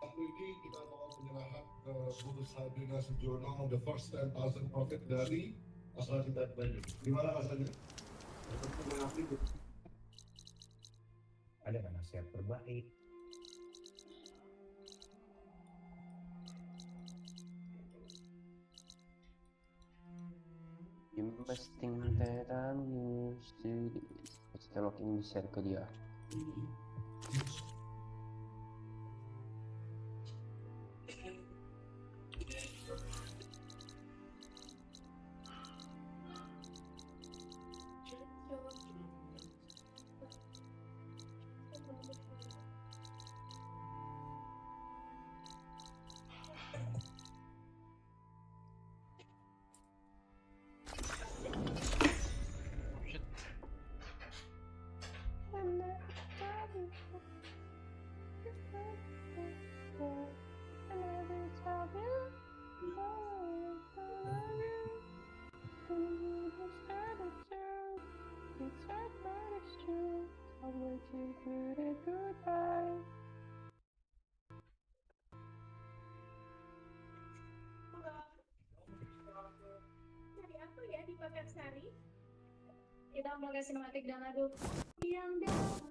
Ini kita mau penyerahan bursa Bina Sujono the first 10,000 profit dari asal kita Bandung. Gimana rasanya? Ada kan nasihat terbaik. Investing terakhir kita login share ke dia. Dari apa ya di Pakansari? Kita pakai sinematik dan lagu yang dalam.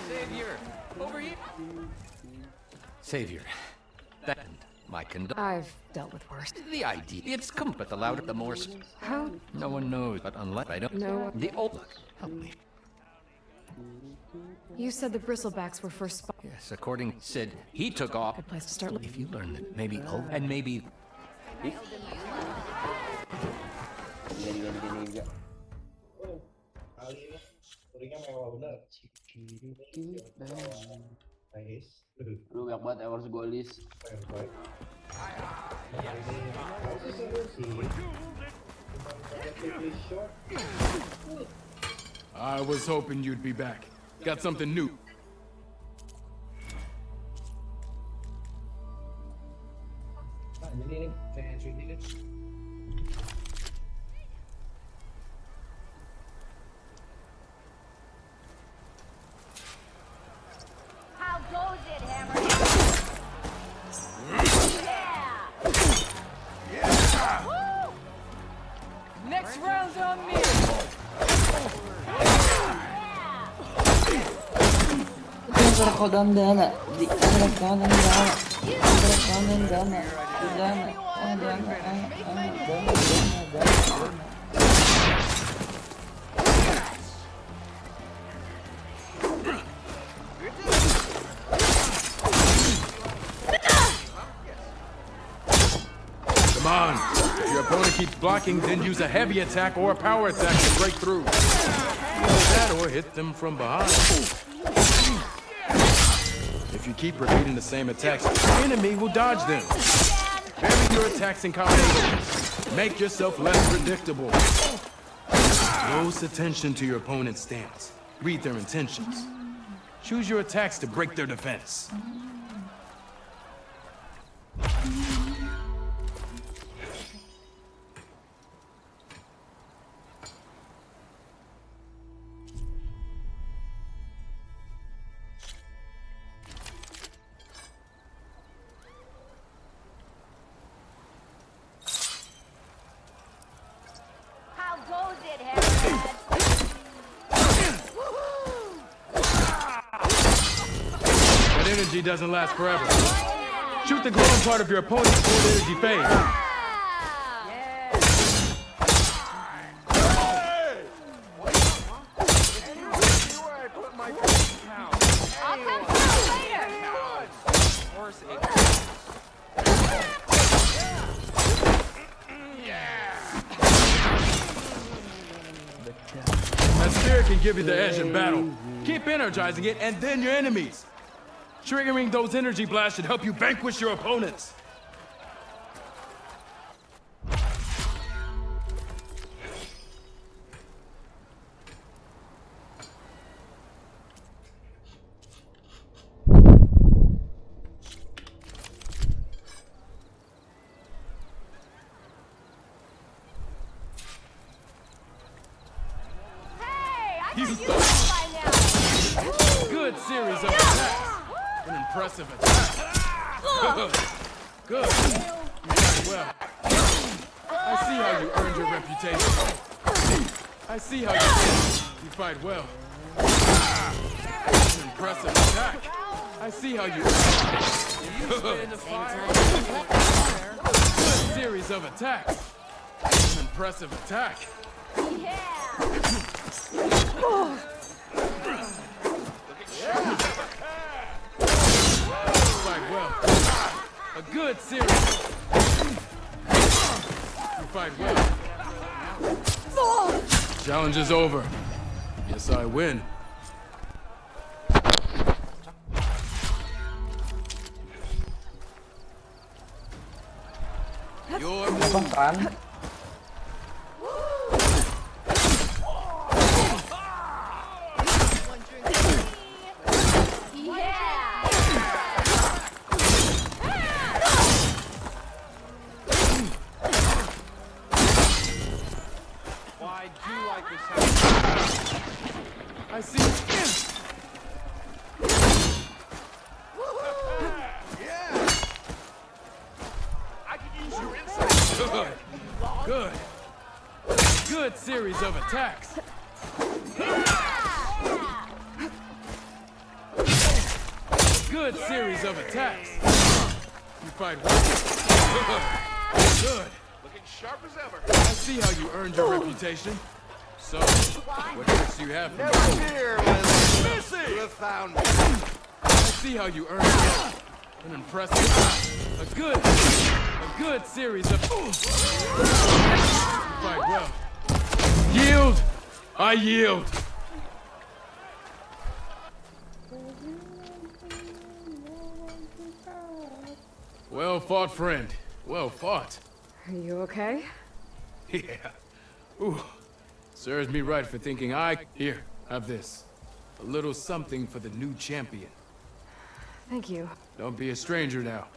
Savior! Over here! Savior. That my I've dealt with worse. The idea. It's come, but the louder the more. How? No one knows, but unless I don't No. The old look. Help me. You said the bristlebacks were first spot. Yes, according Sid, he took off. Good place to start. If you learn that, maybe and maybe. Lu banyak banget hours gue list. I was hoping you'd be back. Got something new. How goes it, Hammer? Yeah! Woo! Next round's on me. Antara kau dan dana, di antara kau dan dana, antara kau dan dana, di dana, dana. Come on. If your opponent keeps blocking, then use a heavy attack or a power attack to break through. That or hit them from behind. If you keep repeating the same attacks, the enemy will dodge them. Vary your attacks and combinations. Make yourself less predictable. Close attention to your opponent's stance. Read their intentions. Choose your attacks to break their defense. How goes it, Hammerhead? That energy doesn't last forever. Shoot the glowing part of your opponent before the energy fades. I'll come through later. first aid. That spear can give you the edge in battle. Keep energizing it, and then your enemies. Triggering those energy blasts should help you vanquish your opponents. Good series of attacks. An impressive attack. Good. Good. You did well. I see how you earned your reputation. I see how you did. You fight well. An impressive attack. I see how you Good. Good series of attacks. An impressive attack. Fight well. A good series. You fight well. Challenge is over. Yes, I win. Your move. Abang kan? I see. I can use your insight. Good. Good. Good series of attacks. Good series of attacks. You fight well. Good. Looking sharp as ever. I see how you earned your reputation. So, what tricks do you have for me? Here, Missy! You have found me. I see how you earned it. An impressive, a good series of. You fight well. Yield. I yield. Well fought, friend. Well fought. Are you okay? Yeah. Ooh. Serves me right for thinking Here, have this. A little something for the new champion. Thank you. Don't be a stranger now.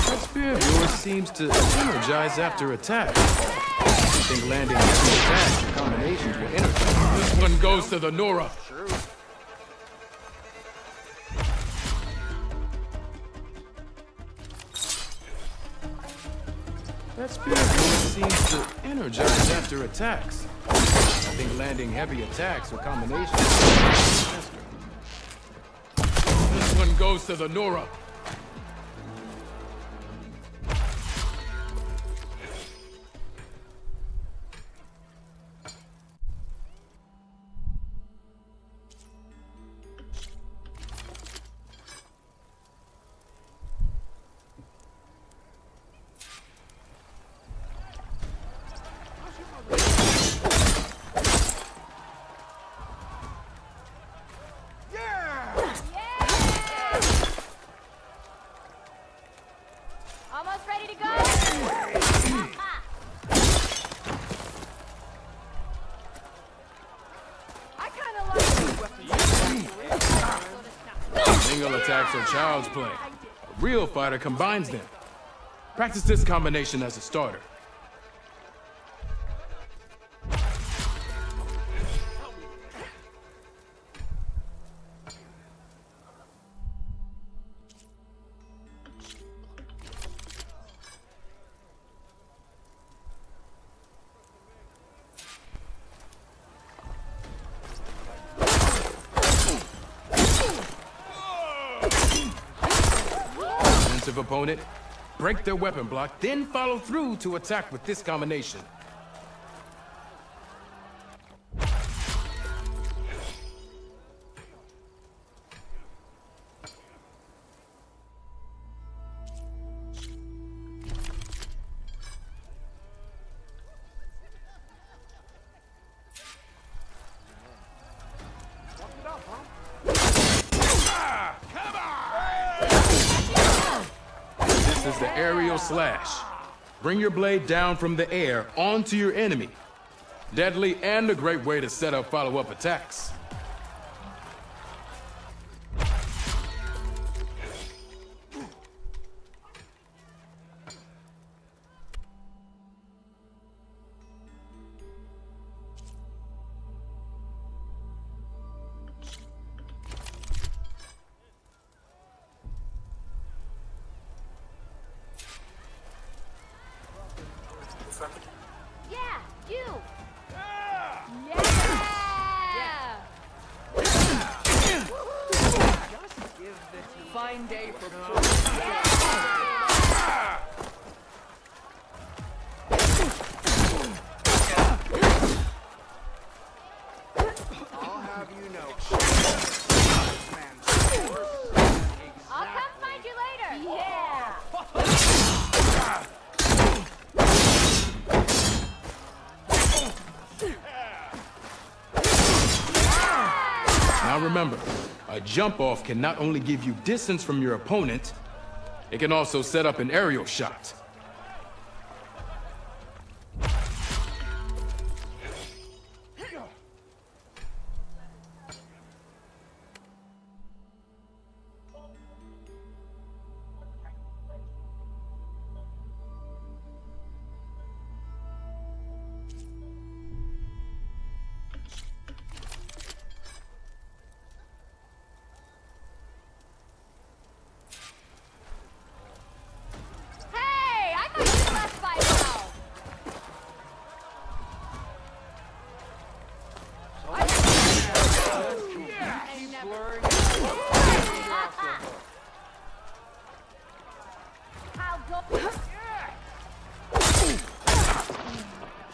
That spear of yours seems to energize after attack. I think landing two attacks in combination will energize. This one goes to the Nora. That spear of yours seems to energize after attacks. I think landing heavy attacks or combinations will energize faster. This one goes to the Nora. Almost ready to go. I kind of like Single attacks are child's play. A real fighter combines them. Practice this combination as a starter. defensive opponent, break their weapon block, then follow through to attack with this combination. This is the aerial slash. Bring your blade down from the air onto your enemy. Deadly and a great way to set up follow-up attacks. Yeah, you! Yeah! Just give this fine day for I'll have you know. I'll come find you later! Yeah! Now remember, a jump off can not only give you distance from your opponent, it can also set up an aerial shot. Hey! I thought you left by now! I'll go.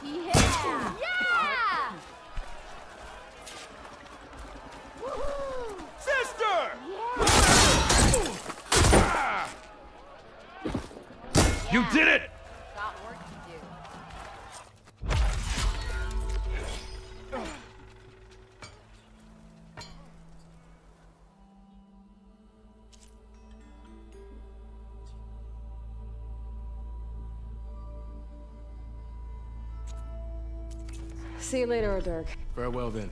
Yeah! Yeah! Woohoo! Sister! You did it! Got work to do. See you later, Dirk. Farewell then.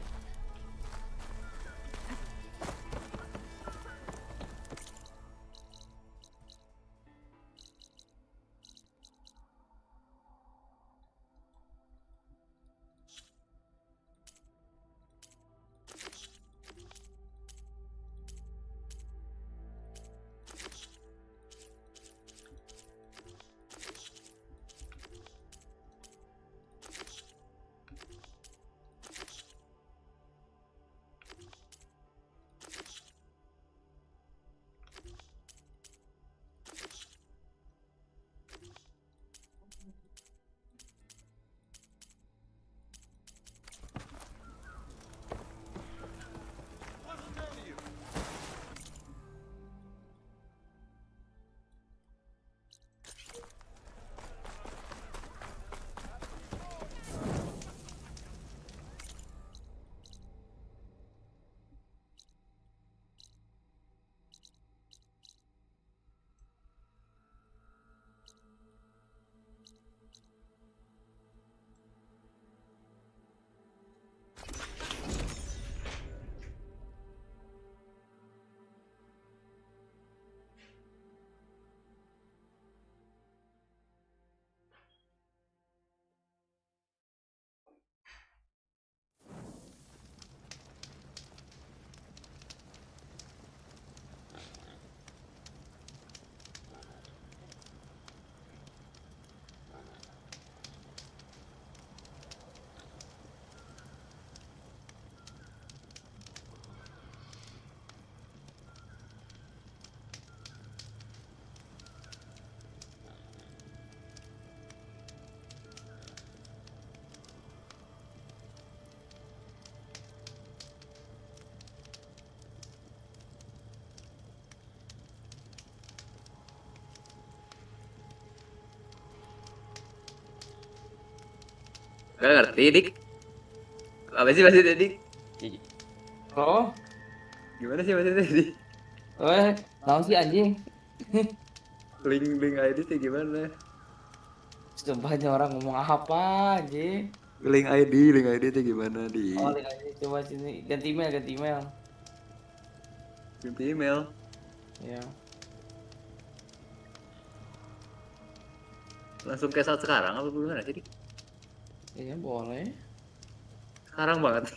Gak ngerti, Dik. Apa sih maksudnya, Dik? Oh, Gimana sih maksudnya, Dik? naon sih anjing? Link ID tuh gimana? Coba aja orang ngomong apa anjing. Link ID tuh gimana, Dik? Oh, lihat aja coba sini ganti email. Ganti email. Ya. Langsung kayak saat sekarang apa gimana sih, Dik? Iya boleh. Sekarang banget.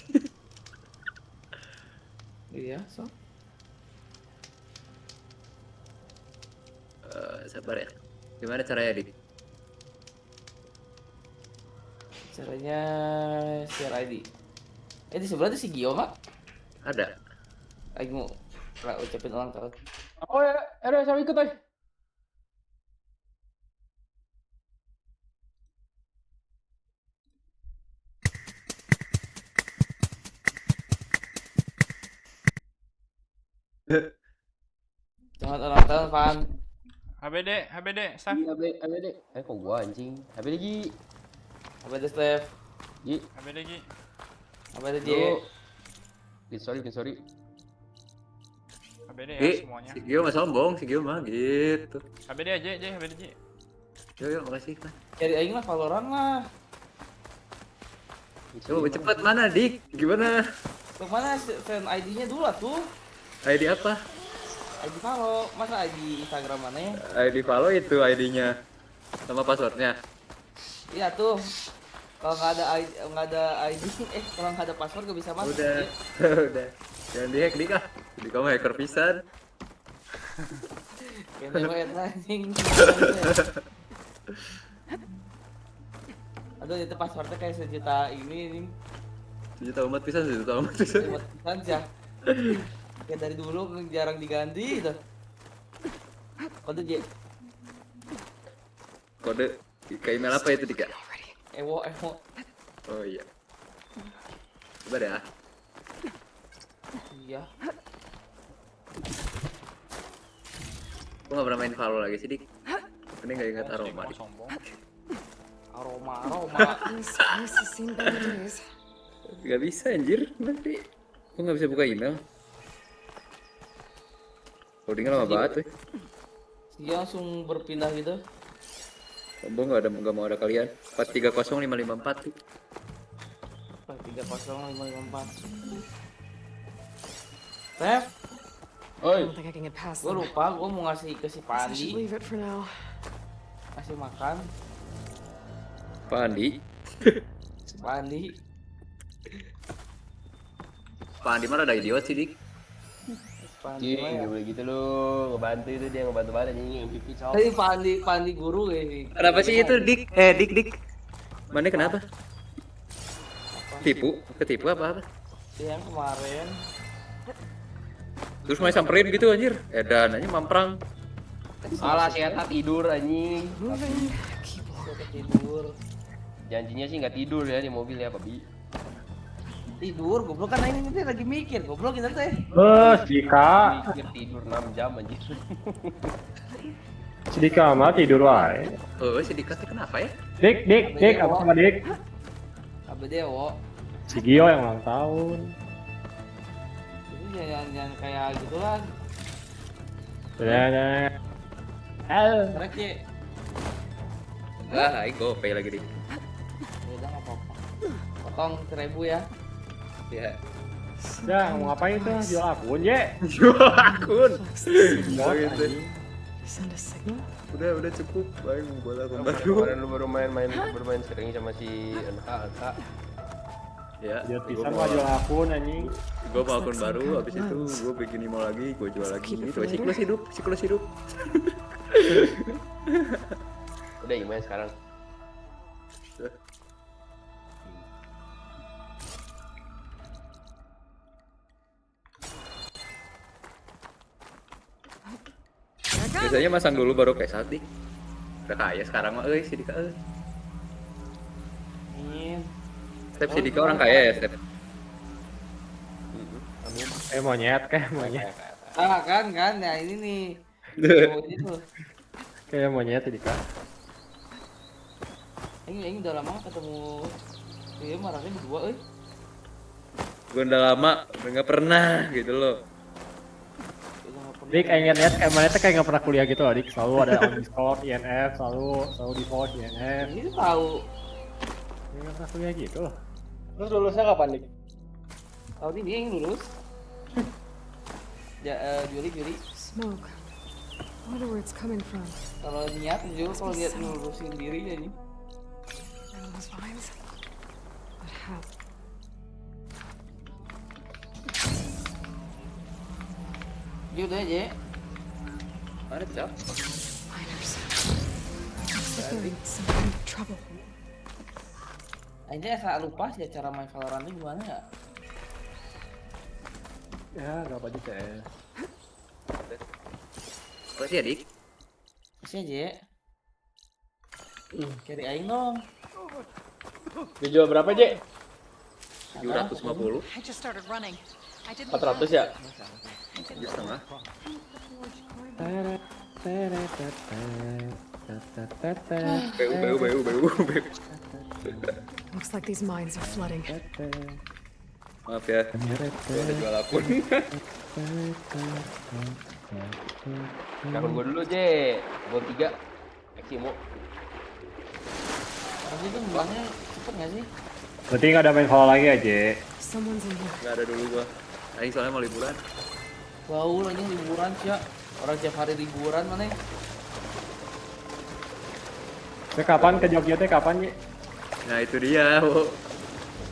Iya, so. Sabar ya. Gimana caranya, Dik? Caranya share ID. Di sebelah tuh si Gio nggak? Ada. Lagi mau ucapin ulang tahun. Oh ya, ada saya ikut aja. Selamat ulang tahun, Van. HBD, Steph. HBD. Kok gua anjing. HBD Ji. Apa itu, Steph? Ji. HBD Ji. Apa itu, J? Sorry. HBD ya semuanya. Si Gio mah sombong, si Gio mah gitu. HBD aja, HBD Ji. Yo, makasih kan. Cari aing lah Valorant lah. Coba cepet mana, Dik? Gimana? Kemana send ID-nya dulu lah tuh? ID apa? ID follow, masa ID Instagram mana ya? ID follow itu ID-nya. Sama passwordnya. Iya tuh. Kalau nggak ada ID, kalau nggak ada password gak bisa masuk. Udah. Ya. Udah. Jangan dihack, Dik ah. Di kamu hacker pisan. Kayaknya banget anjing. Aduh itu passwordnya kayak sejuta ini. Sejuta umat pisan. Buat aja. Kayak dari dulu jarang diganti gitu. Kode J. Kode ke email apa itu, Dik? Ewo. Oh iya. Coba deh ah. Iya. Aku nggak pernah main Valo lagi sih, Dik. Ini nggak ingat aroma, Dik. Aroma. Gak bisa anjir, nanti aku nggak bisa buka email. Codingnya lama banget tuh. Dia langsung berpindah gitu. Sombong nggak mau ada kalian. 430554 tuh. 30554. Steph, I don't think I can get past gue them. lupa, gue mau ngasih ke si I should Pandi, leave it for now. ngasih makan. Pak Andi. Si Pandi, Pak Andi mana ada idiot sih, Dik. Pandi Ji, mah ya. enggak boleh gitu lu. Ngebantu itu dia ngebantu banget anjing MVP cok. Tapi Pandi guru kayak. Kenapa sih itu, Dik? Dik. Mana kenapa? Ketipu apa? Yang kemarin. Terus main samperin gitu anjir. Edan aja mamprang. Salah si Eta tidur anjing. Moving. Keep Gue tidur. Janjinya sih nggak tidur ya di mobil ya, Babi. Tidur, goblok kan ini teh lagi mikir, goblok kita teh. Dika. Mikir tidur 6 jam anjir. Si Dika mah tidur wae. Oh, si Dika tuh kenapa ya? Dik, apa sama Dik? Apa dia, wo? Si Gio yang ulang tahun. Itu jangan kayak gitu lah. Nah. Correct, Ci. Enggak, aing GoPay lagi, Dik. Ya udah enggak apa-apa. Potong 1000 ya. Ya. Ya, mau ngapain tuh? Jual akun, Je. Jual akun. Bot, gitu. anjing. send a signal. Udah cukup. Aing mau buat akun baru. Kemarin lu baru main sering sama si NK. Ya. Dia bisa mah jual akun anjing. Gue mau akun baru, habis itu gue bikin email lagi, gue jual lagi. Itu siklus hidup. Udah email sekarang. Biasanya masang dulu baru kayak saat, Dik. Udah kaya sekarang mah, si Dika. Amin. Step si Dika orang kaya ya, Step. Monyet. Ah kan, nah ini nih. Oh, itu. Kayak monyet Dika. Ini udah lama ketemu Iya marahnya berdua Gue udah lama udah nggak pernah gitu loh. Dik, ingat mana tuh kayak nggak pernah kuliah gitu loh, Dik. Selalu ada on Discord, INF, selalu di voice INF. Ini tahu. Nggak pernah kuliah gitu loh. Terus lulusnya kapan, Dik? Tahun ini yang lulus. Juli. Smoke. I wonder where it's coming from. Kalau niat juga kalau lihat ngurusin diri ya ini. Are those vines? But how? Dia udah aja. Mana cak? Miners. Looks like they're in some kind of trouble. Ini saya lupa sih cara main Valorant gimana ya? Ya, nggak apa aja CS. Apa sih adik? Masih aja. Carry aing dong. Dijual berapa, Je? 750. I just started running. I didn't 400 ya? 7,5. BU. Looks like these mines are flooding. Maaf ya, gue udah jual akun. Akun gue dulu, Je. Gue 3. Eksimo. Tapi itu ngembangnya cepet nggak sih? Berarti nggak ada main Valor lagi aja. Someone's in here. Nggak ada dulu gua. Aing soalnya mau liburan. Bau lagi liburan sih ya. Orang tiap hari liburan mana? Teh kapan ke Jogja teh kapan, Ji? Nah itu dia, Wo.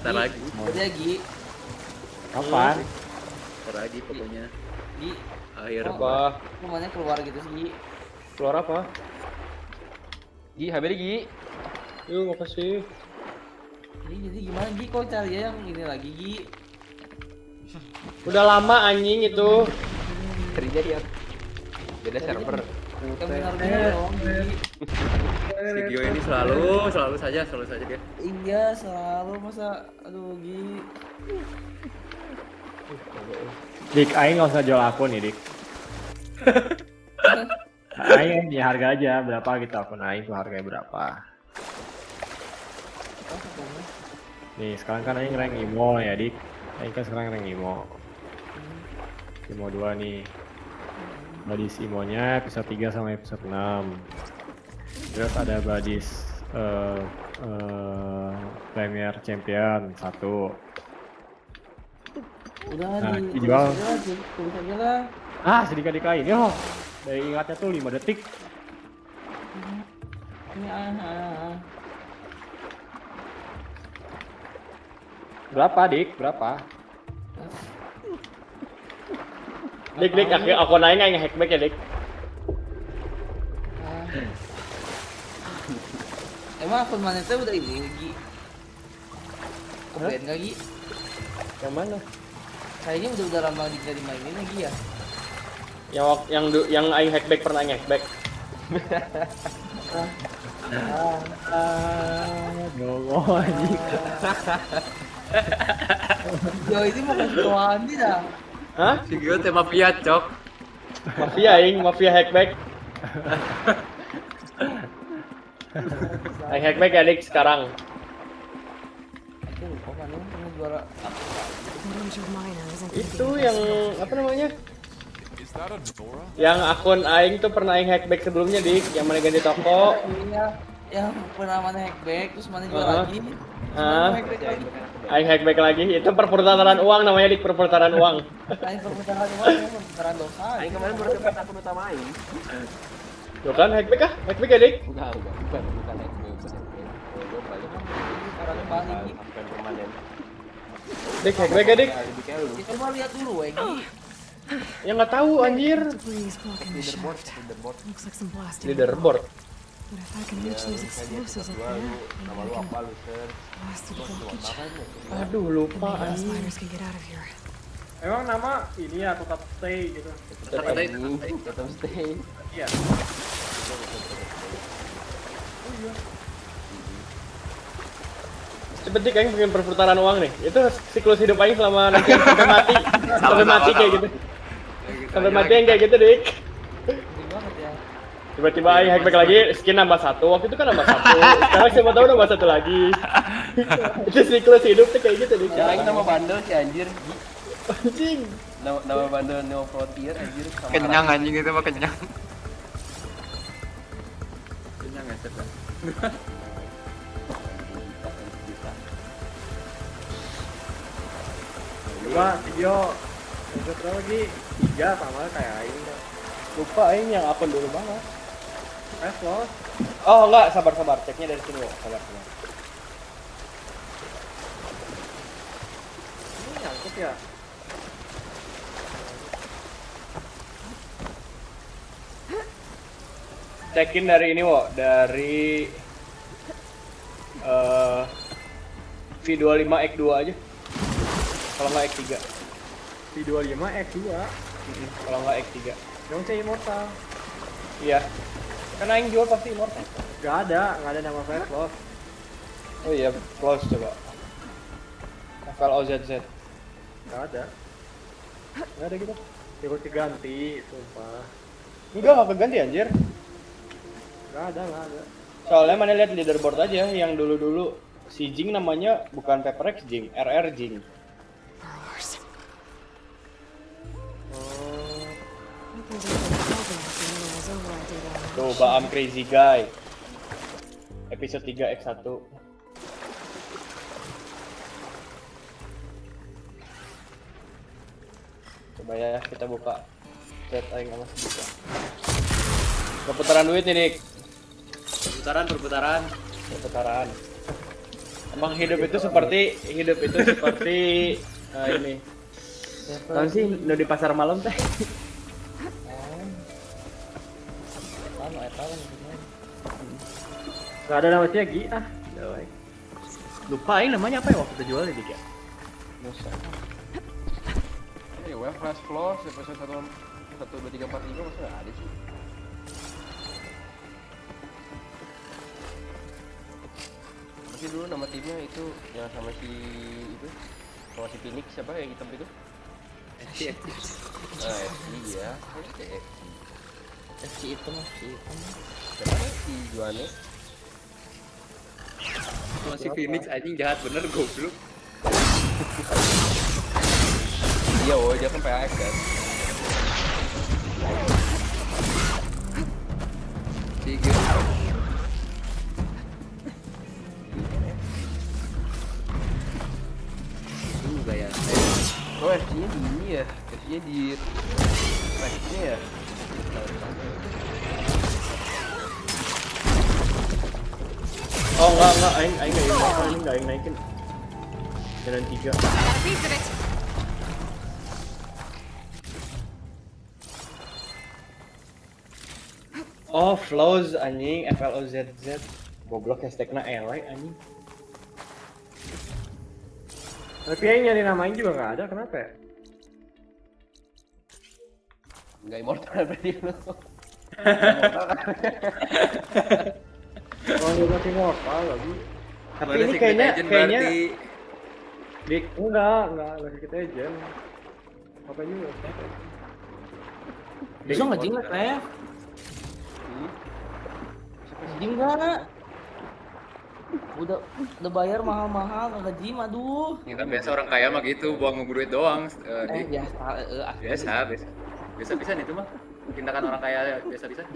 Ntar lagi. Udah Gi. Kapan? Ntar lagi pokoknya. Gi. Akhir. Apa? Namanya keluar gitu sih Gi. Keluar apa? Gi, habis Gi. Yuk, makasih. Jadi gimana Gi? Kok cari yang ini lagi Gi? Udah lama anjing itu. Kerja dia. Beda server. Kan benar-benar dong Gi. Si Gio ini selalu saja dia. Iya selalu masa aduh Gi. Dik, Aing nggak usah jual akun nih, Dik. Aing ya harga aja berapa gitu akun Aing tuh harganya berapa. Nih sekarang kan Aing rank Imo ya, Dik. Aing kan sekarang rank Imo. Imo 2 nih. Badis Imonya episode 3 sama episode 6. Terus ada badis Premier Champion 1. Udah Nah, di dijual. tulis aja lah. Ah, sedikit ini loh. Dari ingatnya tuh 5 detik. Ini Berapa, Dik? Berapa? Dik, akun Aing nggak hackback ya, Dik? Emang akun mana itu udah ini Gi? Keban nggak Gi? Yang mana? Kayaknya udah lama nggak dimainin lagi ya. Yang Aing hackback pernah Aing hackback. Dongo anjing. Yo ini mau kasih tau Andi dah. Hah? Si Gio teh mafia, Cok. Mafia hackback. Aing hackback ya, Dik, sekarang. Aku lupa kan yang pernah juara apa? Melanjutkan miner isn't gonna Itu be yang apa namanya? Yang akun Aing tuh pernah Aing hackback sebelumnya, Dik, yang mana ganti toko. Iya, yang pernah mana hackback terus mana juara lagi. Hackback lagi. Aing hackback lagi. Itu perputaran uang namanya, Dik, perputaran uang. Lain perputaran uang, perputaran dosa. Aing kemarin baru dapat akun utama Aing. Tuh kan hackback kah? Hackback ya, Dik? Bukan hackback. Orangnya balik Gi. Dik, hackback ya, Dik? Kita mau lihat dulu Gi. Ya nggak tahu anjir. debris blocking the shaft. Looks like some blasting. Leaderboard. But if I can reach those explosives up there, maybe I can blast through the blockage. Aduh, And lupa maybe those anjing. miners can get out of here. Emang nama ini ya tetap stay gitu. Tetap stay. Iya. Cepet Dik, Aing pengen perputaran uang nih. Itu siklus hidup Aing selama nanti sampai mati. Sampai mati kayak gitu. Sampai mati yang kayak gitu, Dik. Gede banget ya. Tiba-tiba Aing hackback lagi, skin nambah 1. Waktu itu kan nambah 1. Sekarang siapa tahu nambah 1 lagi. Itu siklus hidup tuh kayak gitu deh. Yang nama bandel si anjir. Anjing. Nama bandel Neo Frontier anjir. Kenyang anjing itu mah kenyang. Kenyang ya Seth. Coba video yang berapa lagi? 3 sama kayak ini. Lupa ini yang apa dulu banget. Loh. Oh enggak, sabar. Ceknya dari sini kok. Sabar. Ini nyangkut ya? Cekin dari ini wo, dari V25 X2 aja. Kalau nggak X3. V25 X2. Kalau nggak X3. Dong saya immortal. Iya. Karena yang jual pasti immortal. Gak ada nama Flash Loss. Oh iya, close coba. FLOZZ. Gak ada gitu. Ikut keganti, sumpah. Enggak keganti anjir. Gak ada. Soalnya mana lihat leaderboard aja yang dulu si Jing namanya bukan Pepperex Jing, RR Jing. Tuh, Baam Crazy Guy. Episode 3 X1. Coba ya kita buka chat aing sama sejuta. Perputaran duit nih, Dik. Perputaran. Emang hidup itu seperti ini. Tahu sih nu di pasar malam teh. Gak ada nama sih Gi Lupa ini namanya apa ya waktu kita jual Dik ya? Musa. Ini web flash flow episode 1 2 3 4 5 masa enggak ada sih. Masih dulu nama timnya itu yang sama si Phoenix siapa yang hitam itu? Ah, FC ya. FC itu Siapa si Juane? Masih Phoenix anjing jahat bener goblok. Iya, dia kan PAX kan. Tiga. Gaya. Oh, FC-nya di ini ya. FC-nya di PAX-nya ya. Oh enggak, aing enggak immortal ini enggak aing naikin. Jalan 3. Oh, flows anjing, FLOZZ. Goblok hashtagnya elek anjing. Tapi yang nyari namain juga gak ada, kenapa ya? Enggak immortal berarti lu. Oh, dia masih immortal lagi. Tapi ini kayaknya Dik, enggak kita agent. Apa juga? Bisa nggak jing lah jing nggak? Udah bayar mahal nggak jim, aduh. Ini kan biasa orang kaya mah gitu, buang duit doang. Biasa bisa nih itu mah. Tindakan orang kaya biasa. Orang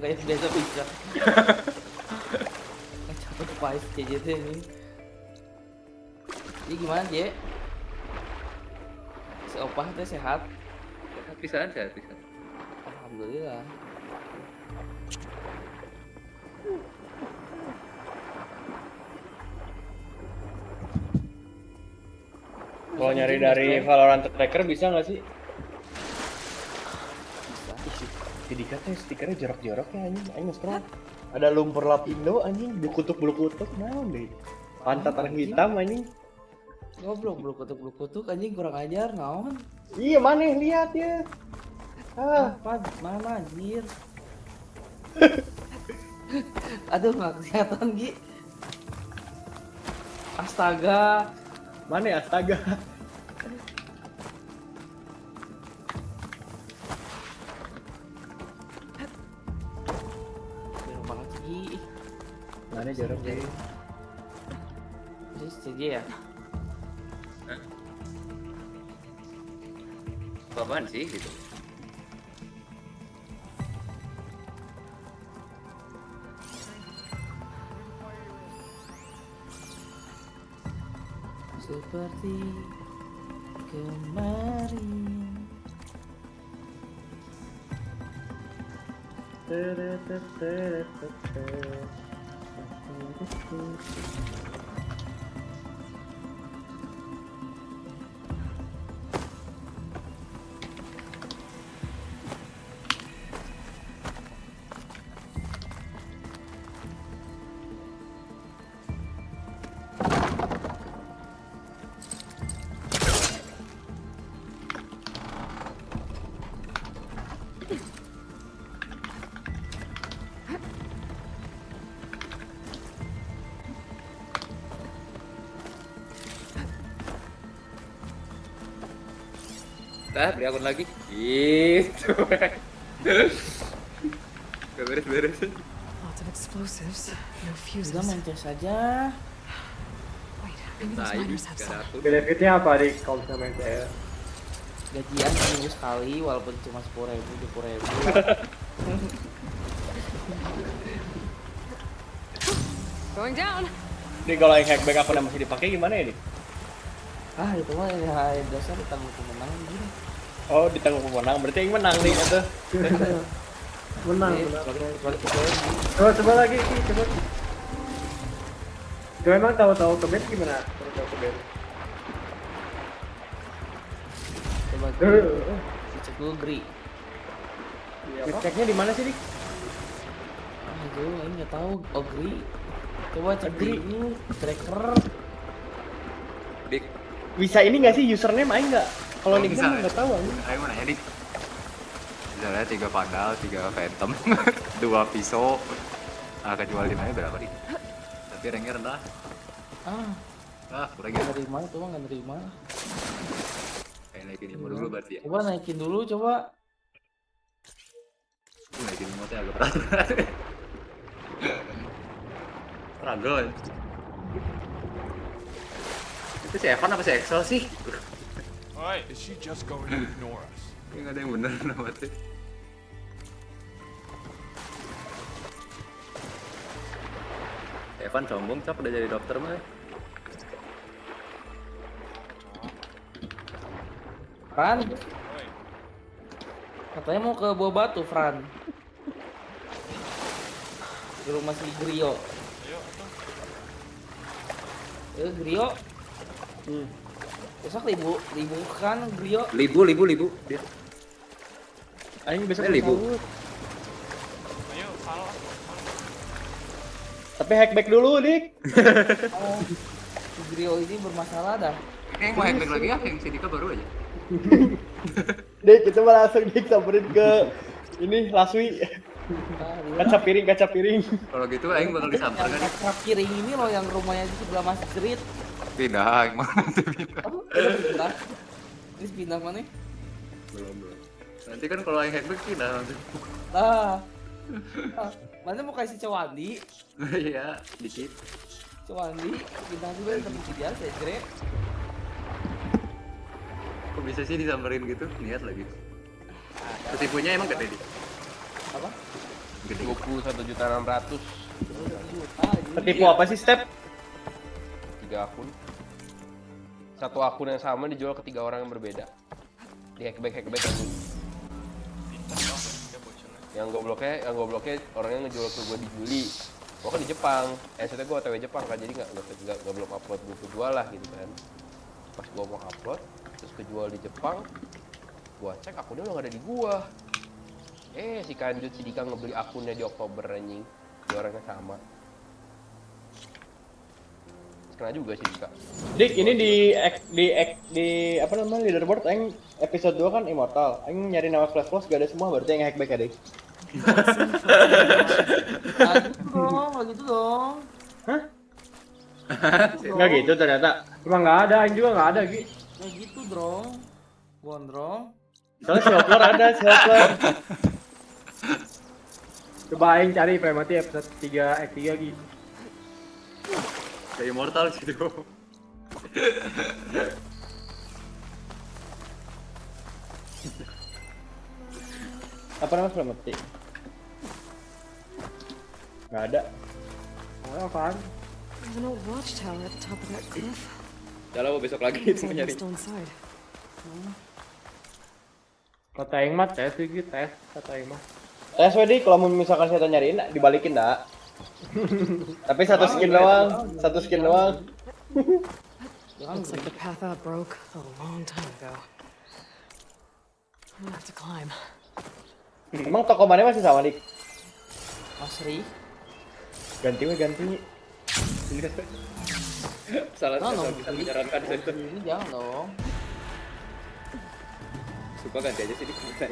kayak biasa bisa. Capek pais kayak gitu ini. Ini gimana Je? Si opah teh sehat? Sehat. Alhamdulillah. kalau nyari dari Valorant Tracker bisa nggak sih? Jadi katanya stikernya jorok-jorok ya anjing, aing scroll. Ada lumpur lapindo anjing, bulu kutuk naon deh. Pantat orang hitam anjing. Goblok bulu kutuk anjing kurang ajar naon. Iya maneh lihat ya. Apa mana anjir. Aduh nggak kelihatan Gi. Astaga. Mana ya astaga? Jorok banget Gi. Mana jorok deh. Ini CJ ya? Apaan sih gitu? Seperti kemarin. Beli akun lagi. Gitu. Gak beres-beres. Lots of explosives. No fuses. Udah main chess aja. Wait, maybe those miners have some. Benefitnya apa dik kalau misalnya main CS? Gajian seminggu sekali walaupun cuma 10.000, 20.000. Going down. Nih kalau yang hackback aku masih dipakai gimana ya dik? Ah itu mah yang dasar ditanggung kemenangan gini. Oh ditanggung pemenang berarti yang menang nih itu. Menang. Coba lagi Ki, coba. Coba emang tahu-tahu ke band gimana? Tahu ke band. Coba cek dulu Gri. Ceknya di mana sih dik? Ah itu ini nggak tahu. Oh Gri. Coba cek Gri ini tracker. Dik. Bisa ini nggak sih username aing nggak? Kalau Oh, nickname bisa. nggak tahu anjing. Ayo mau nanya dik. Misalnya 3 vandal, 3 phantom, 2 pisau. Kejual dimana berapa dik? Tapi ranknya rendah. Kurang Nggak nerima itu mah nggak nerima. Kayak naikin ilmu dulu berarti ya. Coba naikin dulu coba. Naikin ilmu teh agak berat. Struggle. Itu si Evan apa si Excel sih? Is she just going to ignore us? Ini nggak ada yang bener nama teh. Evan sombong cap udah jadi dokter mah. Fran. Katanya mau ke Buah Batu, Fran. Di rumah si Grio. Grio. Besok libu kan Grio. Libu dia. Aing besok libu. Tapi hackback dulu dik. Oh, si Grio ini bermasalah dah. Ini yang mau hackback lagi ya, yang si Dika baru aja. Dik kita mah langsung dik samperin ke ini Laswi. Kaca piring. Kalau gitu aing bakal disamper kan. Kaca piring ini loh yang rumahnya di sebelah masjid. Pindah, aing mah nanti pindah. Pindah. Terus pindah mana? Belum. Nanti kan kalau aing hackback pindah nanti. Mana mau kasih cowandi? Iya, dikit. Cowandi pindah dulu yang tempat dia saya kira. Kok bisa sih disamperin gitu? Niat lagi. Ketipunya emang gede dik. Apa? Gede. 21.600.000. Ketipu apa sih step? 3 akun. Satu akun yang sama dijual ke 3 orang yang berbeda. Di hackback anjing. Yang gobloknya orangnya ngejual ke gue di Juli. Gue kan di Jepang. Maksudnya gue OTW Jepang kan, jadi nggak belum upload buku jual lah gitu kan. Pas gue mau upload, terus kejual di Jepang, gue cek akunnya udah nggak ada di gue. Si Kanjut si Dika ngebeli akunnya di Oktober anjing. Di orangnya sama. Kena juga sih Dika. Dik ini di apa namanya leaderboard aing episode 2 kan immortal. Aing nyari nama flash gak ada semua berarti yang hackback ya dik. Nggak gitu dong. Hah? Nggak gitu ternyata. Emang nggak ada, Aing juga nggak ada Ki. Nggak gitu dong. Gondrong. Soalnya si Hopler ada, si Hopler. Coba Aing cari Premati episode 3 Act 3 Ki. Kayak immortal sih tuh. Apa nama film mati? Nggak ada. Oh, apaan? There's an old watchtower at the top of that cliff. Jalan mau besok lagi Looks itu like nyari. it's still inside. Kata Aing mah tes gitu, tes kata Aing mah. Tes wedi kalau misalkan saya nyariin dibalikin dah. Tapi satu skin doang, satu skin doang. Looks like the path out broke a long time ago. I'm gonna have to climb. Emang toko mana masih sama dik? Asri. Ganti we ganti. Salah No, kita menyarankan itu. Ini jangan dong. Suka ganti aja sih di komentar.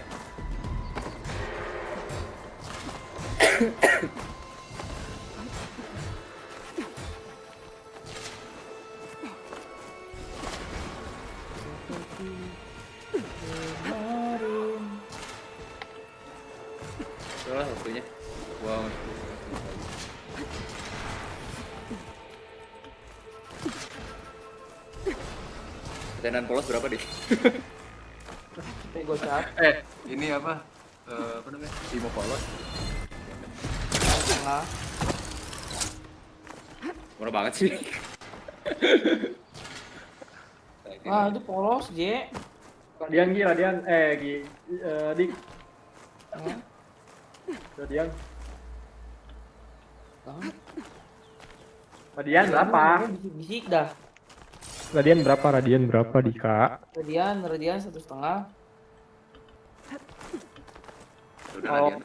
Itulah waktunya. Wow. Tenan polos berapa dik? Gocap. Ini apa? Apa namanya? Imo polos. Tengah. Murah banget sih. Ah, itu polos, J. Radian Gi, Radian, Gi, Dik. Radian. Radian berapa? Bisik dah. Radian berapa Dika? Radian 1,5. Udah Oh. Radian.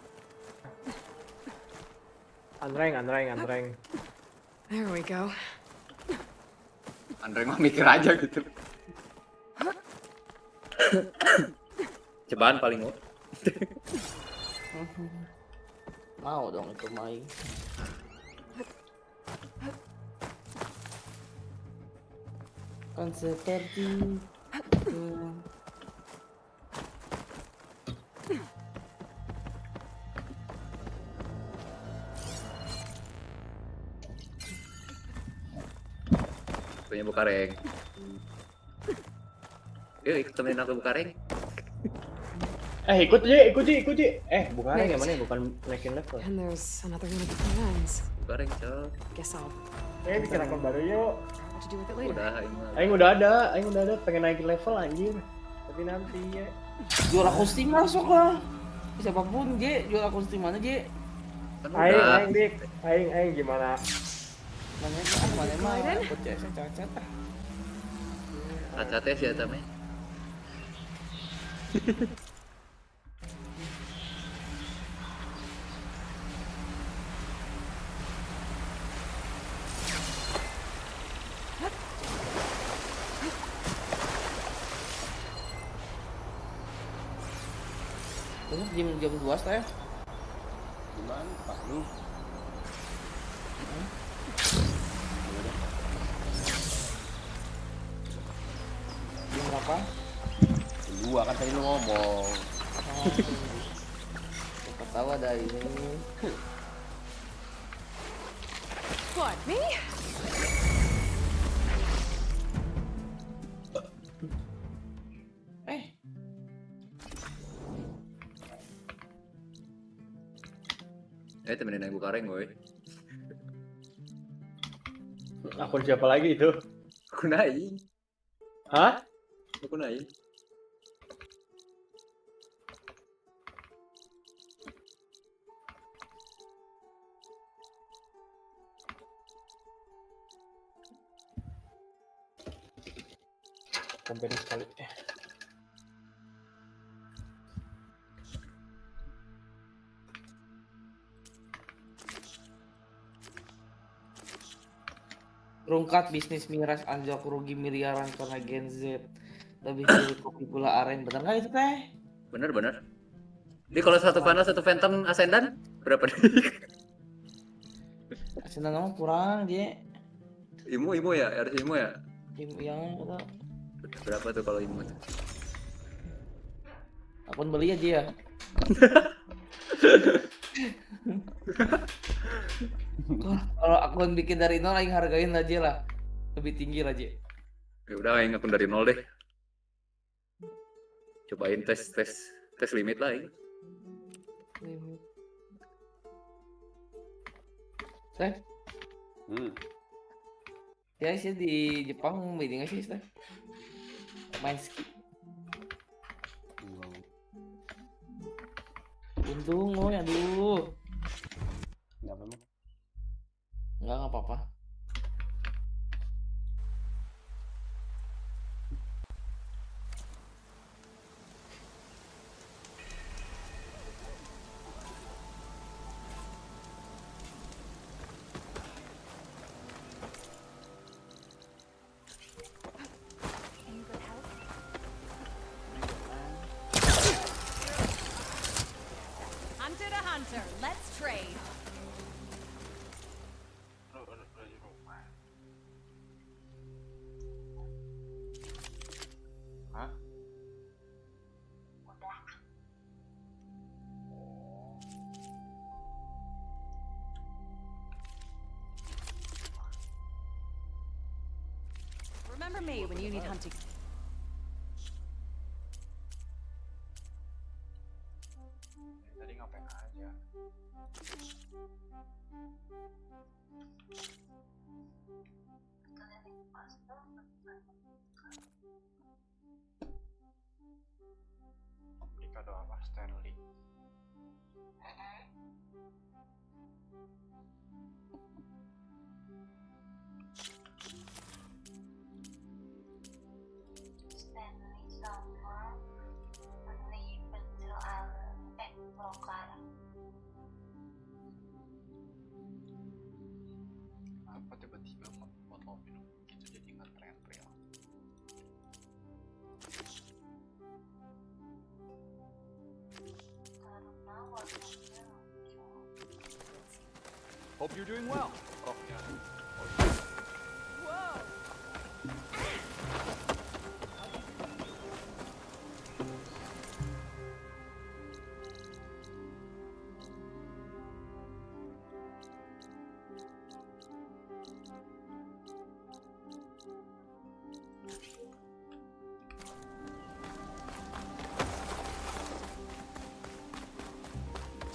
Anreng. There we go. Andre mah mikir aja gitu. Cobaan paling mau. Mau dong itu main. Kan seperti Punya Bukareng. Yuk ikut temenin aku Bukareng. Ikut Ji. Bukan yang mana? Bukan naikin level. And there's another one of the plans. Bukareng cok. Guess I'll Bikin akun baru yuk. have to do with it later. Udah aing mah. Aing udah ada pengen naikin level anjir. Tapi nanti ya. jual kostum masuk lah. Siapapun J, jual kostum mana J? Kan udah. Aing Dik. Aing gimana? Mana mah ikut cacat. Cacatnya sih eta mah. Terus jam 2 saya. Gimana Pak lu? Jam berapa? Dua kan tadi lu ngomong. Siapa tahu ada ini. What, me? Temenin aing Bukareng woy. Akun siapa lagi itu? Akun aing. Hah? Akun aing. Company sekali. Rungkat bisnis miras anjlok rugi miliaran karena Gen Z. Lebih dari kopi gula aren. Bener nggak itu teh? Bener. Jadi kalau satu panel satu Phantom Ascendant berapa nih? Ascendant nama kurang J. Imo ya, harus Imo ya. Yang Berapa tuh kalau Imo tuh? akun beli aja ya. Kalau akun bikin dari nol aing hargain aja lah. Lebih tinggi lah, J. Ya udah aing akun dari nol deh. Cobain tes limit lah aing. Limit. Teh, ya sih di Jepang ini nggak sih, Teh? Main ski. Untung, oh aduh. Enggak apa-apa. Hunter to hunter, let's trade. Hah? Remember me when you need hunting. Tadi ngapain aja? Beli kado apa? Stanley. Stanley sama beli pensil lokal. Kenapa tiba-tiba mau minum gitu jadi ngetren real? Karena warnanya lucu. Hope you're doing well. Roknya. Whoa!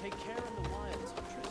Take care in the wilds, Huntress.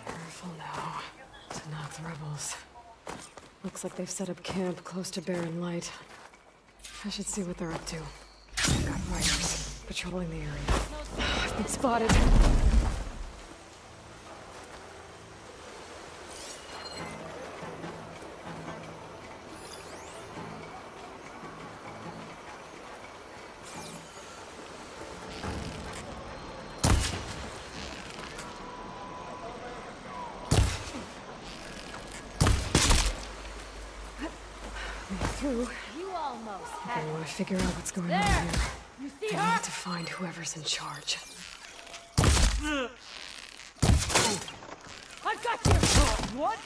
Careful now to not the rebels. Looks like they've set up camp close to Barren Light. I should see what they're up to. Got riders patrolling the area. I've been spotted. through. You almost I had want it. to figure out what's going on There! here. You see I her? need to find whoever's in charge. I've got you! What?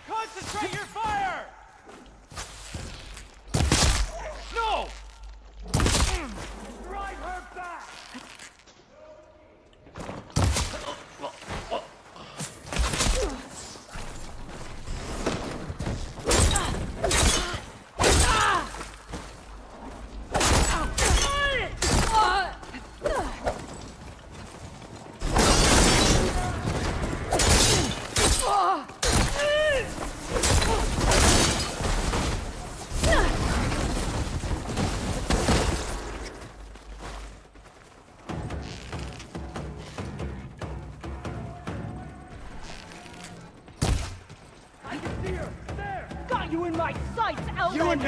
Concentrate your fire! No! Drive her back! I can see her! There! Got you in my sights, Outlander! You and me!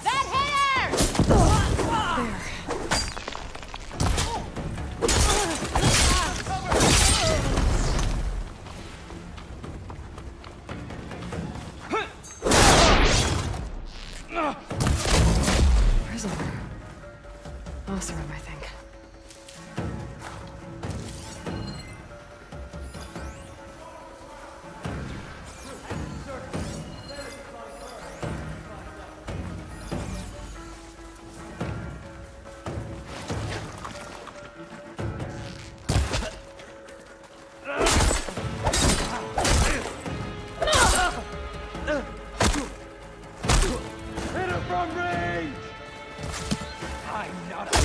That hit her! Prisoner. Oseram, I think. Hit her from range! I'm not a...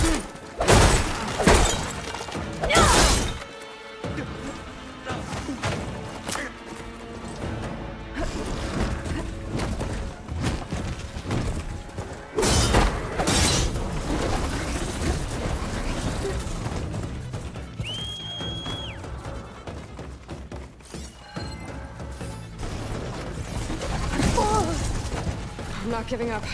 I'm not giving up.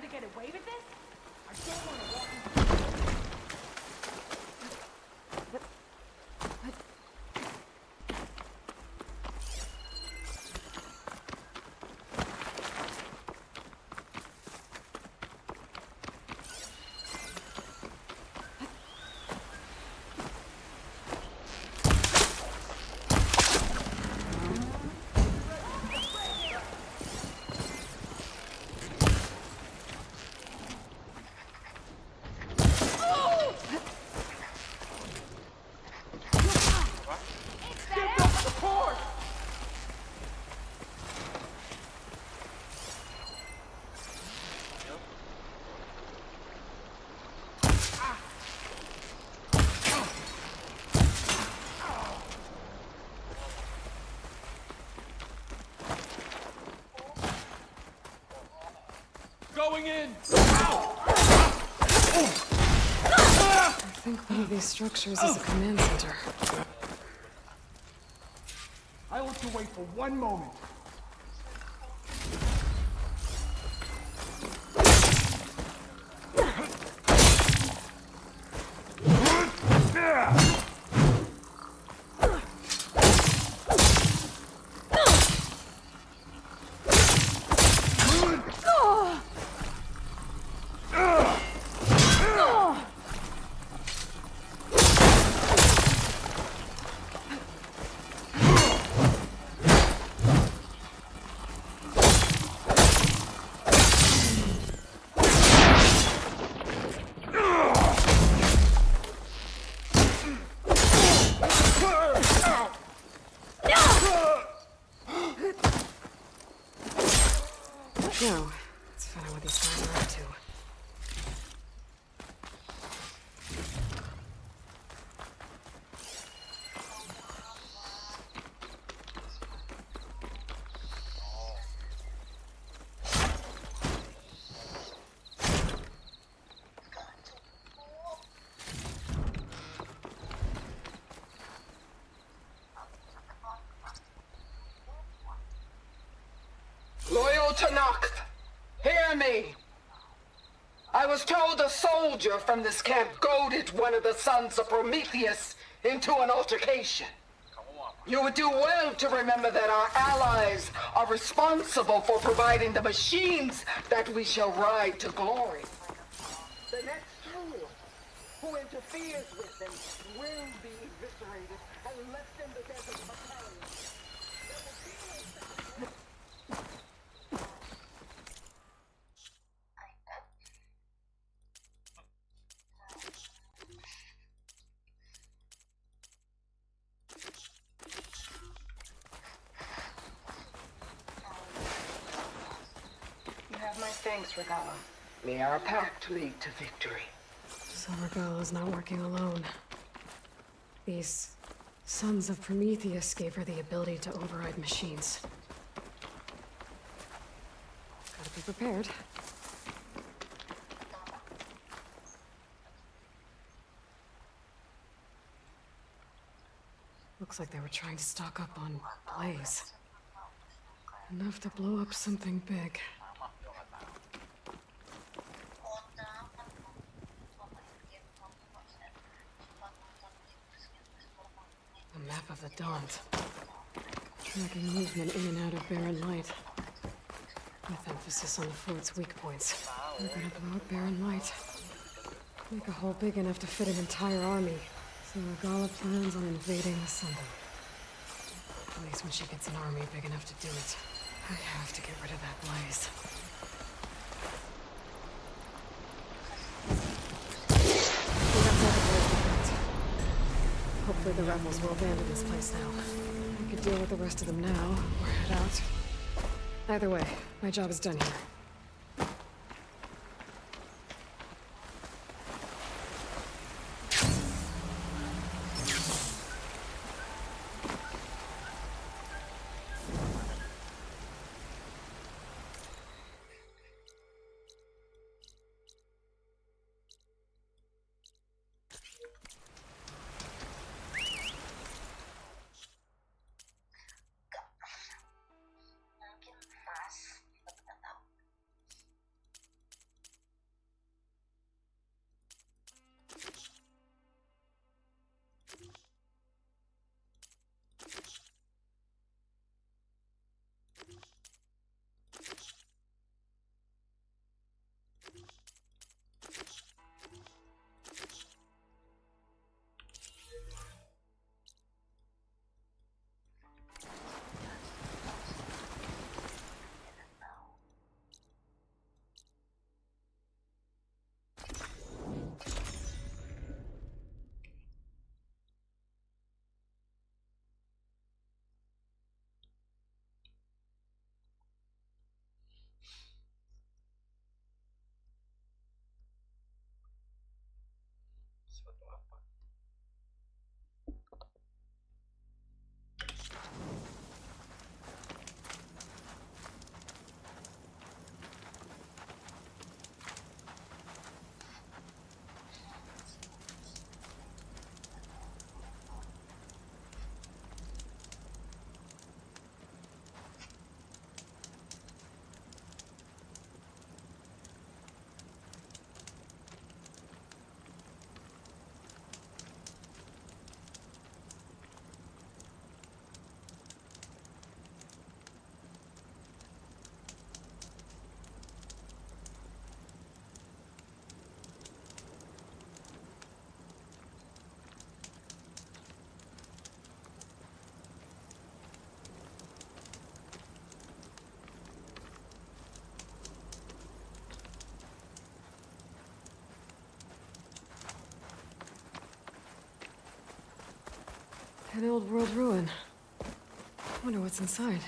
to get away with this? I don't want to walk into... Going in! I think one of these structures is a command center. I want to wait for one moment. Now, let's find out what these guys are up to. Loyal Tanakh, hear me. I was told a soldier from this camp goaded one of the sons of Prometheus into an altercation. You would do well to remember that our allies are responsible for providing the machines that we shall ride to glory. The next fool who interferes with them will be eviscerated and left in the desert for carrion. You have my thanks, Regala. May our pact lead to victory. So Regala's not working alone. These sons of Prometheus gave her the ability to override machines. Gotta be prepared. Looks like they were trying to stock up on blaze. Enough to blow up something big. A map of the Dawns. Tracking movement in and out of barren light. With emphasis on the fort's weak points. We're gonna blow up barren light. Make a hole big enough to fit an entire army. So Regala plans on invading the Sunday. At least when she gets an army big enough to do it. I have to get rid of that blaze. Hopefully the rebels will abandon this place now. I could deal with the rest of them now, or head out. Either way, my job is done here. An old world ruin. Wonder what's inside.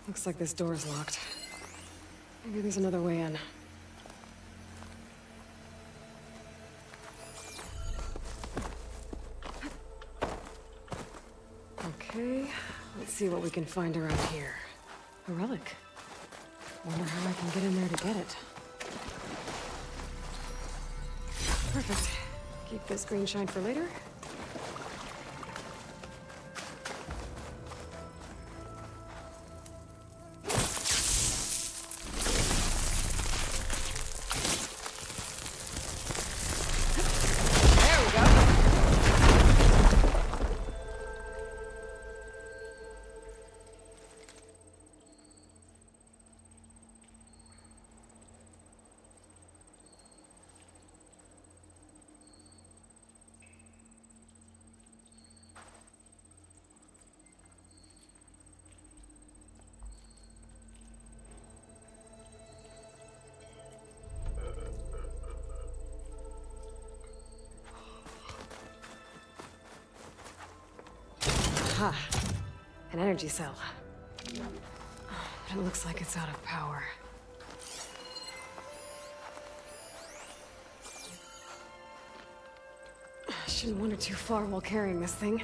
Looks like this door's locked. Maybe there's another way in. Okay, let's see what we can find around here. A relic. Wonder how I can get in there to get it. Perfect. Keep this green shine for later. Aha! An energy cell. But it looks like it's out of power. Shouldn't wander too far while carrying this thing.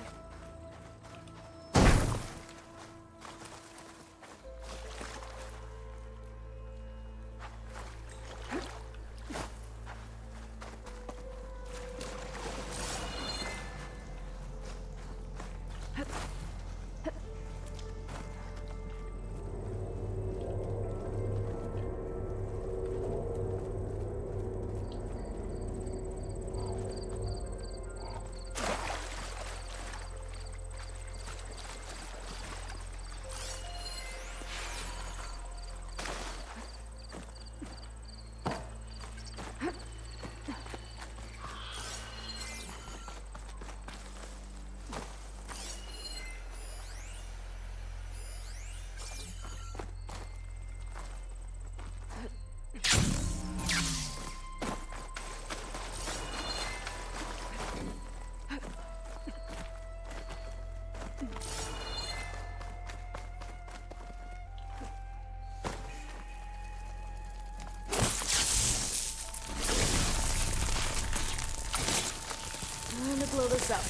Time to blow this up.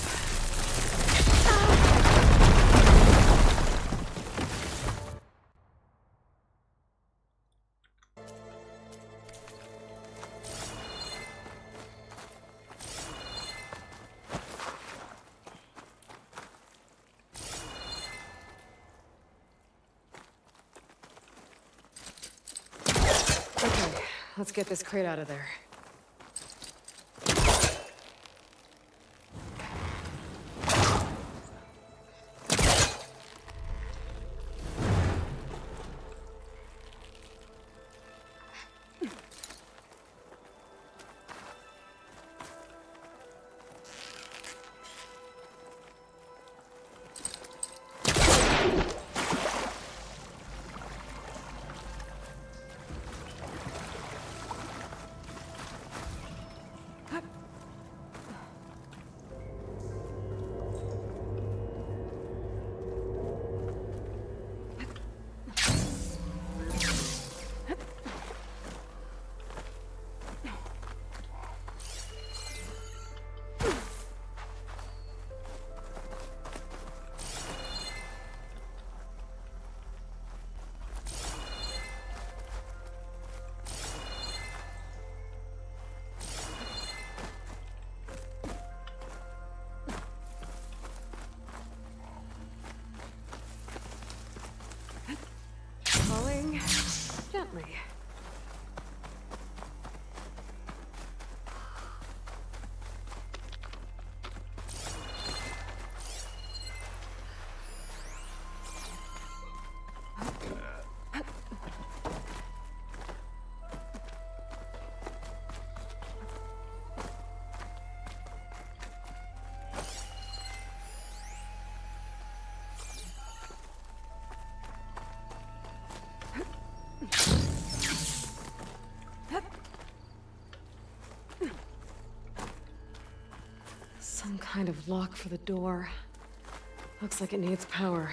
Okay, let's get this crate out of there. Falling gently. Some kind of lock for the door. Looks like it needs power.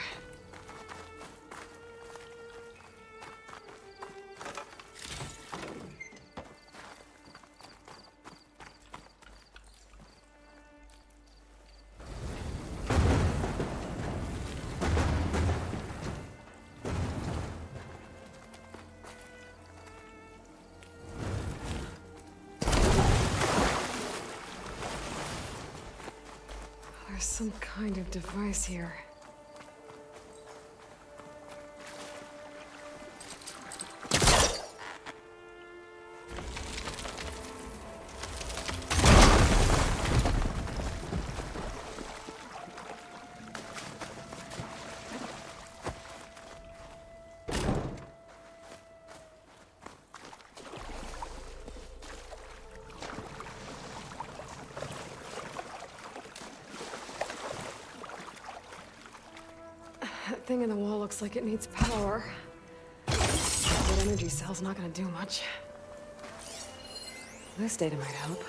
There's some kind of device here. That thing in the wall looks like it needs power. That energy cell's not gonna do much. This data might help.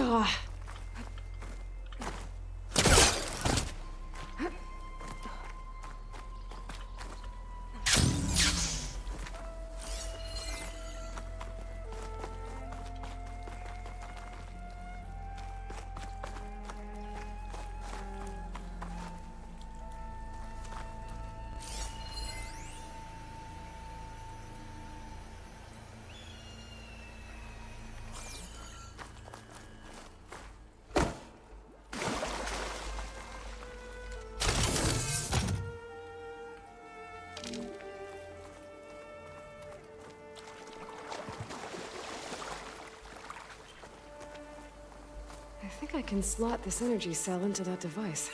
Ah. I think I can slot this energy cell into that device.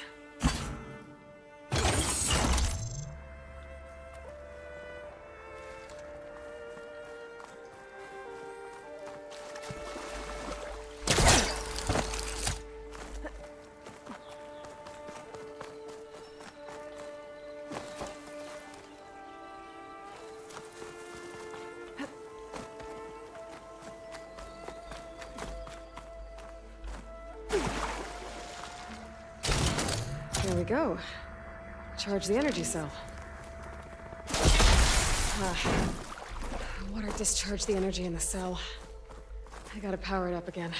There we go. Charge the energy cell. Water discharged the energy in the cell. I gotta power it up again.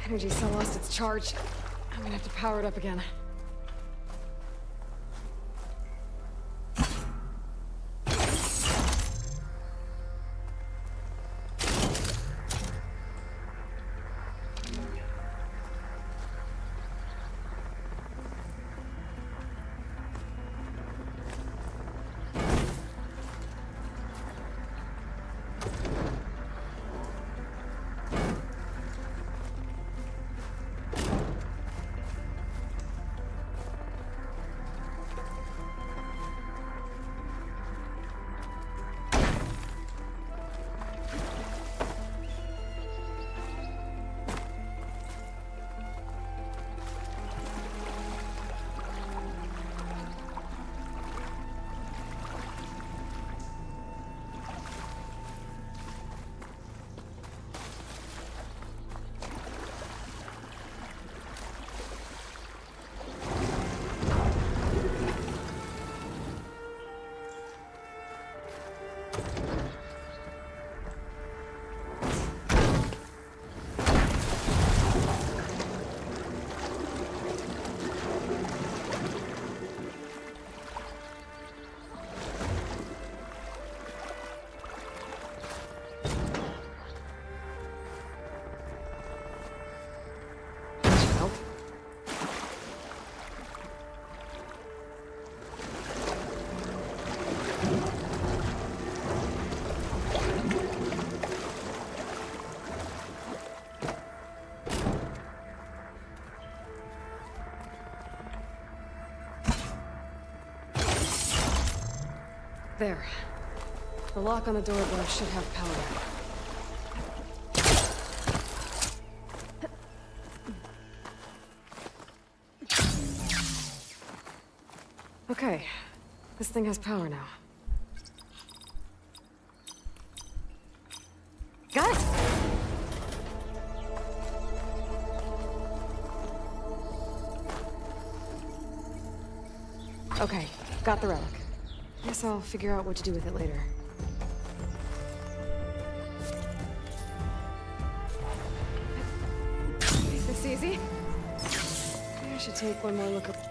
Energy cell lost its charge. I'm gonna have to power it up again. There. The lock on the door above should have power now. Okay. This thing has power now. Got it! Okay, got the relic. Guess I'll figure out what to do with it later. Is this easy? Maybe I should take one more look around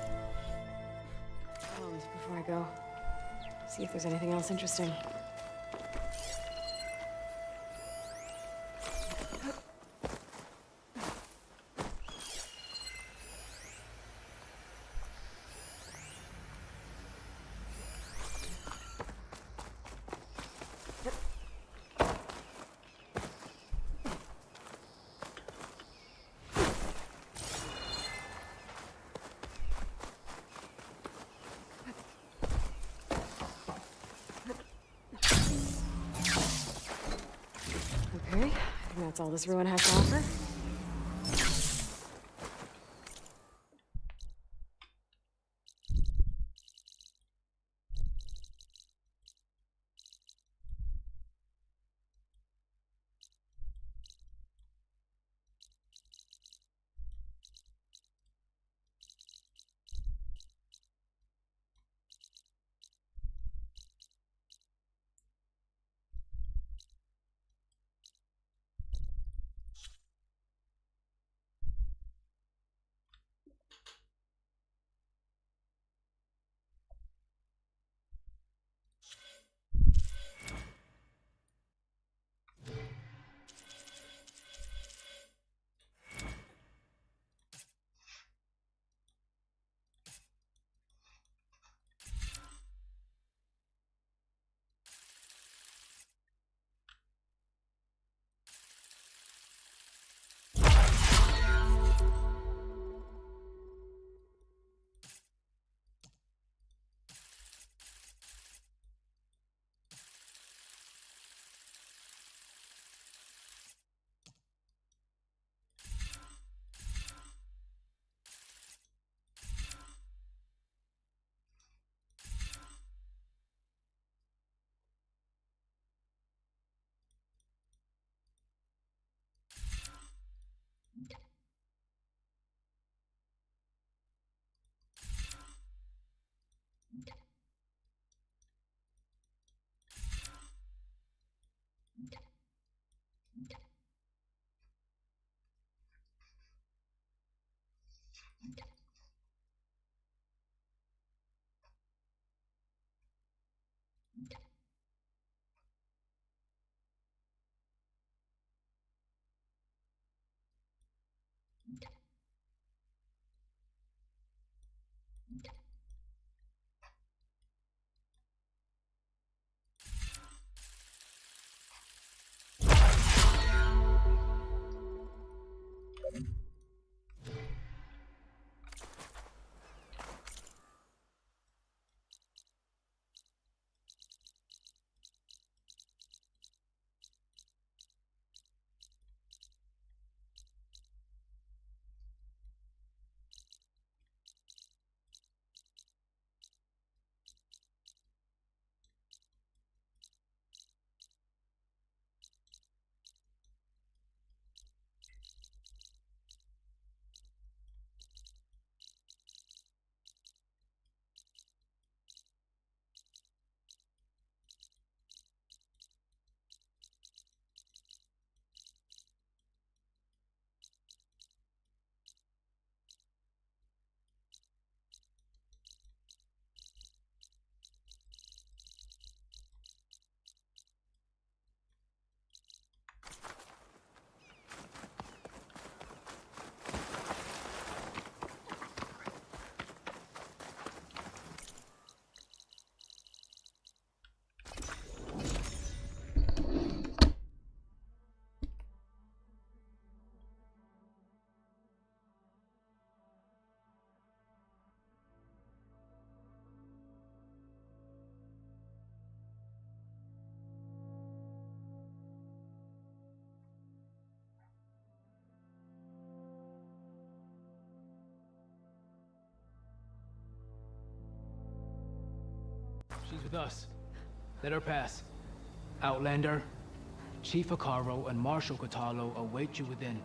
before I go. See if there's anything else interesting. Okay, I think that's all this ruin has to offer. with us. Let her pass. Outlander, Chief Akaro and Marshal Katalo await you within.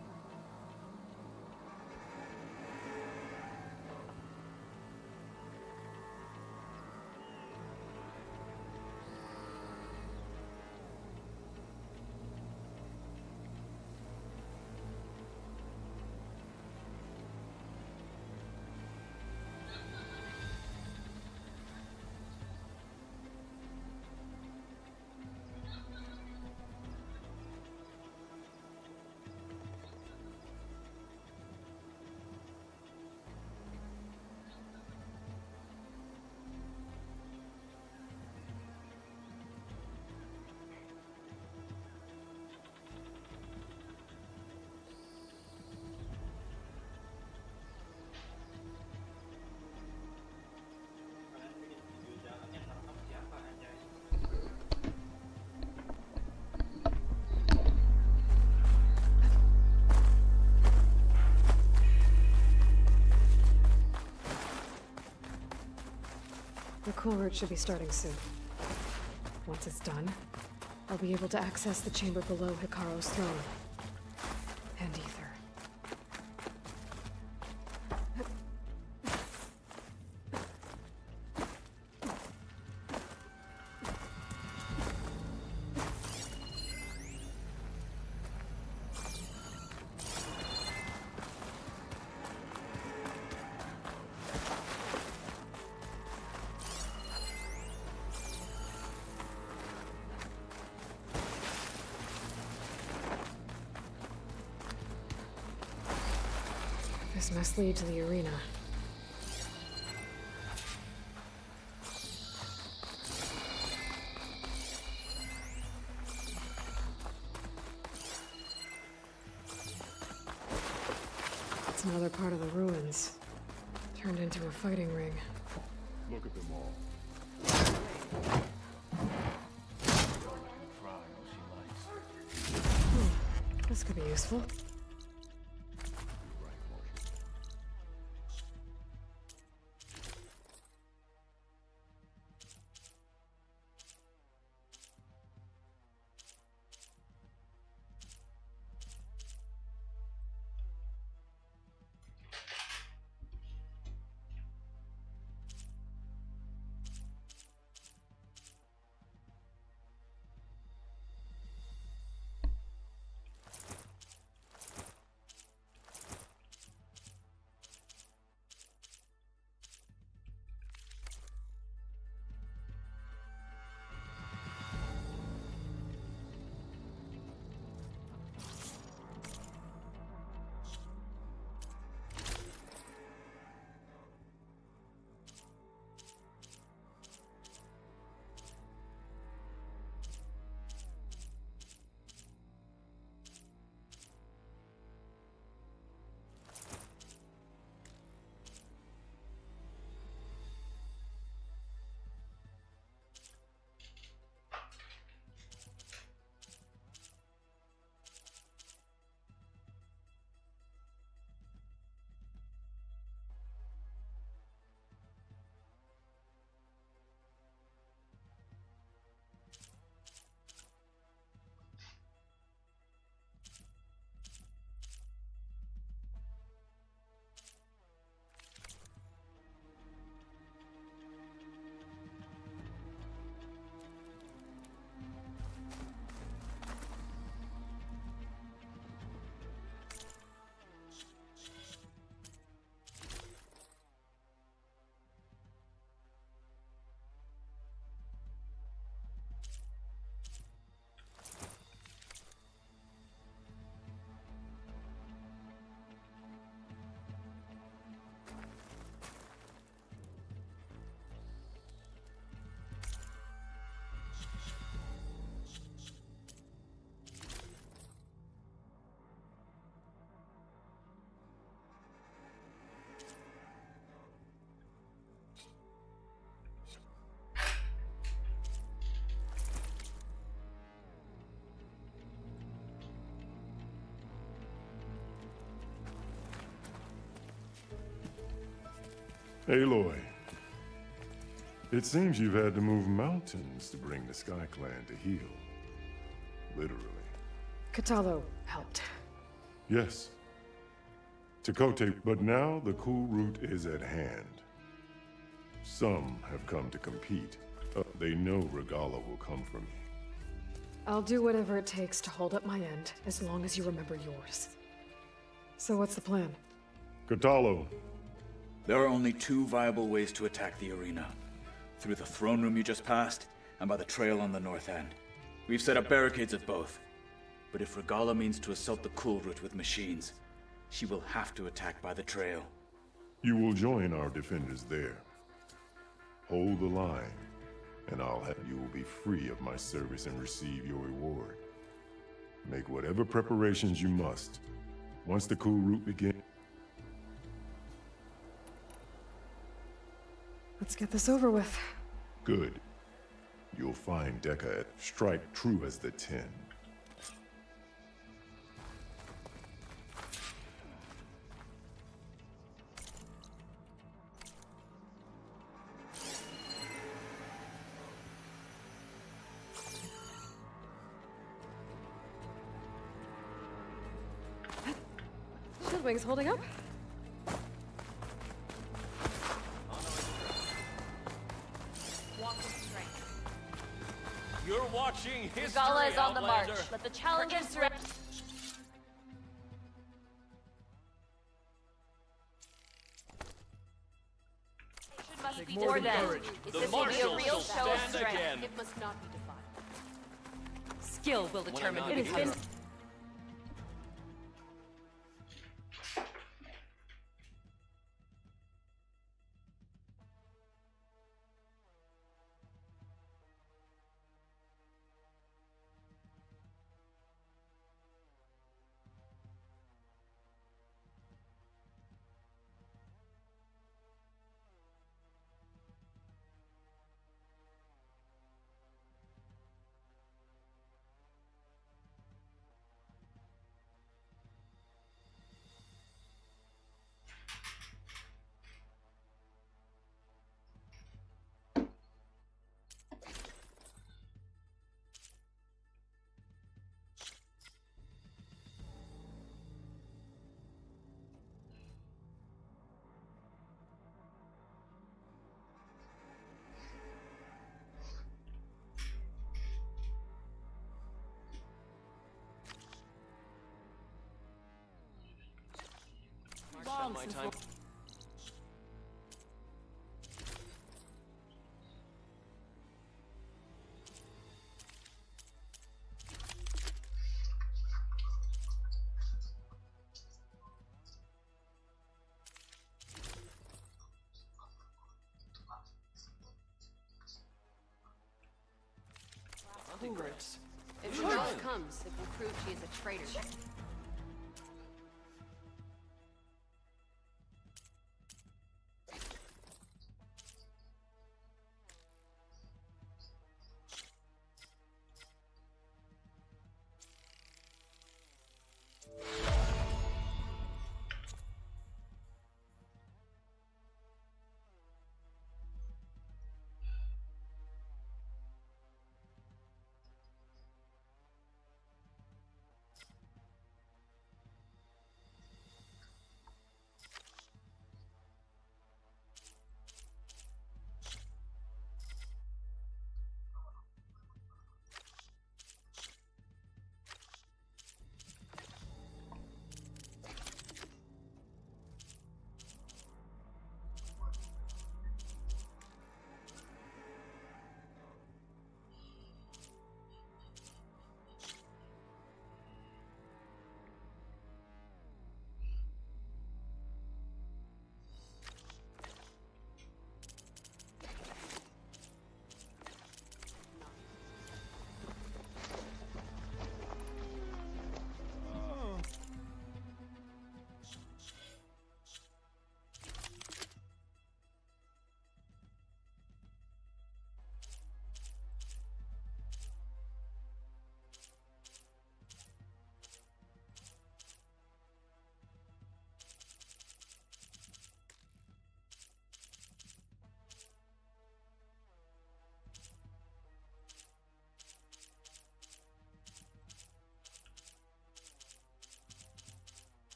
The cool route should be starting soon. Once it's done, I'll be able to access the chamber below Hikaru's throne. And Ether. This must lead to the arena. It's another part of the ruins. Turned into a fighting ring. Look at them all. This could be useful. Aloy. It seems you've had to move mountains to bring the Sky Clan to heal. Literally. Katalo helped. Yes. Takote, but now the cool route is at hand. Some have come to compete. They know Regala will come for me. I'll do whatever it takes to hold up my end, as long as you remember yours. So what's the plan? Katalo. There are only two viable ways to attack the arena. Through the throne room you just passed, and by the trail on the north end. We've set up barricades at both. But if Regala means to assault the cool route with machines, she will have to attack by the trail. You will join our defenders there. Hold the line, and you will be free of my service and receive your reward. Make whatever preparations you must. Once the cool route begins. Let's get this over with. Good. You'll find Dekka at strike true as the 10. Shieldwing's holding up? You're watching history, Regala is on the march. Outlander. Let the challengers ready. Must be more them. courage. This The will be a marshals real shall show of stand strength. again. It must not be defined. Skill will determine not who becomes. Spend my time. If she comes, it will prove she is a traitor.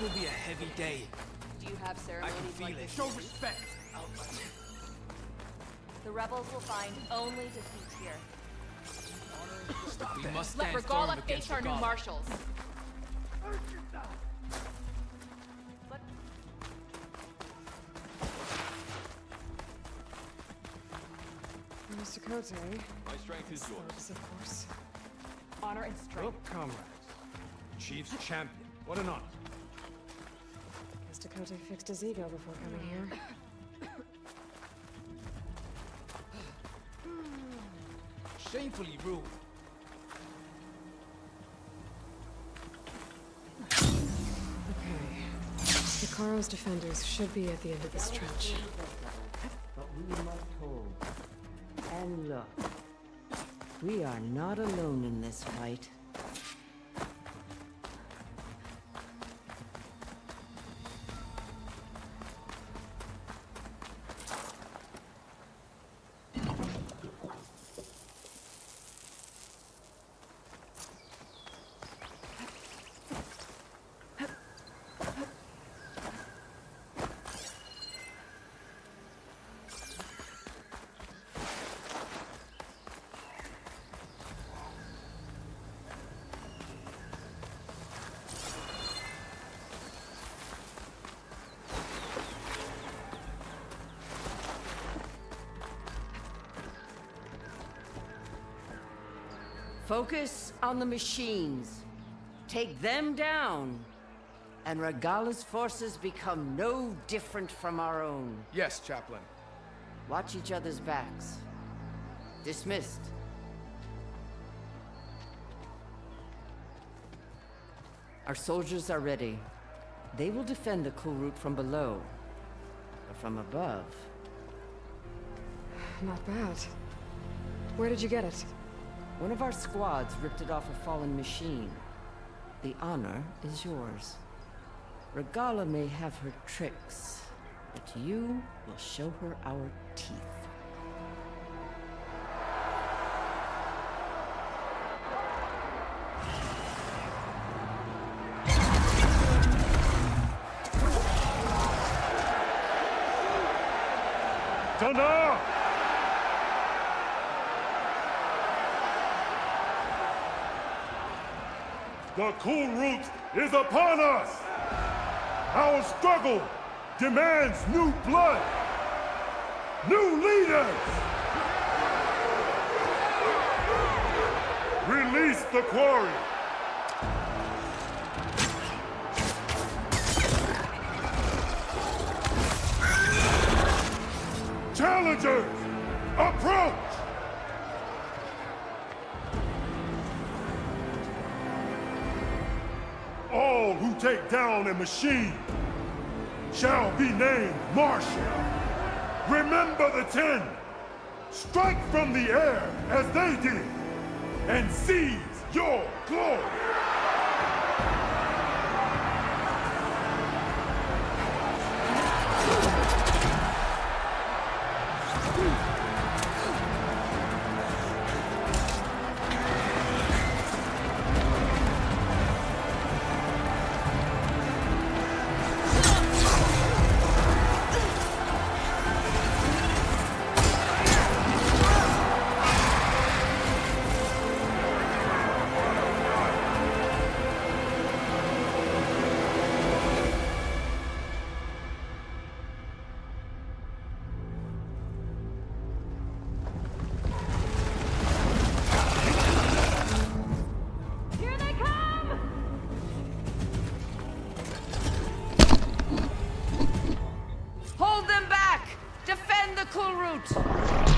will be a heavy day. Do you have I can ceremonies feel like it. this? Show respect. The rebels will find only defeat here. We must Let stand Regala firm against face our new Regala. marshals. Mr. Cote, My strength is yours. Thugs, of course. Honor and strength. Well, comrades. Chief's champion. What an honor. Guess Dakota fixed his ego before coming here. Shamefully rude. Okay. Sikaro's defenders should be at the end of this trench. But we must hold. And look, we are not alone in this fight. Focus on the machines. Take them down. And Regala's forces become no different from our own. Yes, Chaplain. Watch each other's backs. Dismissed. Our soldiers are ready. They will defend the cool route from below. But from above... Not bad. Where did you get it? One of our squads ripped it off a fallen machine. The honor is yours. Regala may have her tricks, but you will show her our teeth. Tana! The cool route is upon us! Our struggle demands new blood! New leaders! Release the quarry! Challengers, approach! All who take down a machine shall be named Marshal. Remember the 10. Strike from the air as they did, and seize your glory. Here they come! Hold them back! Defend the cool route!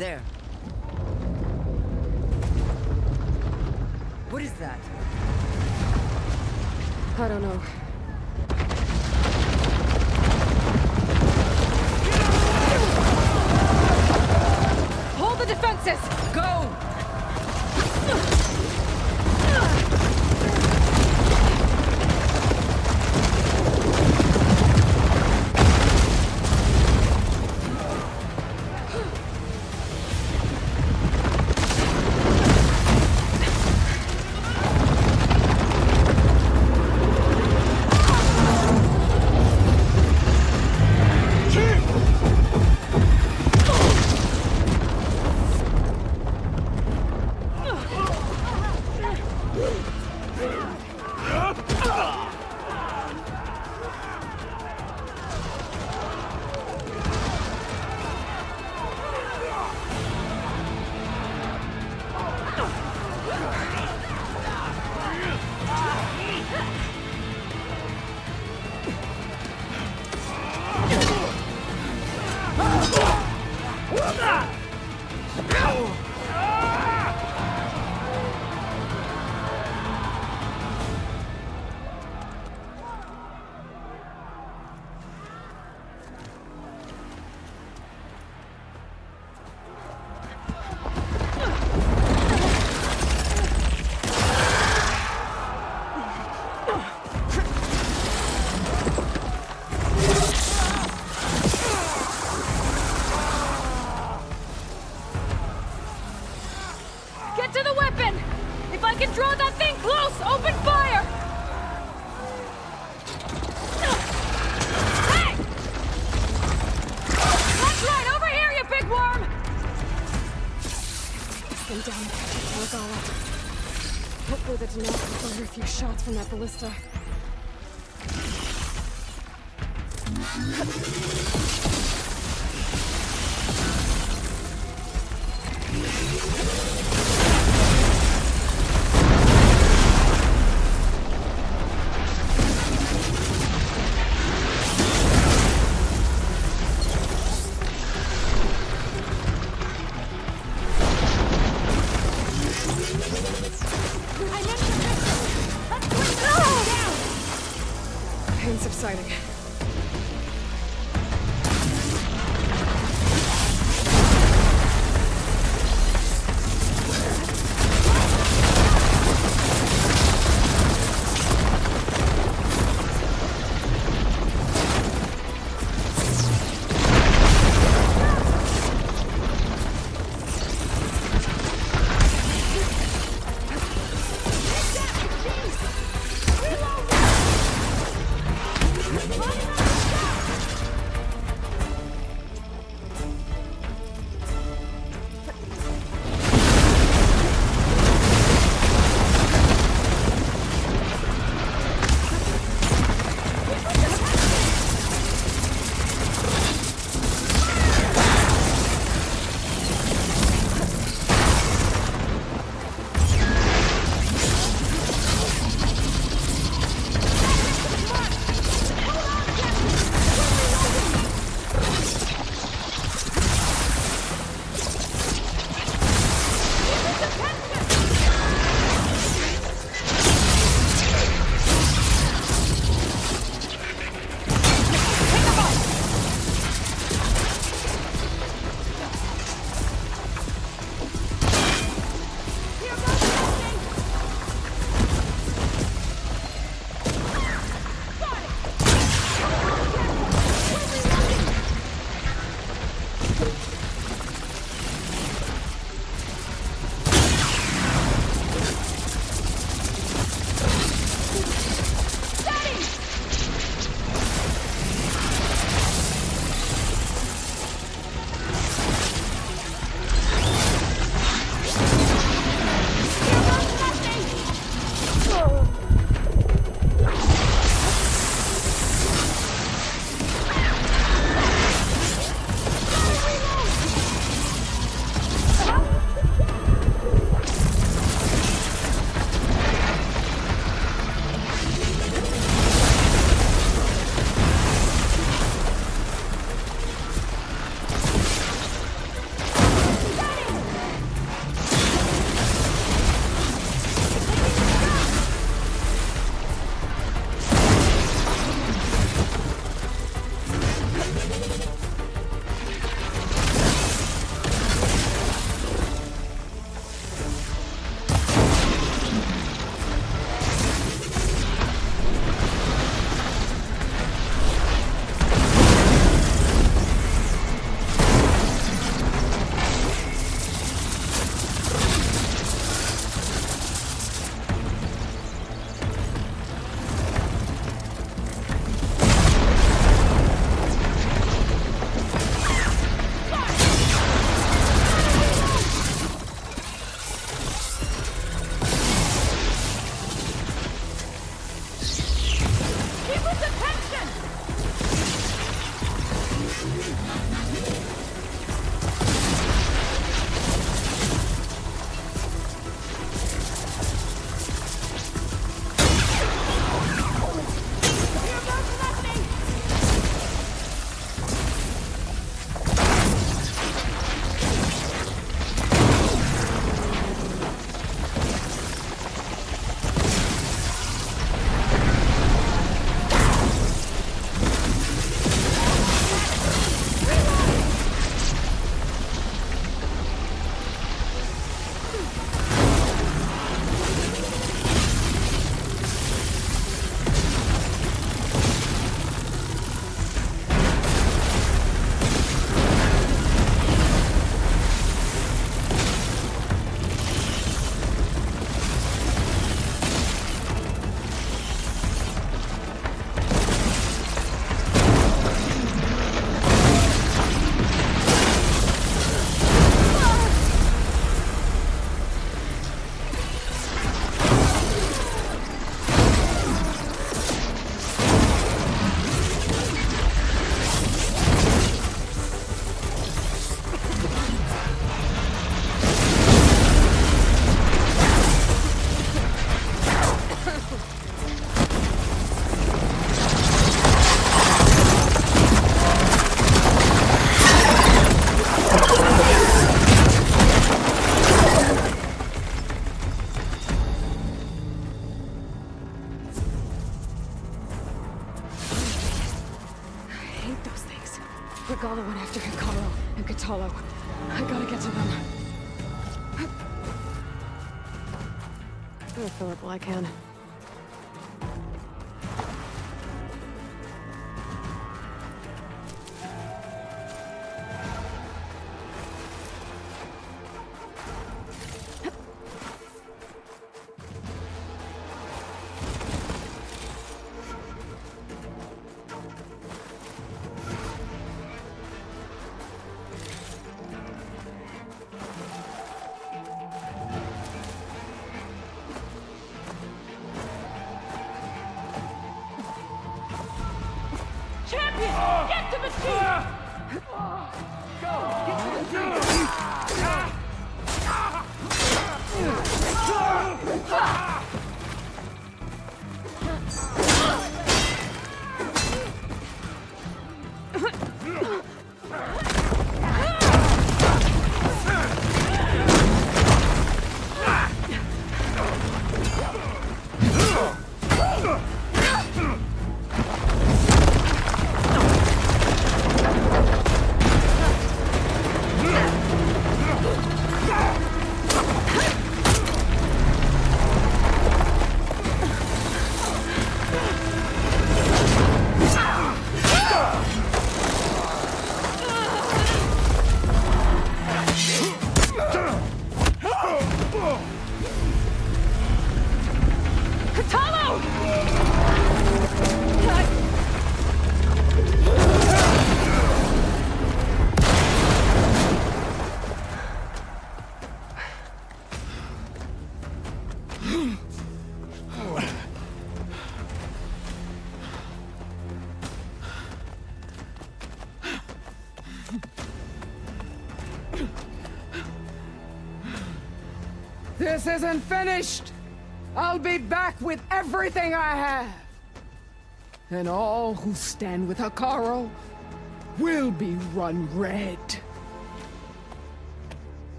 There. What is that? I don't know. Hold the defenses! Go! Get to the weapon! If I can draw that thing close, open fire! Hey! That's right, over here, you big worm! Stay down and catch it, Regala. Hopefully the Tanakh will fire a few shots from that ballista. Pain subsiding. I gotta get to them. I'll fill up while I can. Champion! Get to the team! Go! Get to the team! This isn't finished! I'll be back with everything I have! And all who stand with Hikaru will be run red.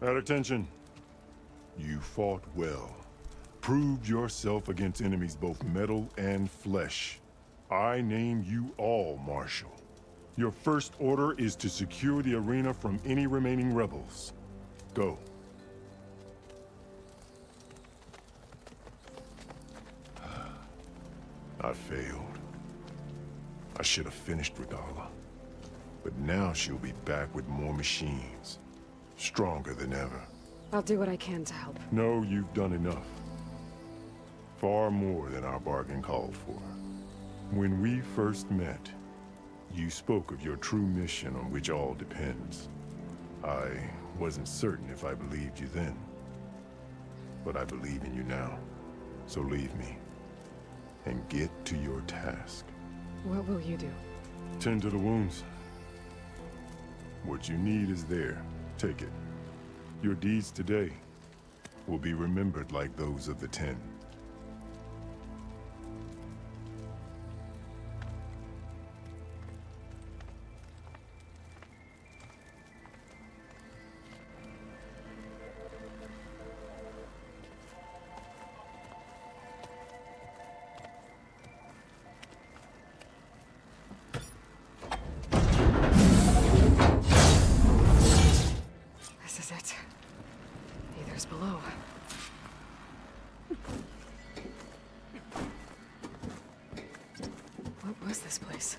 At attention. You fought well. Proved yourself against enemies both metal and flesh. I name you all Marshal. Your first order is to secure the arena from any remaining rebels. Go. I failed. I should have finished Regala. But now she'll be back with more machines. Stronger than ever. I'll do what I can to help. No, you've done enough. Far more than our bargain called for. When we first met, you spoke of your true mission on which all depends. I wasn't certain if I believed you then. But I believe in you now. So leave me. And get to your task. What will you do? Tend to the wounds. What you need is there. Take it. Your deeds today will be remembered like those of the 10. This is it. Neither's below. What was this place?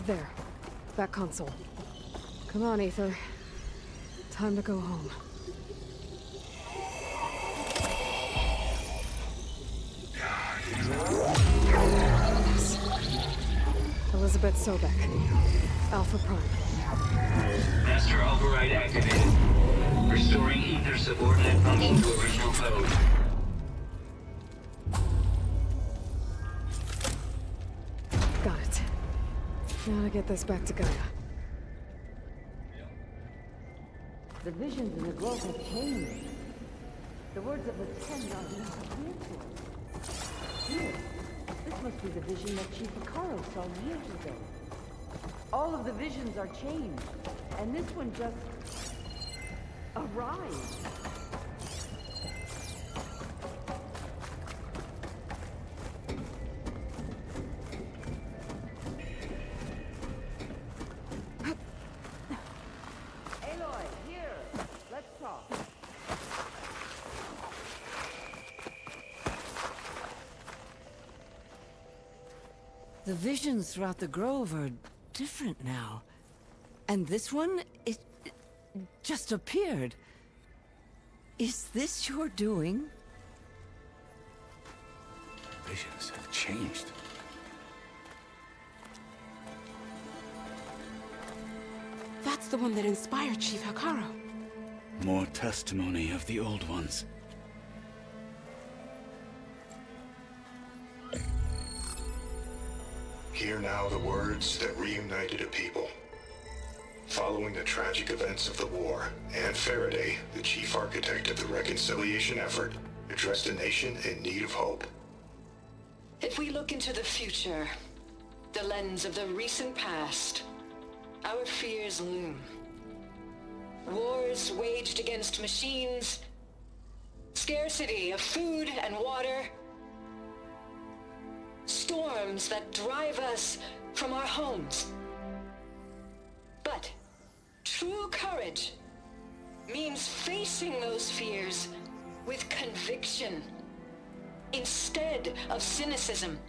There. That console. Come on, Ether. Time to go home. Elizabeth Sobek. Alpha Prime. Master override activated. Restoring ether subordinate function to original code. Got it. Now to get this back to Gaia. The visions in the globe have changed. The words of the 10 are now clear to us. Here, this must be the vision that Chief Hikaru saw years ago. All of the visions are changed, and this one just Arise. Aloy, here. Let's talk. The visions throughout the grove are different now. And this one, it just appeared. Is this your doing? Visions have changed. That's the one that inspired Chief Hakaro. More testimony of the old ones. Hear now the words that reunited a people. Following the tragic events of the war, Anne Faraday, the chief architect of the reconciliation effort, addressed a nation in need of hope. If we look into the future, the lens of the recent past, our fears loom. Wars waged against machines, scarcity of food and water, storms that drive us from our homes. But true courage means facing those fears with conviction instead of cynicism.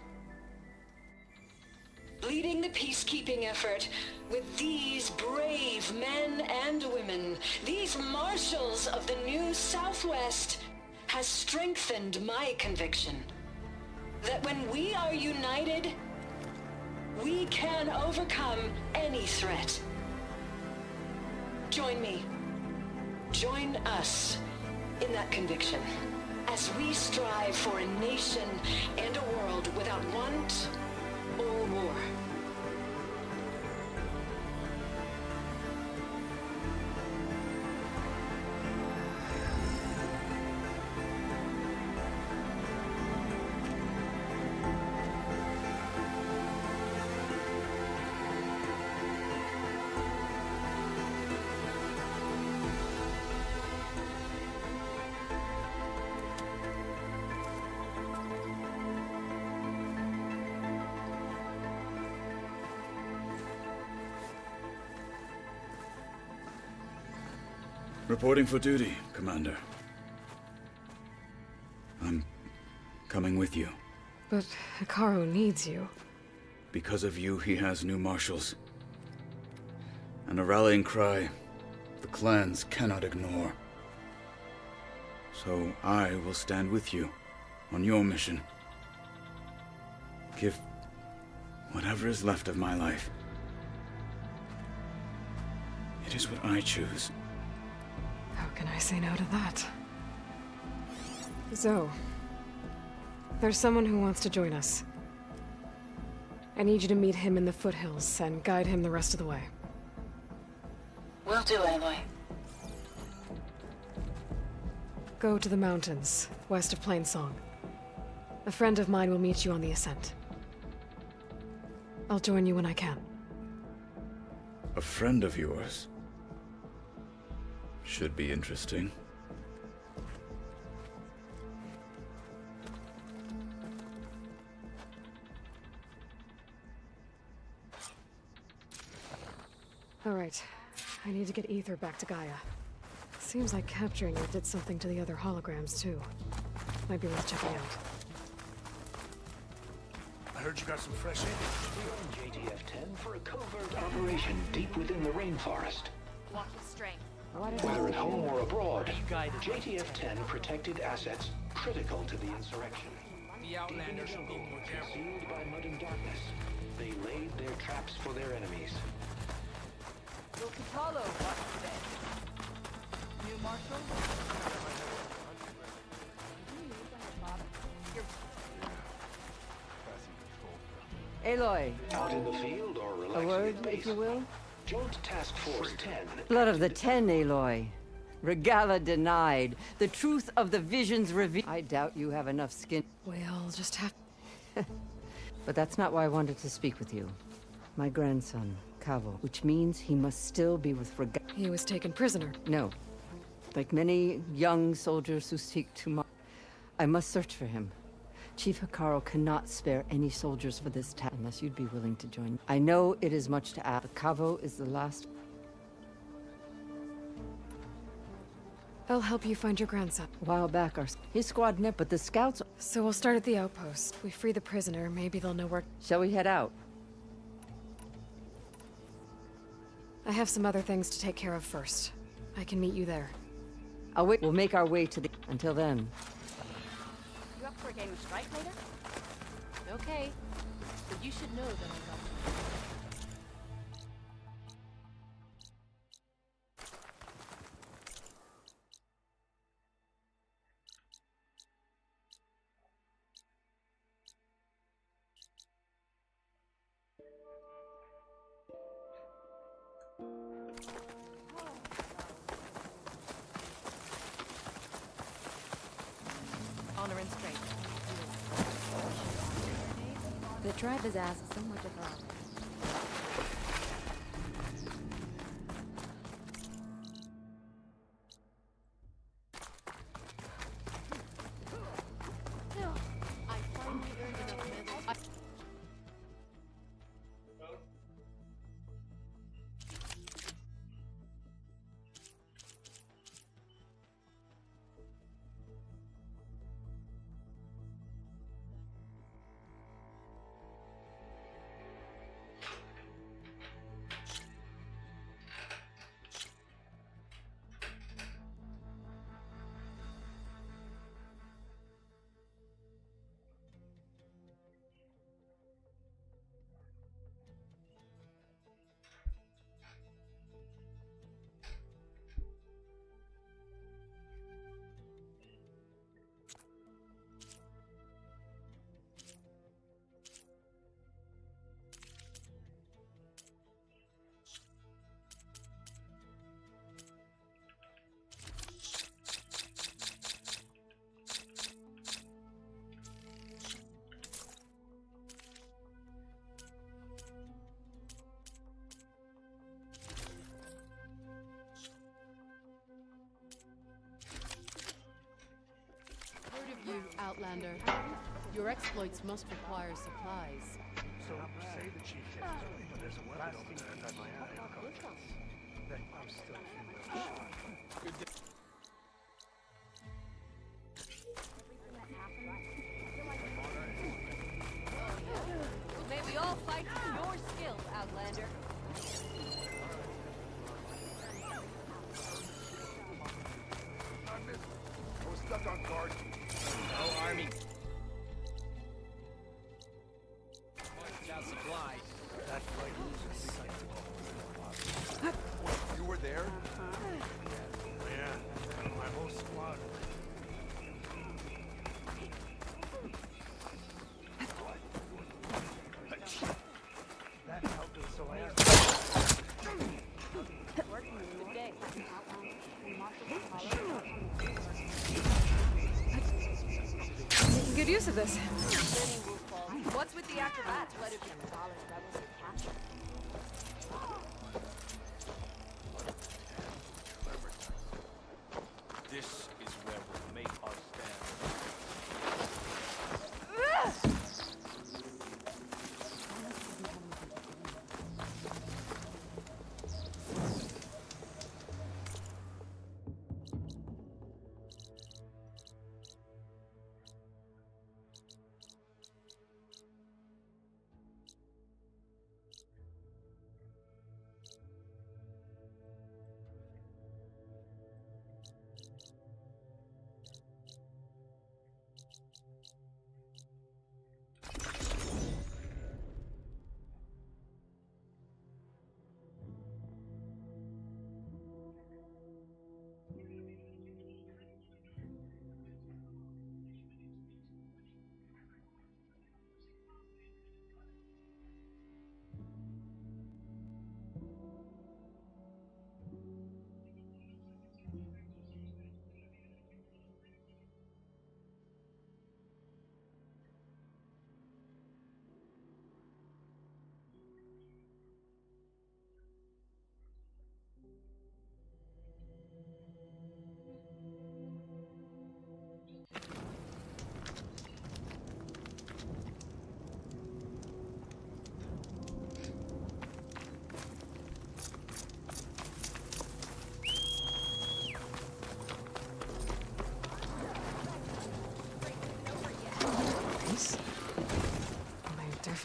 Leading the peacekeeping effort with these brave men and women, these marshals of the new Southwest, has strengthened my conviction that when we are united, we can overcome any threat. Join me. Join us in that conviction as we strive for a nation and a world without want or war. Reporting for duty, Commander. I'm coming with you. But Hikaru needs you. Because of you, he has new marshals. And a rallying cry the clans cannot ignore. So I will stand with you on your mission. Give whatever is left of my life. It is what I choose. How can I say no to that? Zoe, there's someone who wants to join us. I need you to meet him in the foothills and guide him the rest of the way. Will do, Aloy. Go to the mountains, west of Plainsong. A friend of mine will meet you on the ascent. I'll join you when I can. A friend of yours? Should be interesting. All right. I need to get Ether back to Gaia. Seems like capturing it did something to the other holograms, too. Might be worth checking out. I heard you got some fresh air. JTF-10 for a covert operation deep within the rainforest. Walk with strength. Whether at home or abroad, JTF-10 protected assets critical to the insurrection. The Outlanders should be more careful. Concealed by mud and darkness, they laid their traps for their enemies. Will Capallo watch today? New Marshal? Aloy. Out in the field or A relaxing word, at base. if you will? Joint Task Force 10. Blood of the Ten, Aloy. Regala denied. The truth of the visions revealed. I doubt you have enough skin. We'll just have... But that's not why I wanted to speak with you. My grandson, Cavo, which means he must still be with Regala. He was taken prisoner. No. Like many young soldiers who seek to I must search for him. Chief Hikaru cannot spare any soldiers for this task unless you'd be willing to join. I know it is much to ask, but Kavo is the last. I'll help you find your grandson. A while back, his squad nipped, but the scouts. So we'll start at the outpost. We free the prisoner, maybe they'll know where. Shall we head out? I have some other things to take care of first. I can meet you there. I'll wait. We'll make our way to the. Until then. You up for a game of strike later? Okay. But you should know that I love you. Honor and strength. The tribe has asked so much of her. I finally earned enough medals. Heard of you, Outlander. Your exploits must require supplies. So, say the chief gets his way, but there's a weapon over there that my eye caught. I'm still feeling good day. May we all fight for your skills, Outlander. I was stuck on guard. No army. Without supplies. That fight was a sight to behold. You were there? Yeah, my whole squad. That helped us, so I asked. Good day. Making good use of this. What's with the acrobats? What if Gonzalez rebels are captured? This is where we'll make our stand.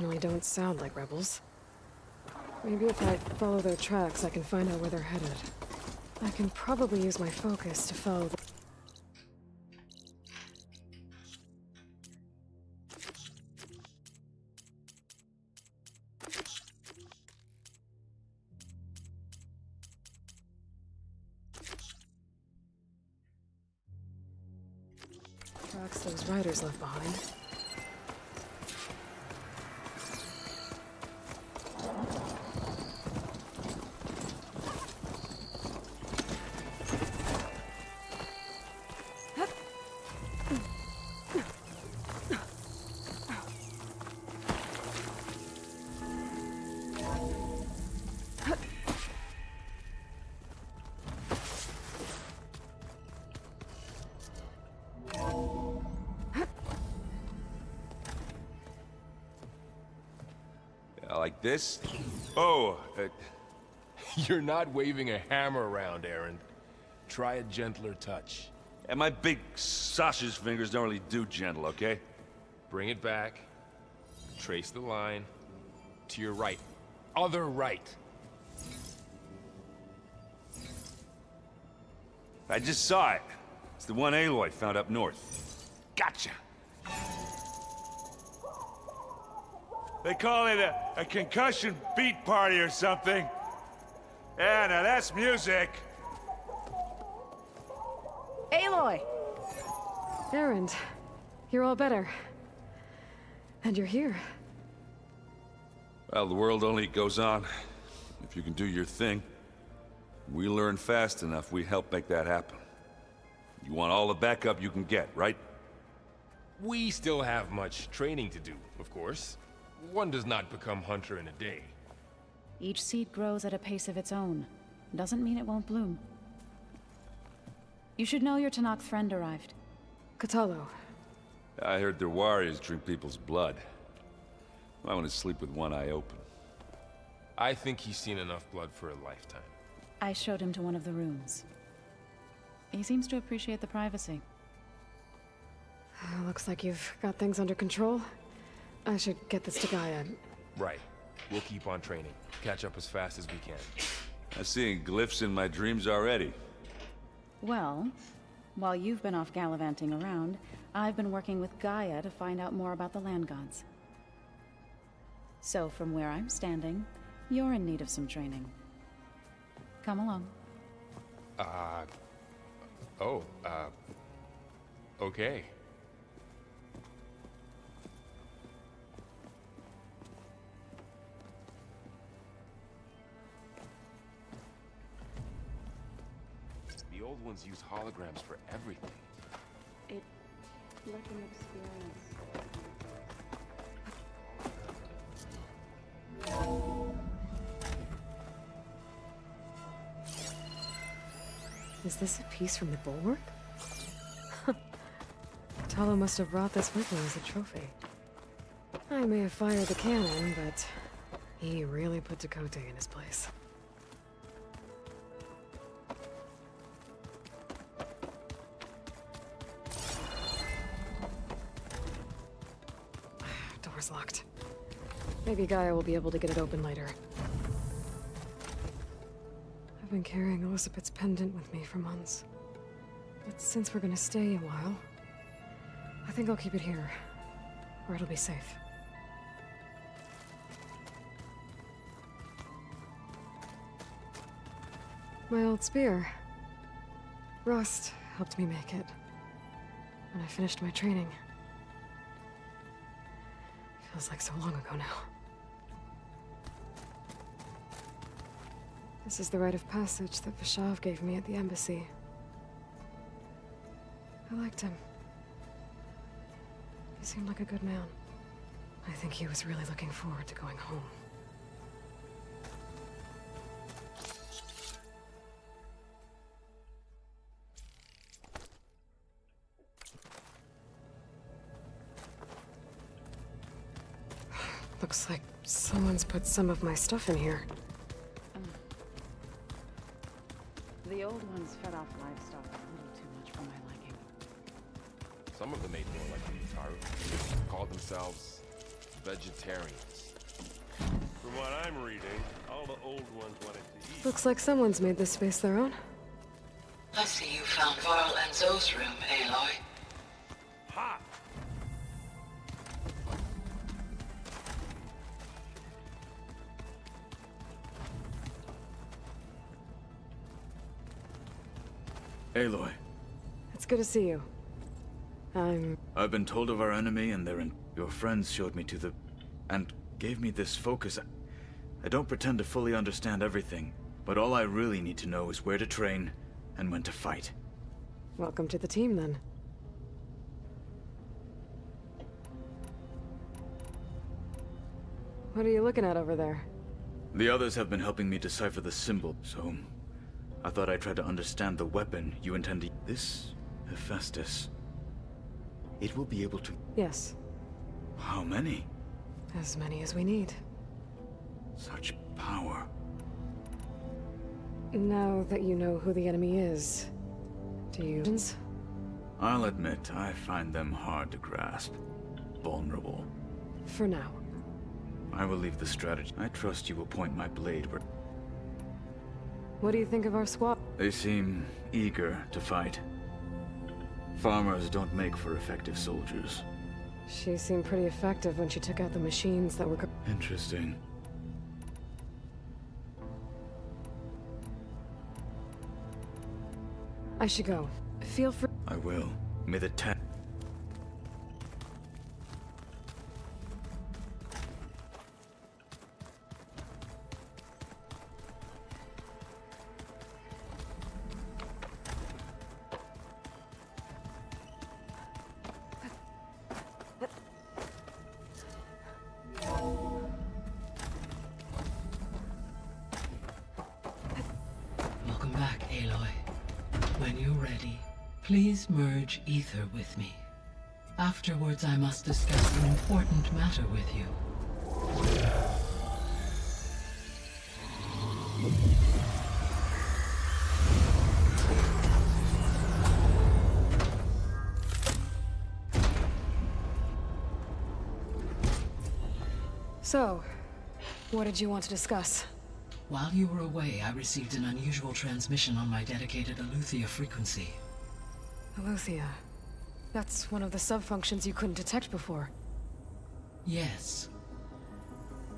definitely don't sound like rebels. Maybe if I follow their tracks, I can find out where they're headed. I can probably use my focus to follow the... tracks those riders left behind. Like this? Oh, you're not waving a hammer around, Aaron. Try a gentler touch. And my big sausage fingers don't really do gentle, okay? Bring it back. Trace the line. To your right. Other right. I just saw it. It's the one Aloy found up north. Gotcha! They call it a concussion beat party or something. Yeah, now that's music. Aloy! Erend, you're all better. And you're here. Well, the world only goes on if you can do your thing. We learn fast enough, we help make that happen. You want all the backup you can get, right? We still have much training to do, of course. One does not become hunter in a day. Each seed grows at a pace of its own. Doesn't mean it won't bloom. You should know your Tanakh friend arrived. Katalo. I heard their warriors drink people's blood. I want to sleep with one eye open. I think he's seen enough blood for a lifetime. I showed him to one of the rooms. He seems to appreciate the privacy. Looks like you've got things under control. I should get this to Gaia. Right. We'll keep on training. Catch up as fast as we can. I'm seeing glyphs in my dreams already. Well, while you've been off gallivanting around, I've been working with Gaia to find out more about the land gods. So from where I'm standing, you're in need of some training. Come along. Okay. The old ones use holograms for everything. It let them experience. Is this a piece from the bulwark? Talo must have brought this with him as a trophy. I may have fired the cannon, but he really put Dakota in his place. Door's locked. Maybe Gaia will be able to get it open later. I've been carrying Elizabeth's pendant with me for months. But since we're gonna stay a while, I think I'll keep it here, where it'll be safe. My old spear. Rust helped me make it. When I finished my training. Feels like so long ago now. This is the rite of passage that Vashav gave me at the embassy. I liked him. He seemed like a good man. I think he was really looking forward to going home. Looks like someone's put some of my stuff in here. The old ones fed off livestock a little too much for my liking. Some of them ate more like the Utaru. Called themselves vegetarians. From what I'm reading, all the old ones wanted to eat. Looks like someone's made this space their own. I see you found Varl and Zoe's room, Aloy. Ha! Aloy, It's good to see you. I've been told of our enemy and your friends showed me to the... and gave me this focus. I don't pretend to fully understand everything, but all I really need to know is where to train and when to fight. Welcome to the team, then. What are you looking at over there? The others have been helping me decipher the symbol, so I thought I'd try to understand the weapon you intend to... This Hephaestus. It will be able to... Yes. How many? As many as we need. Such power. Now that you know who the enemy is, do you... I'll admit, I find them hard to grasp. Vulnerable. For now. I will leave the strategy. I trust you will point my blade where... What do you think of our squad? They seem eager to fight. Farmers don't make for effective soldiers. She seemed pretty effective when she took out the machines that were... Interesting. I should go. Feel free... I will. May the ten... Welcome back, Aloy. When you're ready, please merge ether with me. Afterwards, I must discuss an important matter with you. So, what did you want to discuss? While you were away, I received an unusual transmission on my dedicated Aletheia frequency. Aletheia. That's one of the sub-functions you couldn't detect before. Yes.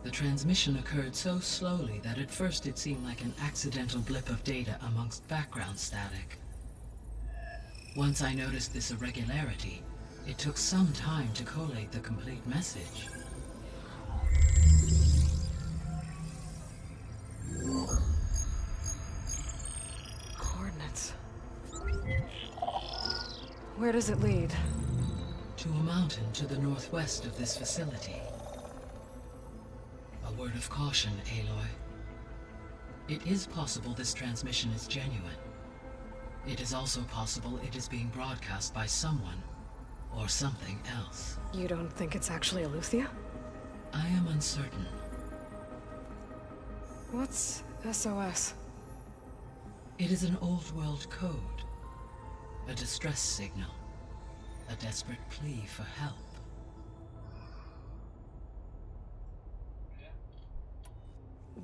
The transmission occurred so slowly that at first it seemed like an accidental blip of data amongst background static. Once I noticed this irregularity, it took some time to collate the complete message. Coordinates. Where does it lead? To a mountain to the northwest of this facility. A word of caution, Aloy. It is possible this transmission is genuine. It is also possible it is being broadcast by someone or something else. You don't think it's actually Aletheia? I am uncertain. What's SOS? It is an old world code. A distress signal. A desperate plea for help.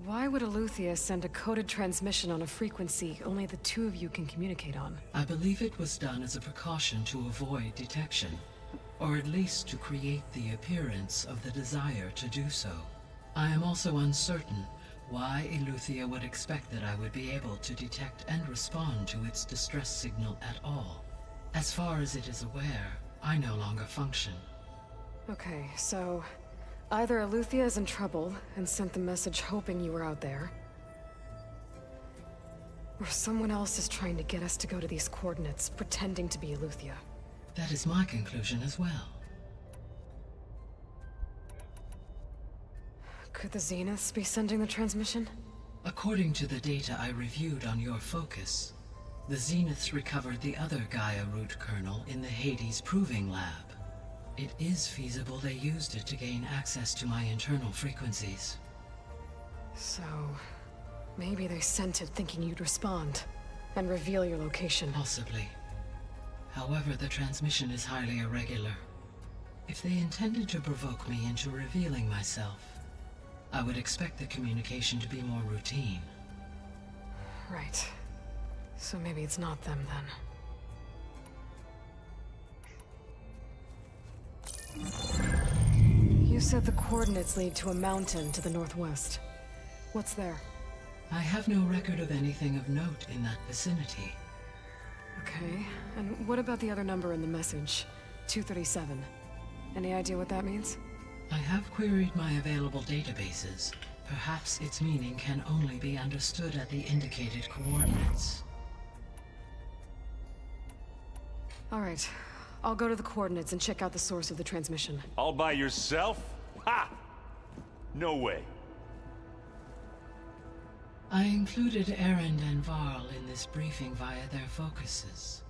Why would Aletheia send a coded transmission on a frequency only the two of you can communicate on? I believe it was done as a precaution to avoid detection, or at least to create the appearance of the desire to do so. I am also uncertain why Aletheia would expect that I would be able to detect and respond to its distress signal at all. As far as it is aware, I no longer function. Okay, so... either Aletheia is in trouble and sent the message hoping you were out there, or someone else is trying to get us to go to these coordinates, pretending to be Aletheia. That is my conclusion as well. Could the Zeniths be sending the transmission? According to the data I reviewed on your focus, the Zeniths recovered the other Gaia root kernel in the Hades Proving Lab. It is feasible they used it to gain access to my internal frequencies. So... maybe they sent it thinking you'd respond, and reveal your location. Possibly. However, the transmission is highly irregular. If they intended to provoke me into revealing myself, I would expect the communication to be more routine. Right. So maybe it's not them then. You said the coordinates lead to a mountain to the northwest. What's there? I have no record of anything of note in that vicinity. Okay, and what about the other number in the message? 237. Any idea what that means? I have queried my available databases. Perhaps its meaning can only be understood at the indicated coordinates. All right, I'll go to the coordinates and check out the source of the transmission. All by yourself? Ha! No way. I included Erend and Varl in this briefing via their focuses.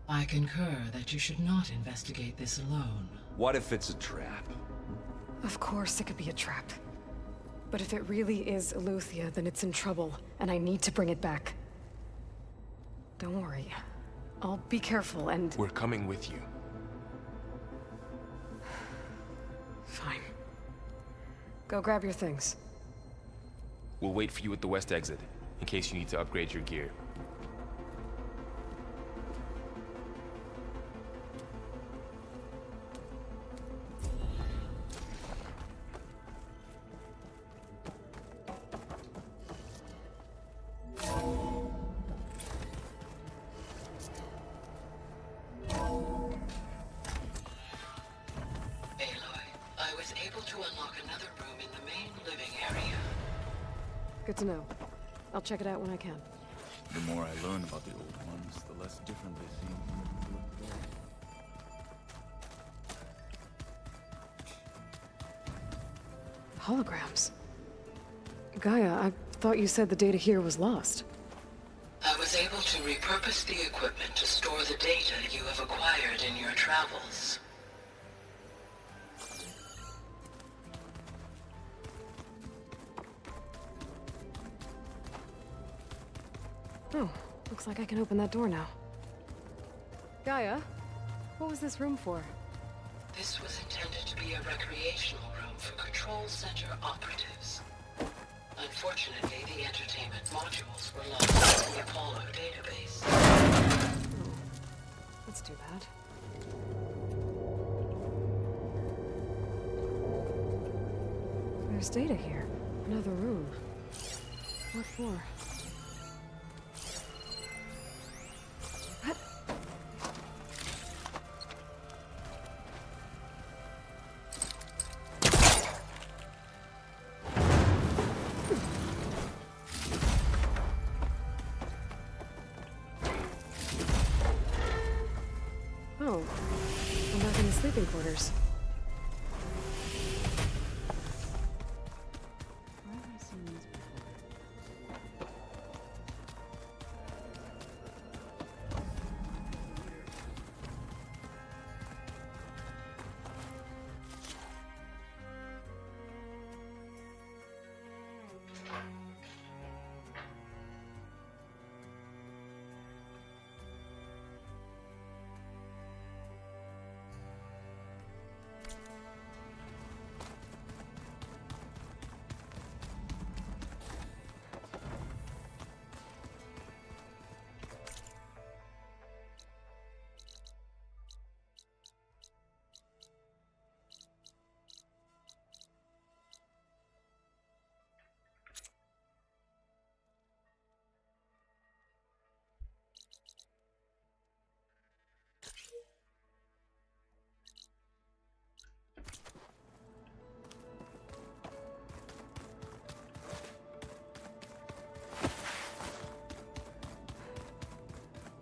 I concur that you should not investigate this alone. What if it's a trap? Of course it could be a trap. But if it really is Eleuthia, then it's in trouble, and I need to bring it back. Don't worry. I'll be careful and... We're coming with you. Fine. Go grab your things. We'll wait for you at the west exit, in case you need to upgrade your gear. Good to know. I'll check it out when I can. The more I learn about the old ones, the less different they seem from the Holograms. Gaia, I thought you said the data here was lost. I was able to repurpose the equipment to store the data you have acquired in your travels. Oh, looks like I can open that door now. Gaia, what was this room for? This was intended to be a recreational room for Control Center operatives. Unfortunately, the entertainment modules were lost in the Apollo database. Oh, that's too bad. There's data here. Another room. What for? Oh, I'm back in the sleeping quarters. Where have I seen these before?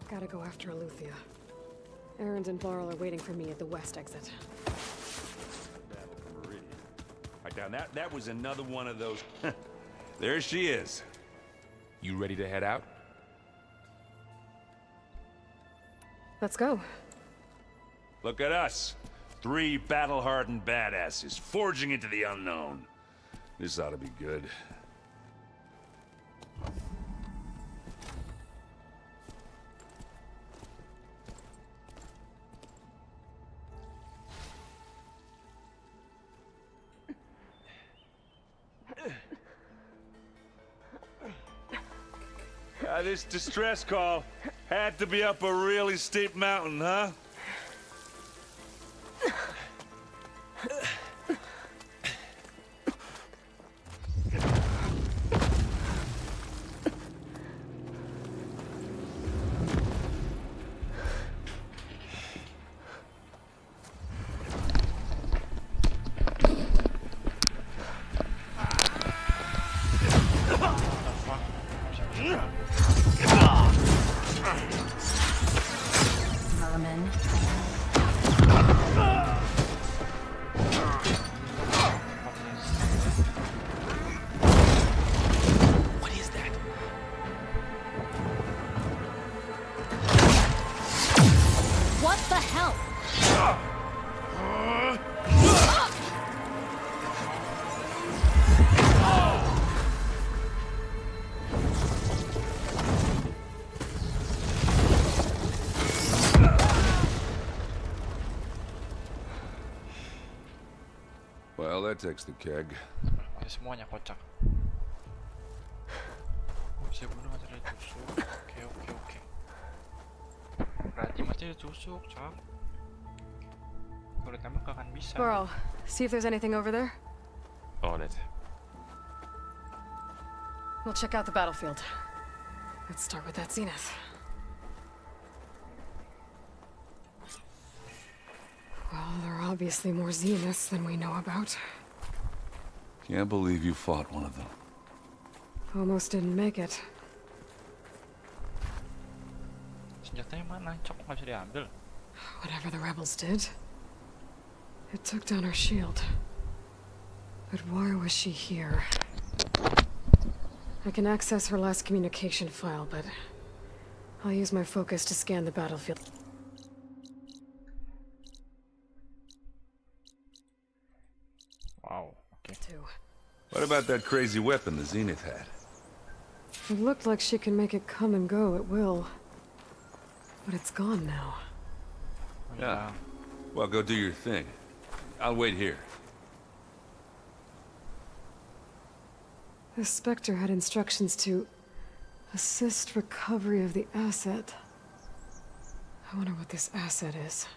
Gotta go after Eleuthia. Erend and Varl are waiting for me at the west exit. Right down. That was another one of those. There she is. You ready to head out? Let's go. Look at us. 3 battle-hardened badasses forging into the unknown. This ought to be good. This distress call had to be up a really steep mountain, huh? Vermin. What is that? What the hell? Well, that takes the keg. Oke, semuanya kocak. Bisa bunuh masih ada tusuk. Oke. Berarti masih ada tusuk, Cak. Kalau tembak akan bisa. Squirrel, see if there's anything over there. On it. We'll check out the battlefield. Let's start with that zenith. Well, there are obviously more zeniths than we know about. Can't believe you fought one of them. Almost didn't make it. Senjatanya mana? Cok, nggak bisa diambil. Whatever the rebels did, it took down our shield. But why was she here? I can access her last communication file, but I'll use my focus to scan the battlefield. Wow, okay. What about that crazy weapon the Zenith had? It looked like she can make it come and go at will. But it's gone now. Yeah. Well, go do your thing. I'll wait here. The Spectre had instructions to assist recovery of the asset. I wonder what this asset is.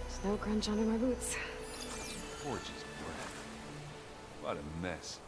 Snow crunch under my boots. Gorgeous breath. What a mess.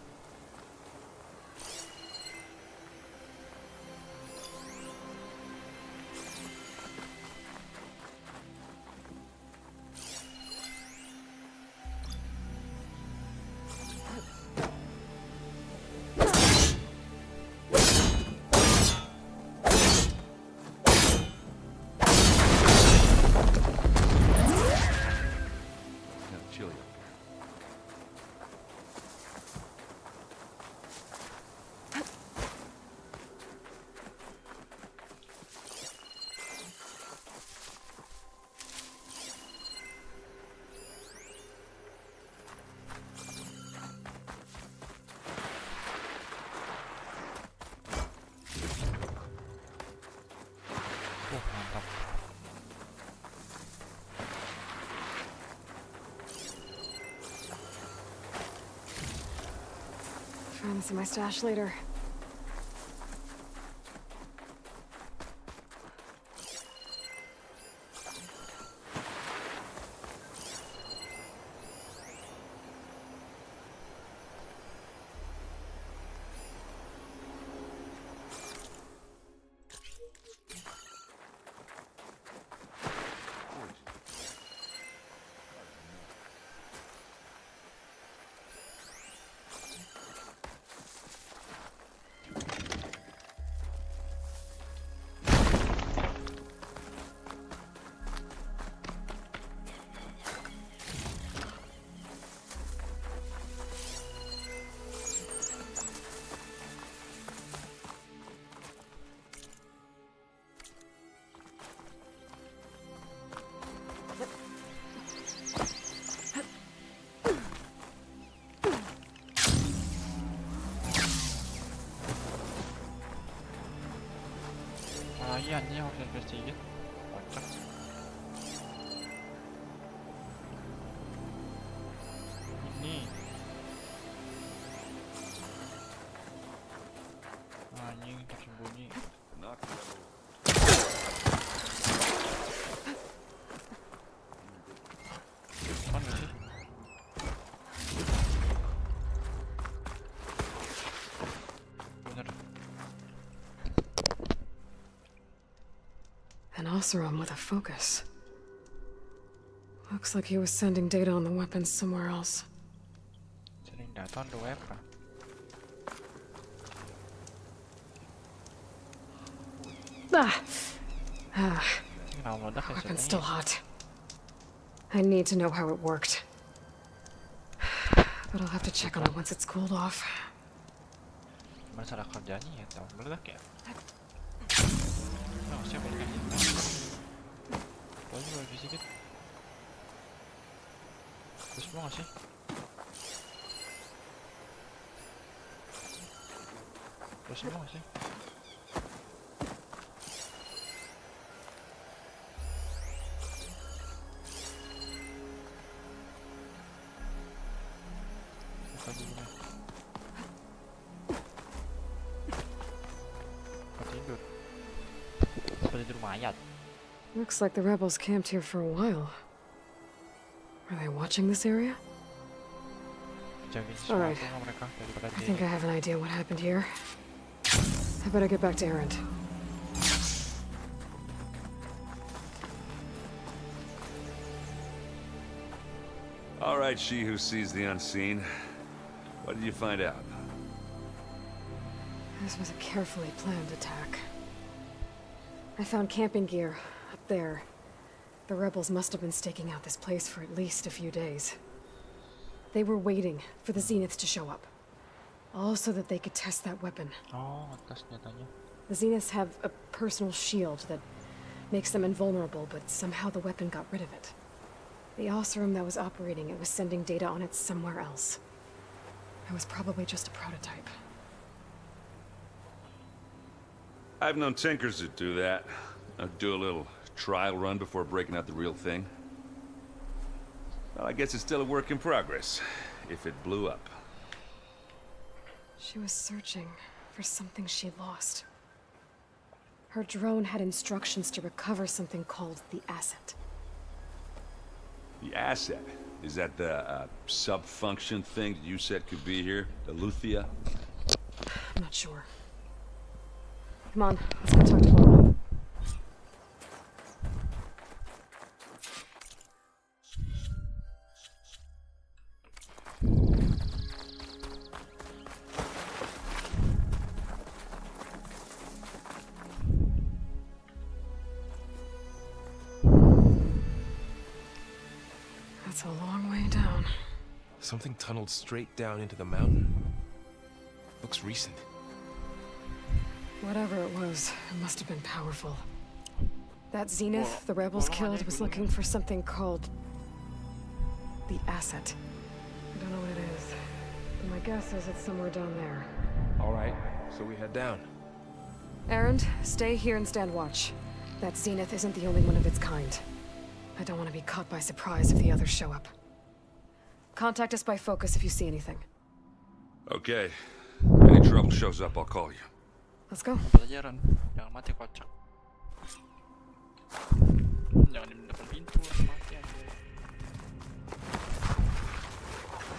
Mantap. Find this in my stash later. Iya, ini harus investigate. Kocak. Oseram with a focus. Looks like he was sending data on the weapons somewhere else. Sending data on the weapon. The weapon's still hot. I need to know how it worked. But I'll have to check on it once it's cooled off. Masalah kerjanya ya, tahu meledak ya. Oh, siapa yang kasih? Tahu juga sedikit. Terus mau nggak sih? Terus mau nggak sih? Buka dulu nih. Tidur. Seperti tidur mayat. Looks like the rebels camped here for a while. Are they watching this area? Alright. I think I have an idea what happened here. I better get back to Erend. All right, she who sees the unseen. What did you find out? This was a carefully planned attack. I found camping gear up there. The rebels must have been staking out this place for at least a few days. They were waiting for the Zeniths to show up. All so that they could test that weapon. Oh, atas nyatanya. The Zeniths have a personal shield that makes them invulnerable, but somehow the weapon got rid of it. The Oseram that was operating it was sending data on it somewhere else. It was probably just a prototype. I've known tinkers that do that. I'd do a little trial run before breaking out the real thing. Well, I guess it's still a work in progress, if it blew up. She was searching for something she lost. Her drone had instructions to recover something called the asset. The asset? Is that the sub-function thing that you said could be here? The Luthia? I'm not sure. Come on, let's go talk to Mom. That's a long way down. Something tunneled straight down into the mountain. Looks recent. Whatever it was, it must have been powerful. That Zenith the rebels killed was looking for something called the asset. I don't know what it is, but my guess is it's somewhere down there. All right, so we head down. Erend, stay here and stand watch. That Zenith isn't the only one of its kind. I don't want to be caught by surprise if the others show up. Contact us by focus if you see anything. Okay. Any trouble shows up, I'll call you. Let's go. Pelajaran, jangan mati kocak. Jangan di depan pintu, mati aja.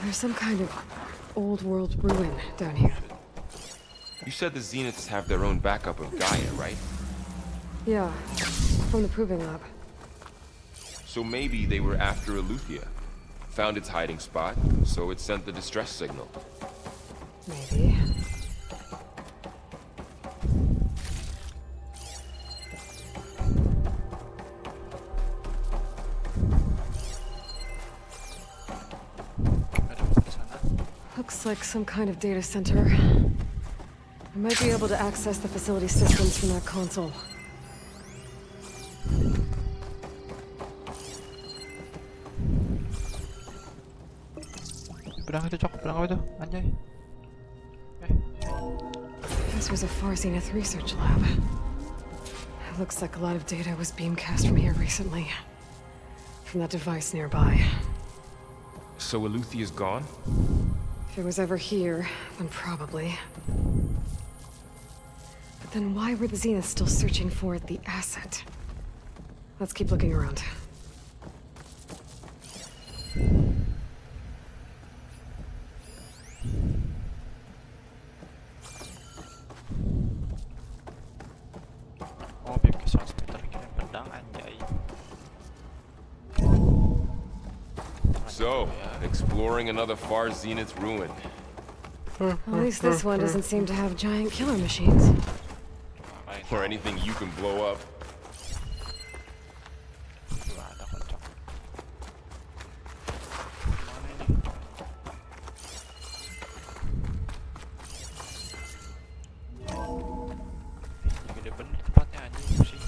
There's some kind of old world ruin down here. You said the Zeniths have their own backup of Gaia, right? Yeah, from the proving lab. So maybe they were after Eleuthia. Found its hiding spot, so it sent the distress signal. Maybe. Looks like some kind of data center. I might be able to access the facility systems from that console. Pedang itu cok, pedang apa itu? Anjay. This was a far Zenith research lab. It looks like a lot of data was beamcast from here recently. From that device nearby. So Eleuthia's gone? If it was ever here, then probably. But then why were the Zeniths still searching for the asset? Let's keep looking around. Oh, biar kisah sebentar kirim pedang So, exploring another far zenith ruin. At least this one doesn't seem to have giant killer machines. Or anything you can blow up. Gede bener tempatnya anjing sih.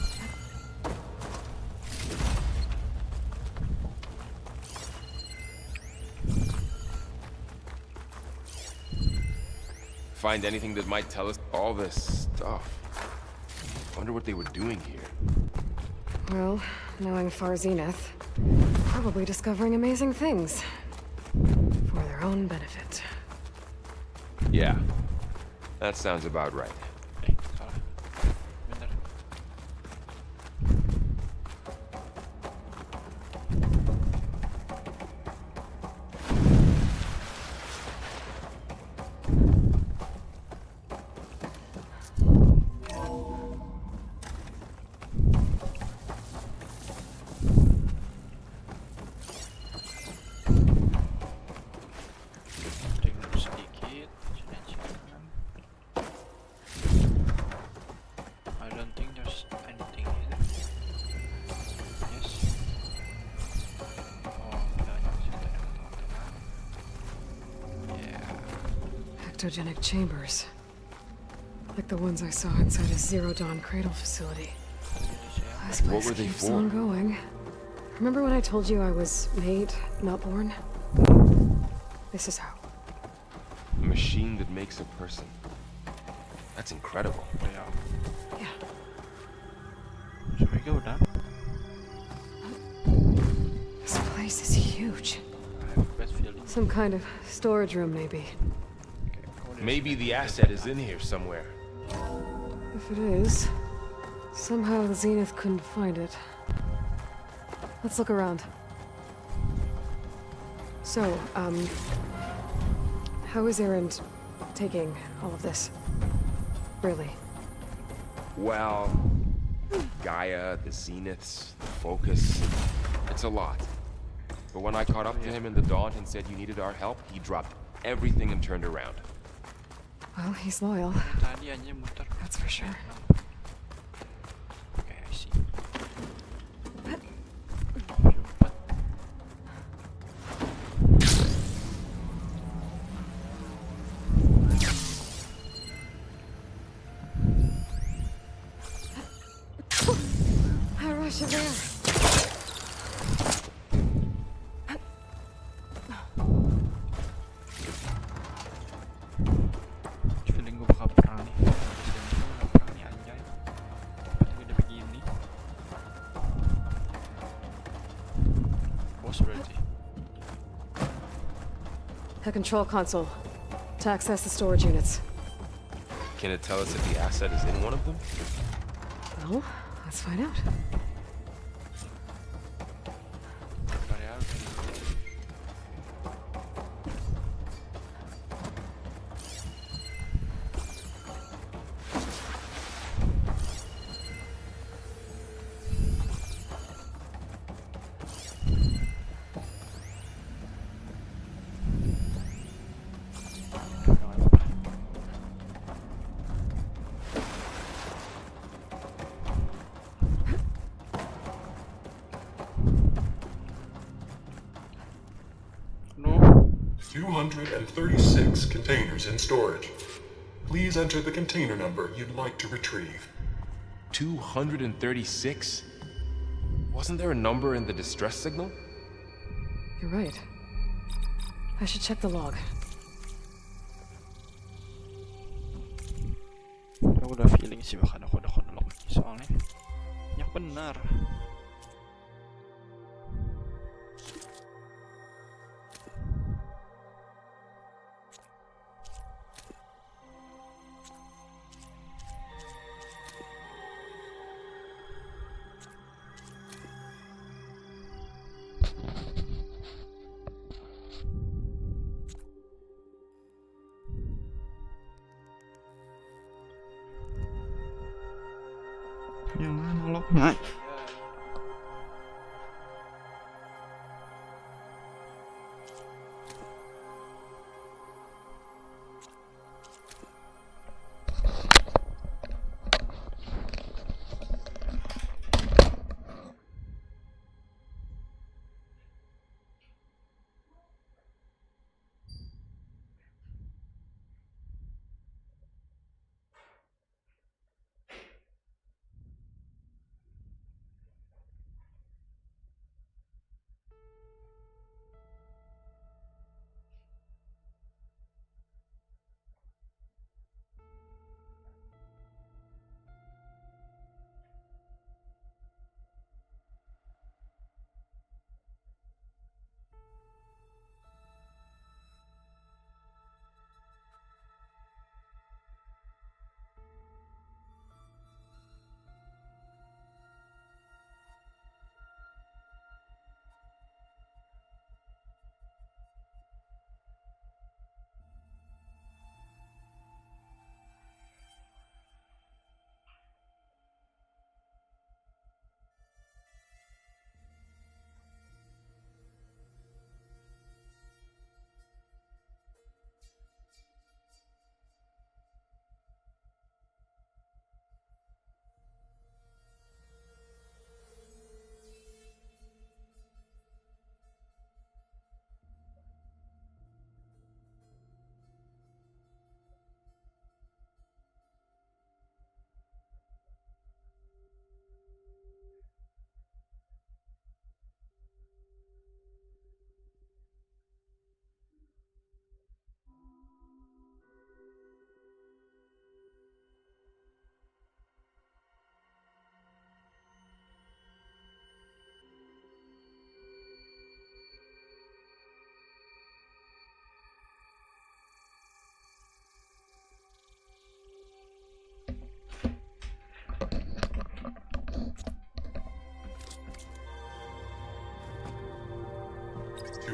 Find anything that might tell us all this stuff. Wonder what they were doing here. Well, knowing Far Zenith, probably discovering amazing things. For their own benefit. Yeah, that sounds about right. I don't think there's anything here. Yes. Oh, Yeah. Ectogenic chambers. Like the ones I saw inside a Zero Dawn cradle facility. This place What were they keeps for? on going. Remember when I told you I was made, not born? This is how. A machine that makes a person. That's incredible. Yeah. Should we go down? This place is huge. I have a bad feeling. Some kind of storage room, maybe. Maybe the asset is in here somewhere. If it is, somehow the Zenith couldn't find it. Let's look around. So, how is Erend taking all of this? Really? Well, Gaia, the Zeniths, the Focus. It's a lot. But when I caught up to him in the Dawn and said you needed our help, he dropped everything and turned around. Well, he's loyal. Tadi anjing muter. That's for sure. Okay, I see. I rush of air. Feeling gue bakal berani. Gak berani anjay. Udah begini. Bos berarti. A control console. To access the storage units. Can it tell us if the asset is in one of them? Well, let's find out. No. 236 containers in storage. Please enter the container number you'd like to retrieve. 236? Wasn't there a number in the distress signal? You're right. I should check the log. Aku udah feeling sih bakal ada kode-kode log soalnya. Yang benar. Yang mana lognya?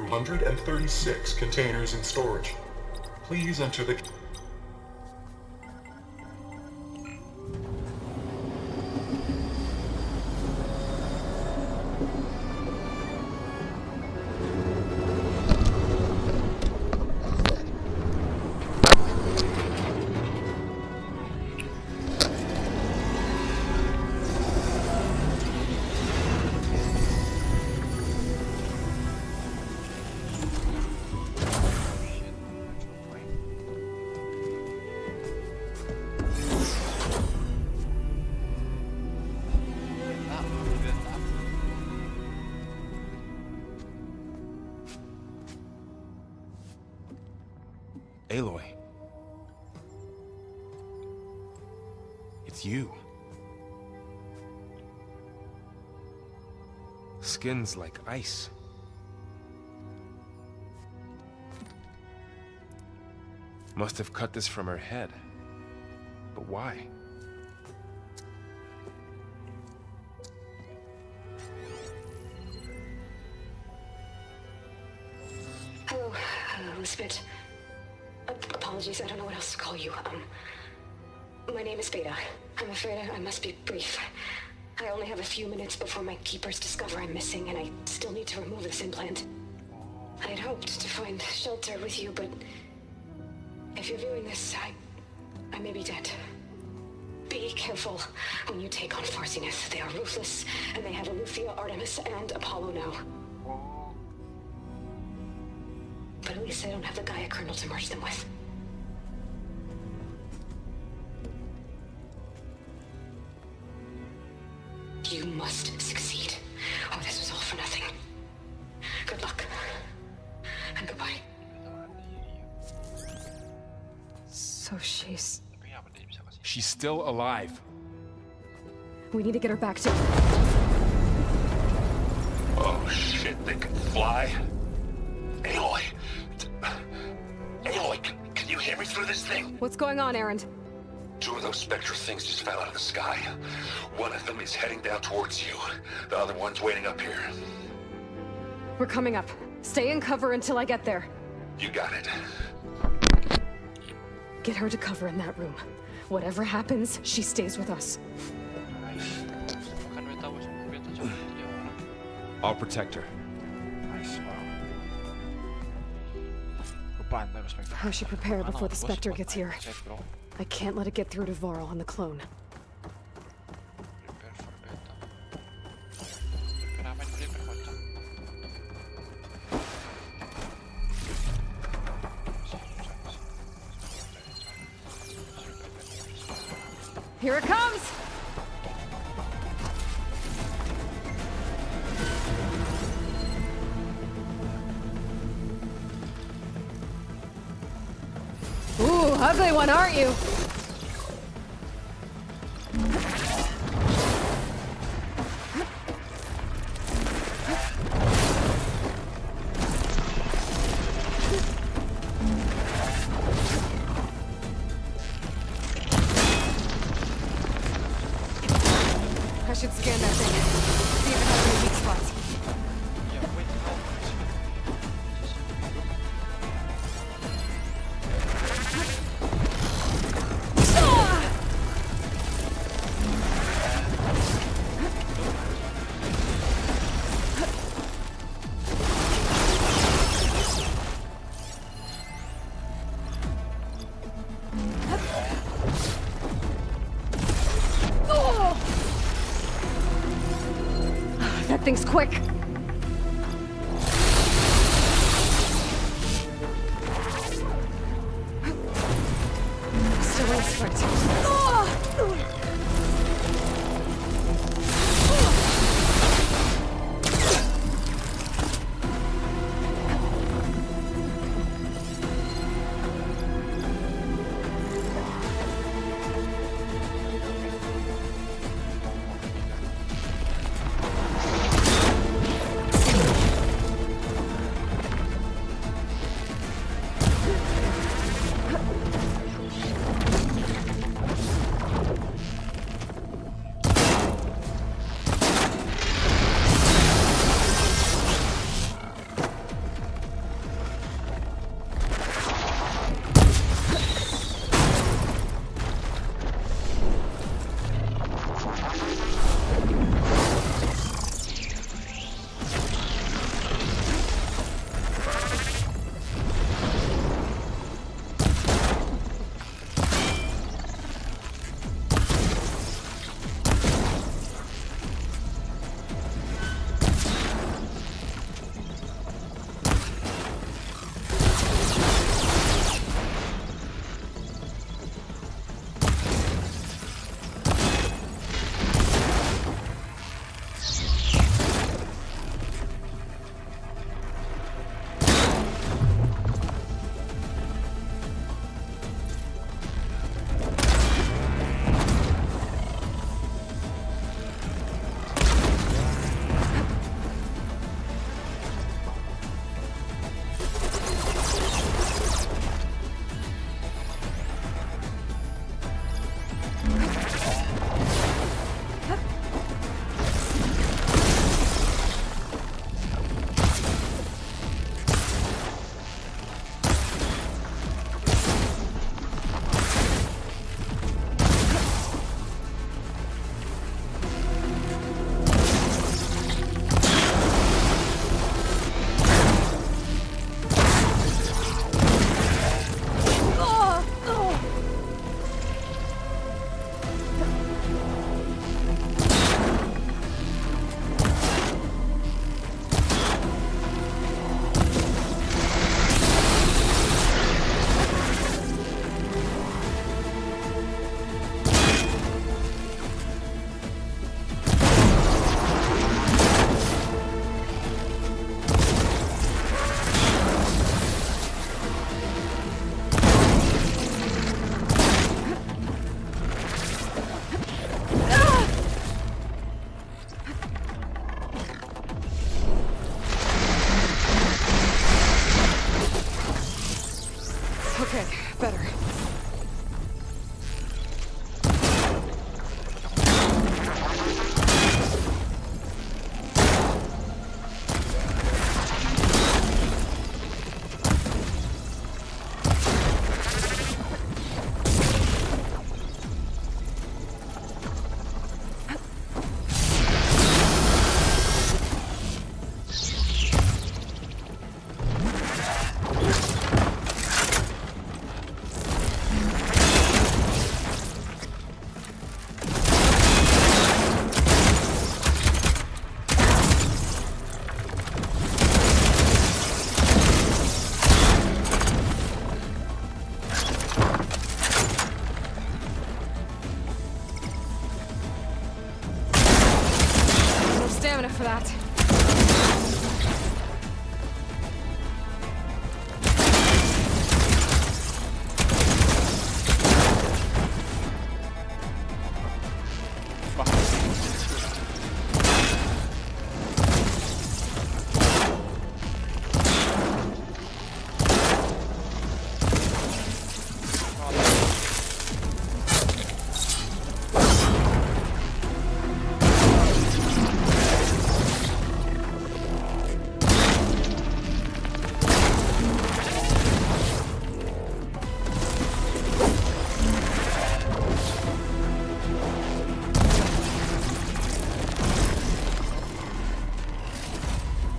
236 containers in storage. Please enter the... Aloy. It's you. Skin's like ice. Must have cut this from her head. But why? Hello, Elizabeth. Apologies, I don't know what else to call you. My name is Beta. I'm afraid I must be brief. I only have a few minutes before my keepers discover I'm missing, and I still need to remove this implant. I had hoped to find shelter with you, but if you're viewing this, I may be dead. Be careful when you take on Far Zenith. They are ruthless, and they have Eleuthia, Artemis, and Apollo now. But at least I don't have the Gaia kernel to merge them with. You must succeed, or this was all for nothing. Good luck. And goodbye. So she's... She's still alive. We need to get her back to... Oh shit, they can fly? Aloy! Aloy, can you hear me through this thing? What's going on, Erend? 2 of those Spectre things just fell out of the sky. One of them is heading down towards you. The other one's waiting up here. We're coming up. Stay in cover until I get there. You got it. Get her to cover in that room. Whatever happens, she stays with us. I'll protect her. How should she prepare before the Spectre gets here? I can't let it get through to Varl on the clone. Here it comes! Ooh, ugly one, aren't you? I should scan that thing. See if it has any weak spots. That thing's quick. Still in sprint. Okay, better. Stamina for that.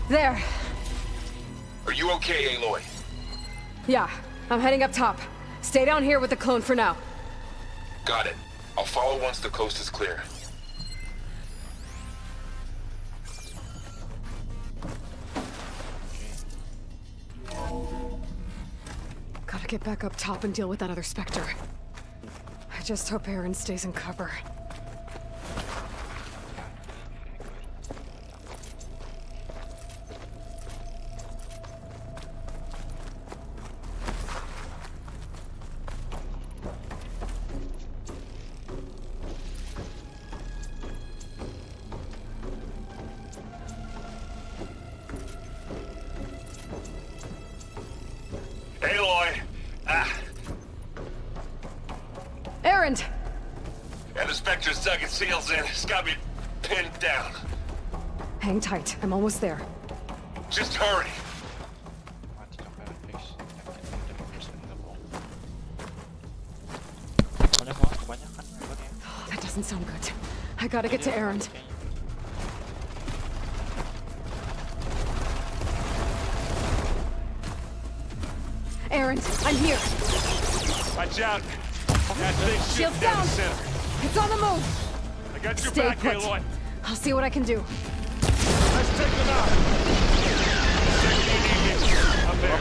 There. Are you okay, Aloy? Yeah, I'm heading up top. Stay down here with the clone for now. Got it. I'll follow once the coast is clear. Gotta get back up top and deal with that other Spectre. I just hope Aaron stays in cover. Aloy! Aaron! And the Spectre's dug its heels in. It's got me pinned down. Hang tight. I'm almost there. Just hurry. That doesn't sound good. I gotta get to Aaron. Aaron, I'm here. Watch out. That thing's Shields shooting down down. the center. It's on the move. I got your Stay back, put. Aloy. I'll see what I can do. Let's take them out. Up there.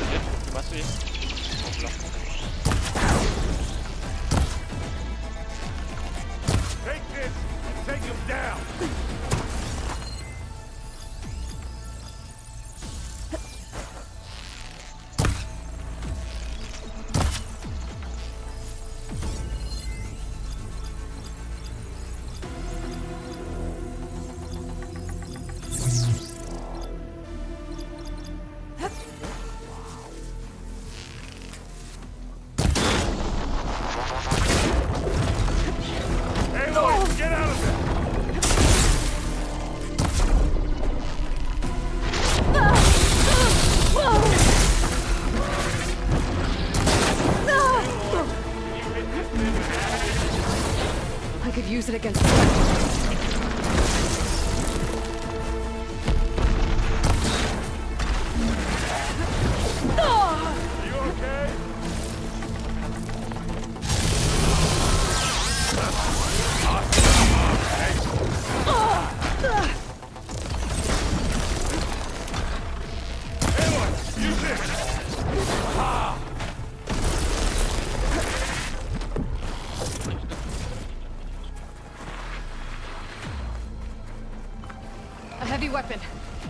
Take this and take him down. Aloy, get out of there. I could use it against the Spectre. Are you okay? Aloy, use this. Ah. A heavy weapon.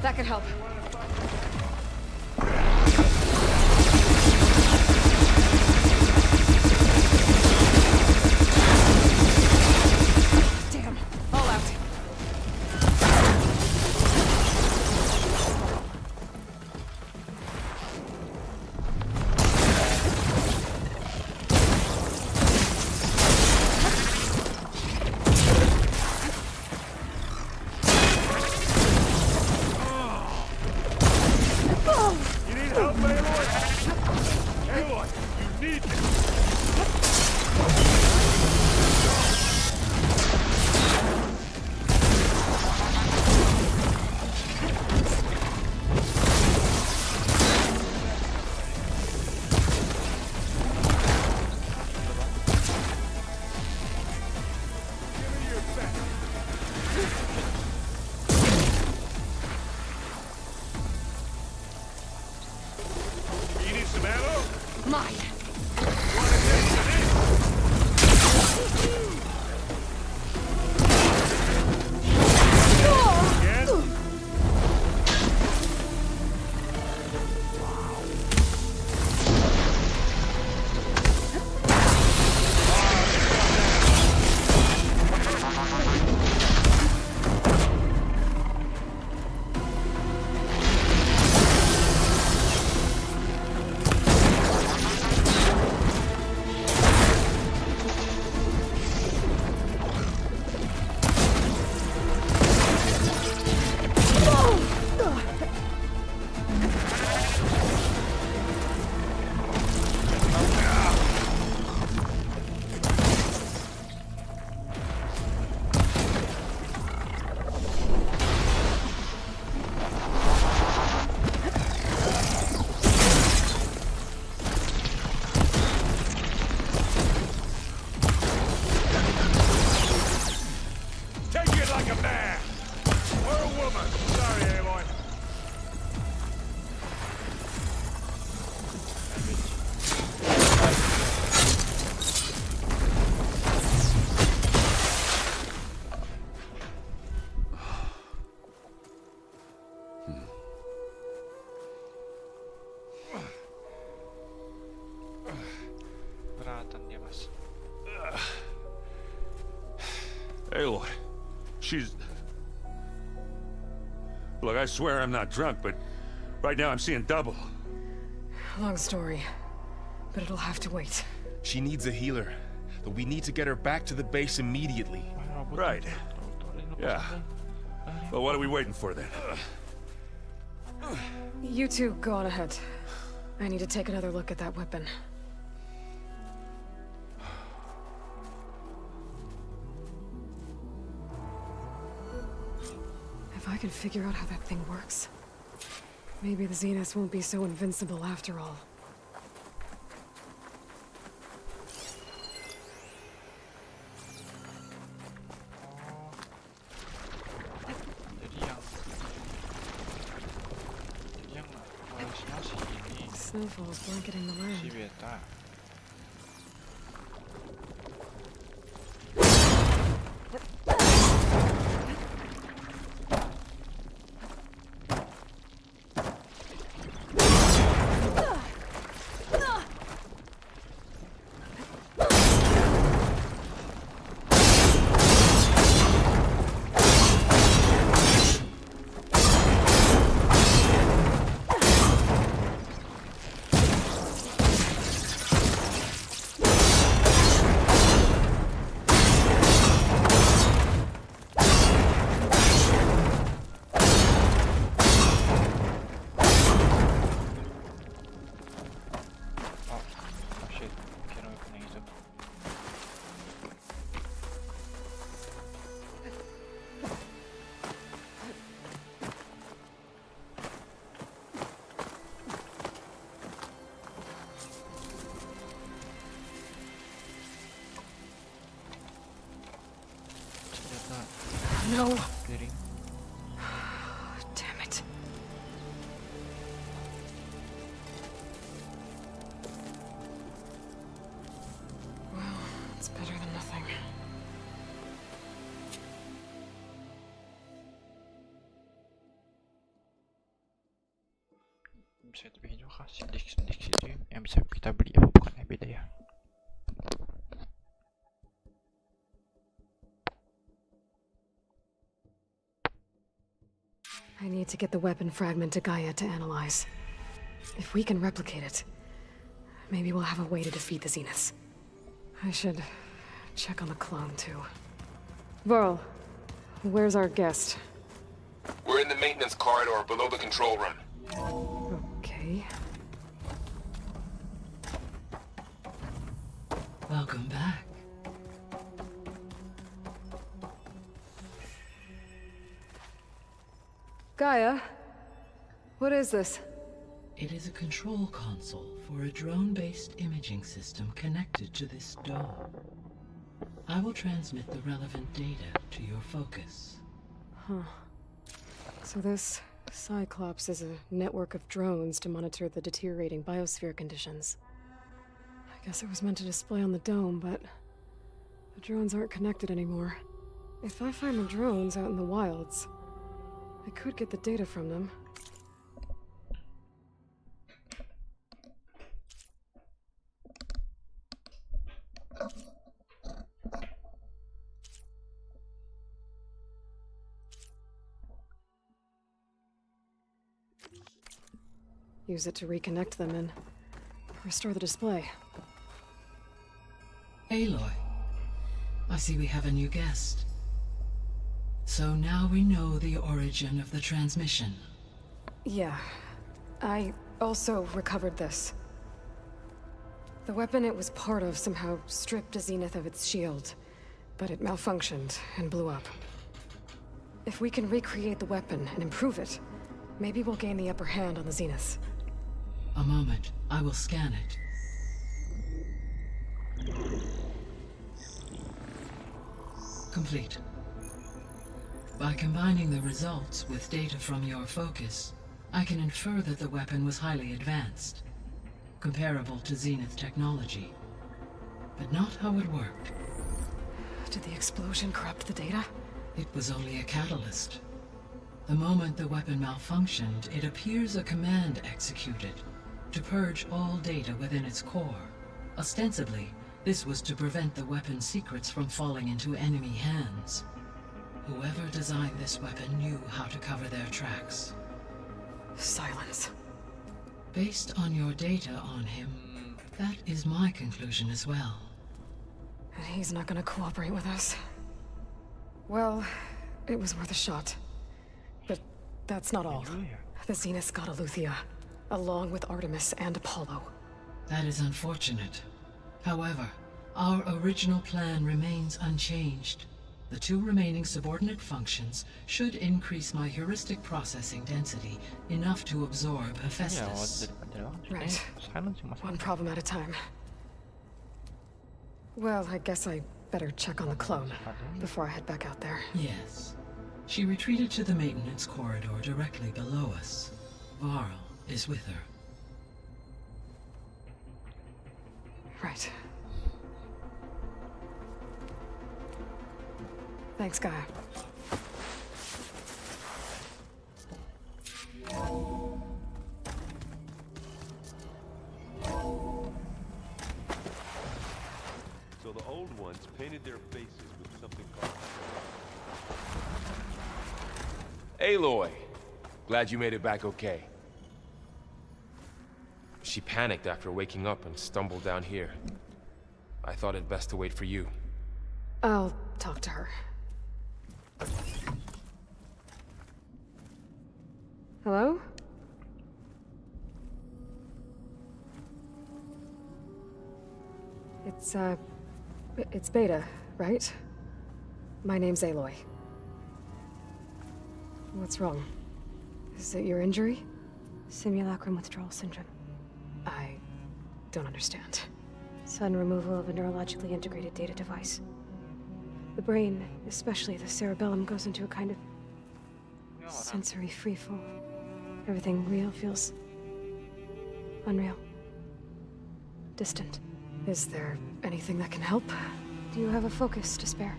That could help. Damn. All out. Mine! Aloy, she's... Look, I swear I'm not drunk, but right now I'm seeing double. Long story, but it'll have to wait. She needs a healer, but we need to get her back to the base immediately. Right. Yeah. Well, what are we waiting for then? You two go on ahead. I need to take another look at that weapon. If I can figure out how that thing works, maybe the Zeniths won't be so invincible after all. Snowfall's blanketing the land. No. Damn it. Well, it's better than nothing. Bisa dibikin juga sidik-sidik situ yang bisa kita beli apa bukannya beda ya. I need to get the weapon fragment to Gaia to analyze. If we can replicate it, maybe we'll have a way to defeat the Zeniths. I should check on the clone, too. Varl, where's our guest? We're in the maintenance corridor below the control room. Okay. Welcome back. Gaia, what is this? It is a control console for a drone-based imaging system connected to this dome. I will transmit the relevant data to your focus. Huh. So this Cyclops is a network of drones to monitor the deteriorating biosphere conditions. Guess it was meant to display on the dome, but the drones aren't connected anymore. If I find the drones out in the wilds, I could get the data from them. Use it to reconnect them and restore the display. Aloy, I see we have a new guest. So now we know the origin of the transmission. Yeah. I also recovered this. The weapon it was part of somehow stripped Zenith of its shield, but it malfunctioned and blew up. If we can recreate the weapon and improve it, maybe we'll gain the upper hand on the Zeniths. A moment, I will scan it. Complete. By combining the results with data from your focus, I can infer that the weapon was highly advanced, comparable to Zenith technology, but not how it worked. Did the explosion corrupt the data? It was only a catalyst. The moment the weapon malfunctioned, it appears a command executed to purge all data within its core. Ostensibly, this was to prevent the weapon's secrets from falling into enemy hands. Whoever designed this weapon knew how to cover their tracks. Silence. Based on your data on him, that is my conclusion as well. And he's not gonna cooperate with us. Well, it was worth a shot. But that's not all. The Zeniths got Eleuthia, along with Artemis and Apollo. That is unfortunate. However, our original plan remains unchanged. The two remaining subordinate functions should increase my heuristic processing density enough to absorb Hephaestus. Right. One problem at a time. Well, I guess I better check on the clone before I head back out there. Yes. She retreated to the maintenance corridor directly below us. Varl is with her. Right. Thanks, Gaia. So the old ones painted their faces with something called... Aloy! Glad you made it back okay. She panicked after waking up and stumbled down here. I thought it best to wait for you. I'll talk to her. Hello? It's Beta, right? My name's Aloy. What's wrong? Is it your injury? Simulacrum withdrawal syndrome. I don't understand. Sudden removal of a neurologically integrated data device. The brain, especially the cerebellum, goes into a kind of sensory freefall. Everything real feels unreal. Distant. Is there anything that can help? Do you have a focus to spare?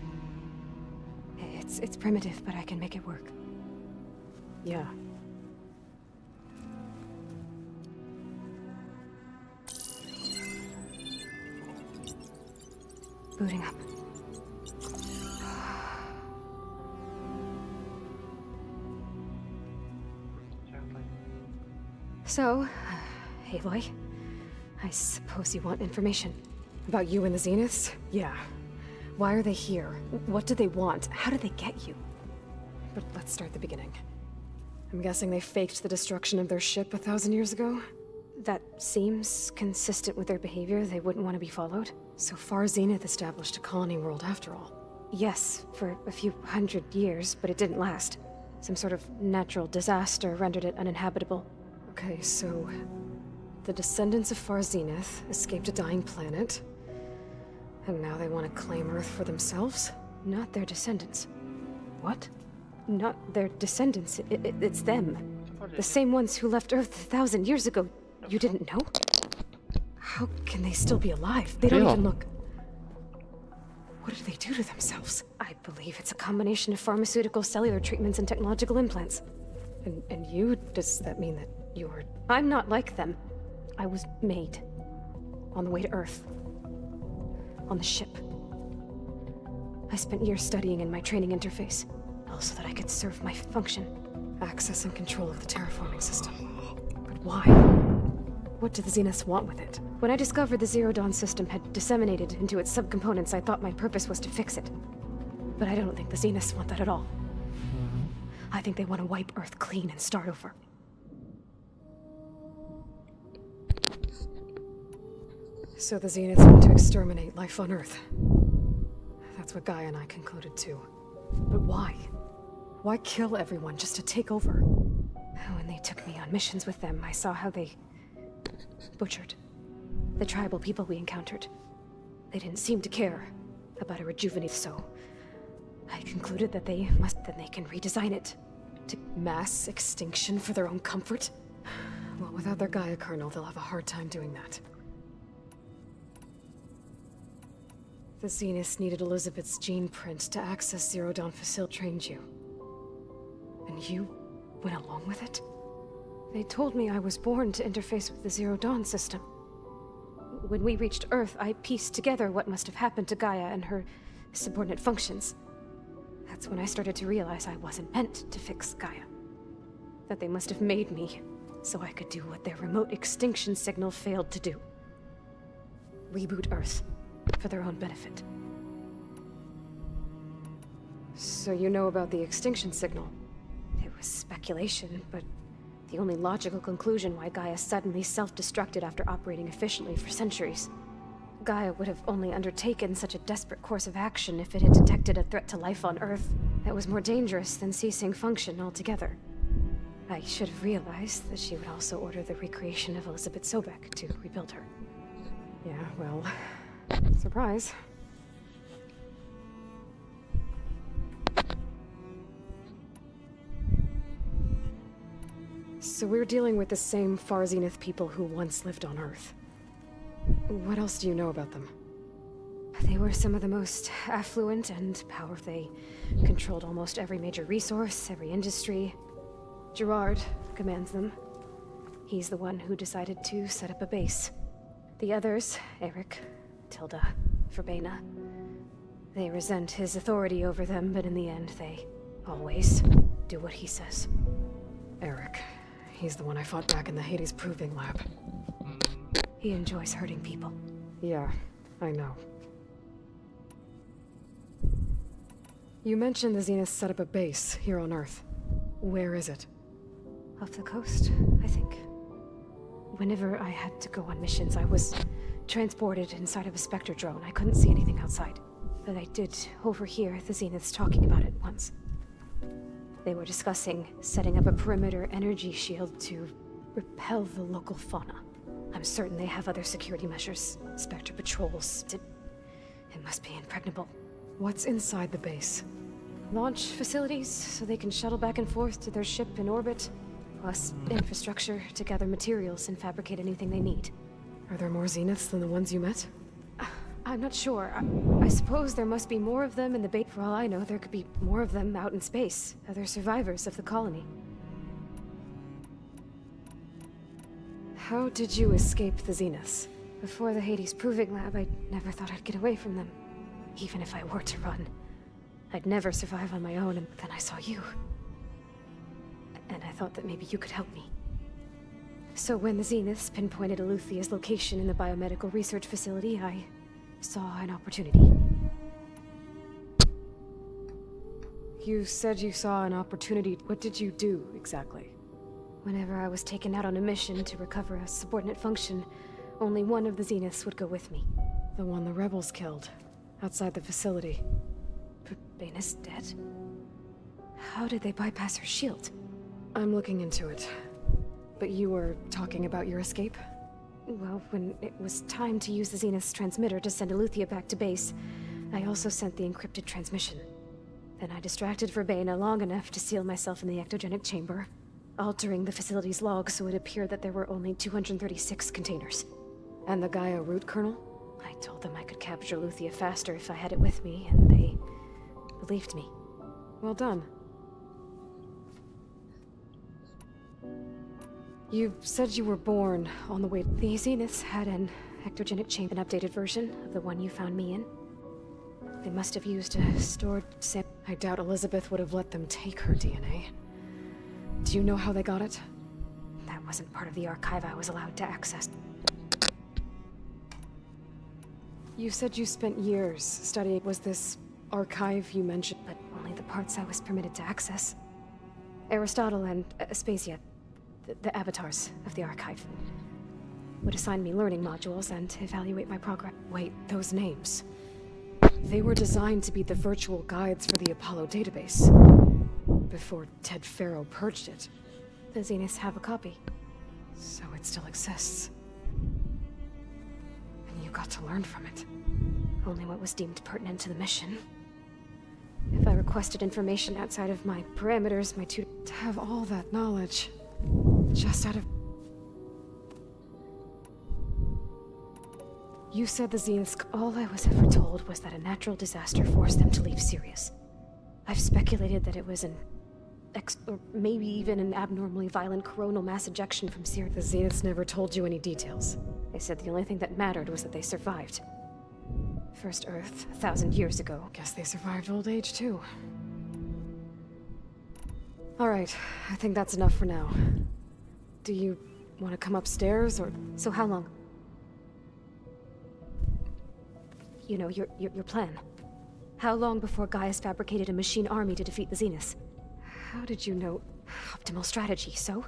It's primitive, but I can make it work. Yeah. Booting up. So, Aloy, I suppose you want information. About you and the Zeniths? Yeah. Why are they here? What do they want? How did they get you? But let's start at the beginning. I'm guessing they faked the destruction of their ship 1,000 years ago? That seems consistent with their behavior. They wouldn't want to be followed. So far, Zenith established a colony world after all. Yes, for a few hundred years, but it didn't last. Some sort of natural disaster rendered it uninhabitable. Okay, so... the descendants of Far Zenith escaped a dying planet, and now they want to claim Earth for themselves? Not their descendants. What? Not their descendants. It's them. The same ones who left Earth 1,000 years ago. You didn't know? How can they still be alive? They don't even look... What did they do to themselves? I believe it's a combination of pharmaceutical, cellular treatments, and technological implants. And you? Does that mean that you're... I'm not like them. I was made. On the way to Earth. On the ship. I spent years studying in my training interface, all so that I could serve my function. Access and control of the terraforming system. But why? What do the Zeniths want with it? When I discovered the Zero Dawn system had disseminated into its subcomponents, I thought my purpose was to fix it. But I don't think the Zeniths want that at all. I think they want to wipe Earth clean and start over. So the Zeniths want to exterminate life on Earth. That's what Gaia and I concluded too. But why? Why kill everyone just to take over? When they took me on missions with them, I saw how they butchered the tribal people we encountered. They didn't seem to care about a rejuvenate, so I concluded that then they can redesign it to mass extinction for their own comfort. Well, without their Gaia kernel, they'll have a hard time doing that. The Zeniths needed Elizabeth's gene print to access Zero Dawn facility. Trained you. And you went along with it? They told me I was born to interface with the Zero Dawn system. When we reached Earth, I pieced together what must have happened to Gaia and her subordinate functions. That's when I started to realize I wasn't meant to fix Gaia. That they must have made me so I could do what their remote extinction signal failed to do. Reboot Earth. For their own benefit. So you know about the extinction signal? It was speculation, but the only logical conclusion why Gaia suddenly self-destructed after operating efficiently for centuries. Gaia would have only undertaken such a desperate course of action if it had detected a threat to life on Earth that was more dangerous than ceasing function altogether. I should have realized that she would also order the recreation of Elizabeth Sobek to rebuild her. Yeah, well... surprise. So we're dealing with the same Far Zenith people who once lived on Earth. What else do you know about them? They were some of the most affluent and powerful. They controlled almost every major resource, every industry. Gerard commands them. He's the one who decided to set up a base. The others, Eric, Tilda, Verbena. They resent his authority over them, but in the end, they always do what he says. Eric. He's the one I fought back in the Hades Proving Lab. He enjoys hurting people. Yeah, I know. You mentioned the Zeniths set up a base here on Earth. Where is it? Off the coast, I think. Whenever I had to go on missions, I was transported inside of a Spectre drone. I couldn't see anything outside. But I did overhear the Zeniths talking about it once. They were discussing setting up a perimeter energy shield to repel the local fauna. I'm certain they have other security measures. Spectre patrols. It must be impregnable. What's inside the base? Launch facilities, so they can shuttle back and forth to their ship in orbit. Plus infrastructure to gather materials and fabricate anything they need. Are there more Zeniths than the ones you met? I'm not sure. I suppose there must be more of them in the base. For all I know, there could be more of them out in space. Other survivors of the colony. How did you escape the Zeniths? Before the Hades Proving Lab, I never thought I'd get away from them. Even if I were to run. I'd never survive on my own, and then I saw you. And I thought that maybe you could help me. So when the Zeniths pinpointed Eluthia's location in the biomedical research facility, I saw an opportunity. You said you saw an opportunity. What did you do, exactly? Whenever I was taken out on a mission to recover a subordinate function, only one of the Zeniths would go with me. The one the rebels killed, outside the facility. Baina's dead? How did they bypass her shield? I'm looking into it. But you were talking about your escape? Well, when it was time to use the Zenith's transmitter to send Eluthia back to base, I also sent the encrypted transmission. Then I distracted Verbena long enough to seal myself in the ectogenic chamber, altering the facility's log so it appeared that there were only 236 containers. And the Gaia root kernel? I told them I could capture Luthia faster if I had it with me, and they believed me. Well done. You said you were born on the way. The Zeniths had an ectogenic chain, an updated version of the one you found me in. They must have used a stored I doubt Elizabeth would have let them take her DNA. Do you know how they got it? That wasn't part of the archive I was allowed to access. You said you spent years studying. Was this archive you mentioned? But only the parts I was permitted to access. Aristotle and Aspasia, the avatars of the archive, would assign me learning modules and evaluate my progress. Wait, those names. They were designed to be the virtual guides for the Apollo database. Before Ted Faro purged it. The Zeniths have a copy. So it still exists. And you got to learn from it. Only what was deemed pertinent to the mission. If I requested information outside of my parameters, my tutor... To have all that knowledge... just out of... You said the Zeniths... All I was ever told was that a natural disaster forced them to leave Sirius. I've speculated that it was an... or maybe even an abnormally violent coronal mass ejection from Sirius. The Zeniths never told you any details. They said the only thing that mattered was that they survived. First Earth, 1,000 years ago. Guess they survived old age, too. Alright, I think that's enough for now. Do you want to come upstairs, or... So how long? You know, your plan. How long before Gaius fabricated a machine army to defeat the Zeniths? How did you know? Optimal strategy, so?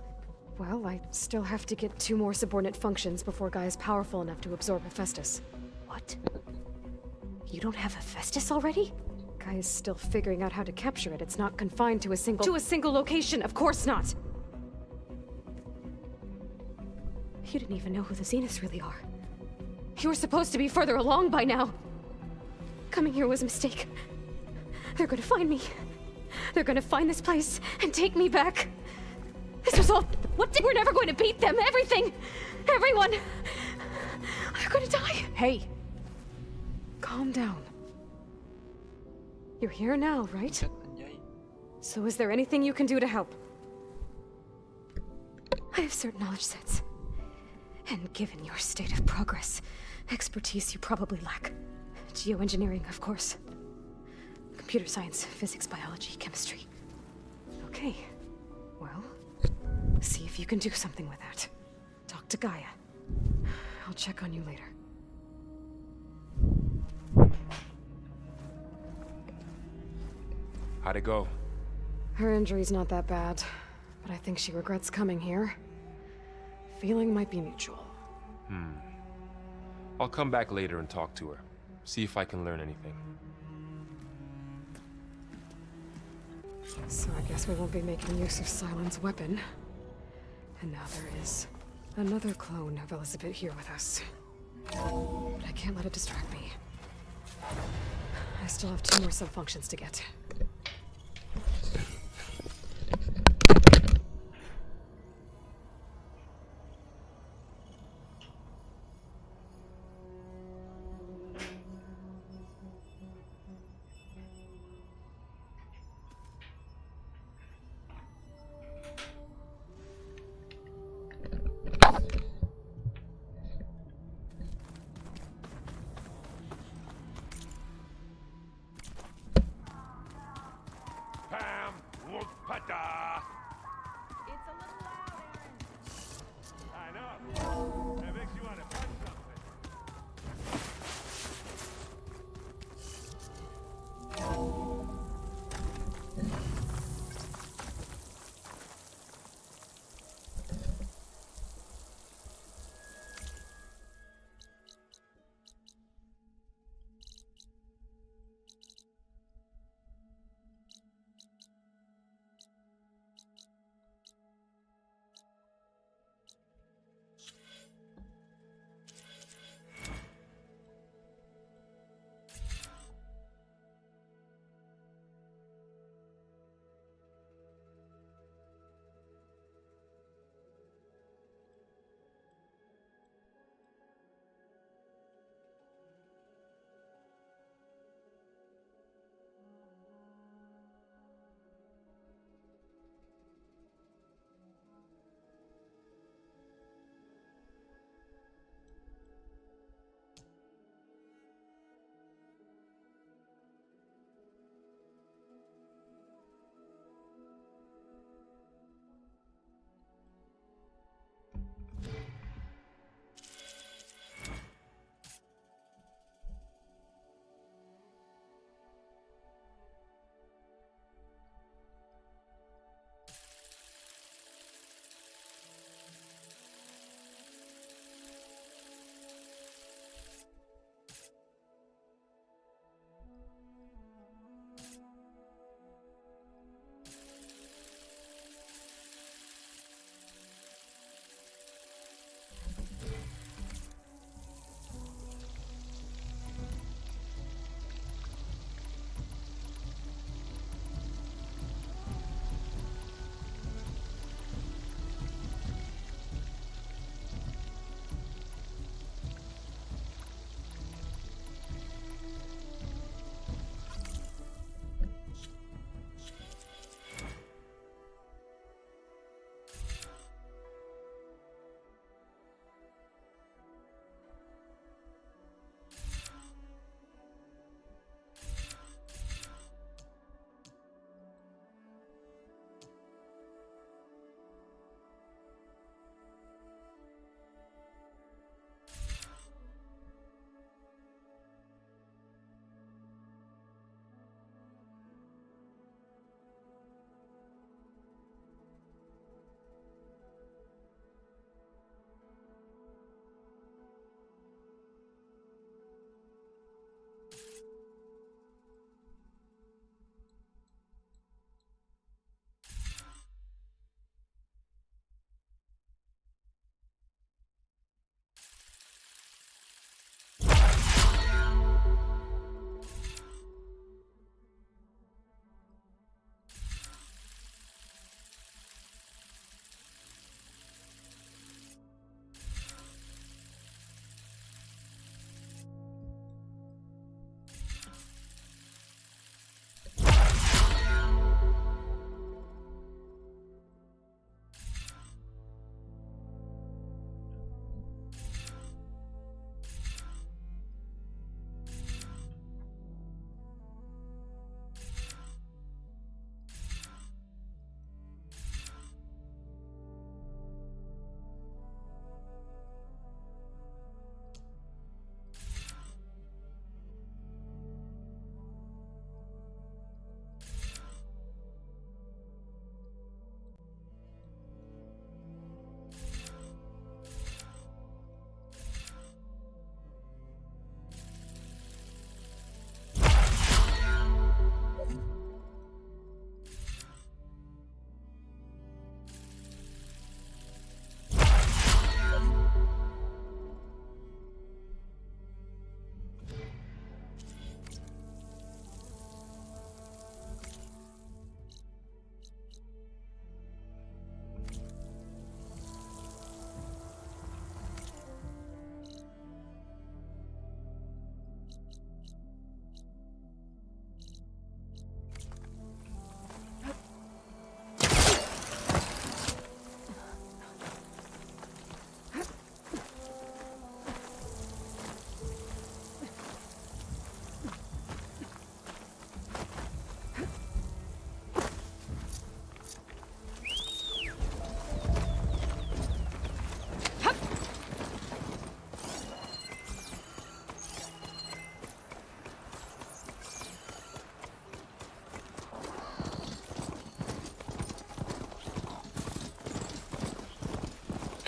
Well, I still have to get 2 more subordinate functions before Gaia's powerful enough to absorb Hephaestus. What? You don't have Hephaestus already? Gaia's still figuring out how to capture it. It's not confined to a single... To a single location, of course not! You didn't even know who the Zeniths really are. You were supposed to be further along by now. Coming here was a mistake. They're gonna find me. They're gonna find this place and take me back. This was all... We're never going to beat them. Everything. Everyone. They're gonna die. Hey. Calm down. You're here now, right? So is there anything you can do to help? I have certain knowledge sets. And given your state of progress, expertise you probably lack. Geoengineering, of course. Computer science, physics, biology, chemistry. Okay. Well, see if you can do something with that. Talk to Gaia. I'll check on you later. How'd it go? Her injury's not that bad, but I think she regrets coming here. Feeling might be mutual. I'll come back later and talk to her. See if I can learn anything. So I guess we won't be making use of Silent's weapon. And now there is another clone of Elizabeth here with us. But I can't let it distract me. I still have 2 more sub-functions to get.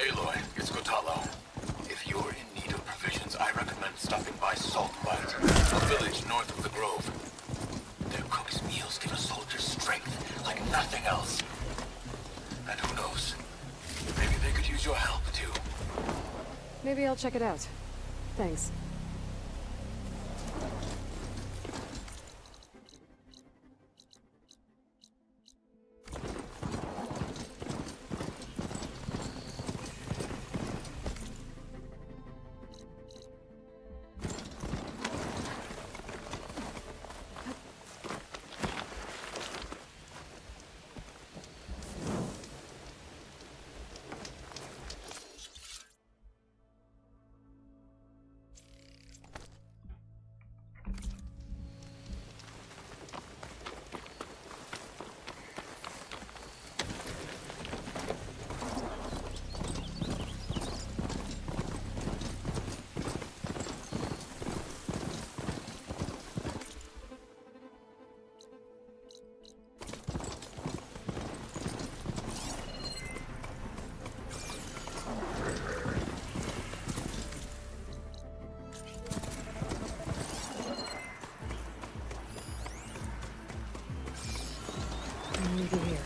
Aloy, it's Kotalo. If you're in need of provisions, I recommend stopping by Saltbite, a village north of the Grove. Their cook's meals give a soldier strength like nothing else. And who knows? Maybe they could use your help, too. Maybe I'll check it out. Thanks. I'll leave you here.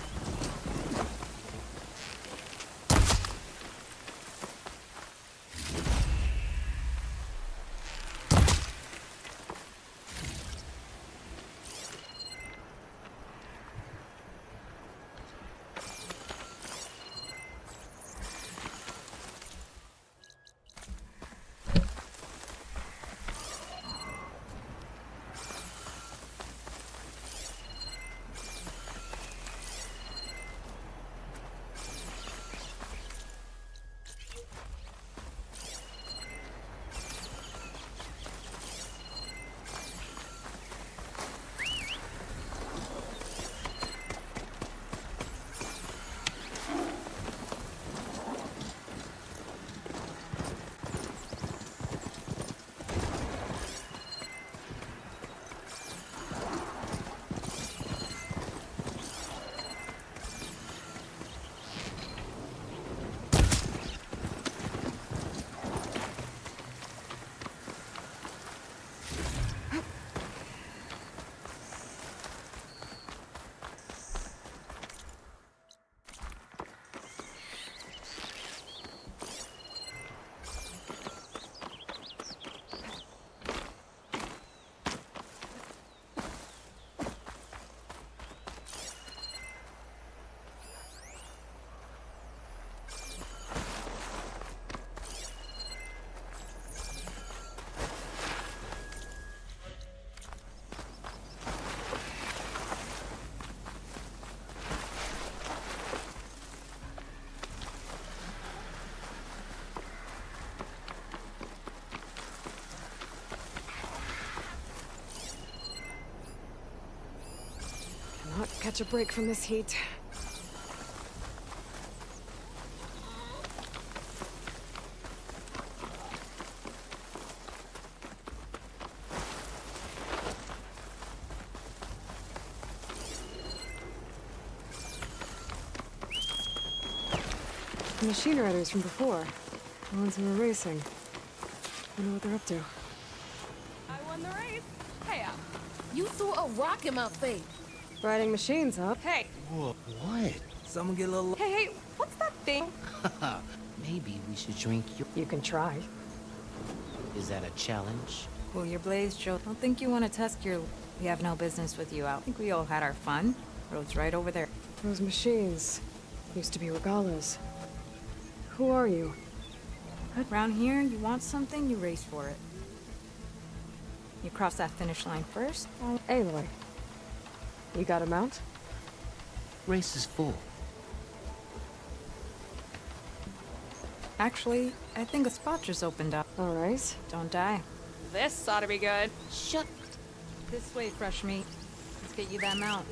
Cannot catch a break from this heat. The machine riders from before. The ones who were racing. Wonder what they're up to. I won the race. Hey, you threw a rock in my face. Riding machines, huh? Hey. Whoa, what? Someone get a little... Hey, what's that thing? Maybe we should drink your... You can try. Is that a challenge? Cool your blaze, Joe. Don't think you want to test your... We have no business with you out. I think we all had our fun. Road's right over there. Those machines used to be Regalas. Who are you? Around here, you want something, you race for it. You cross that finish line first. Aloy. You got a mount? Race is full. Actually, I think a spot just opened up. All right. Don't die. This ought to be good. Shut. This way, fresh meat. Let's get you that mount.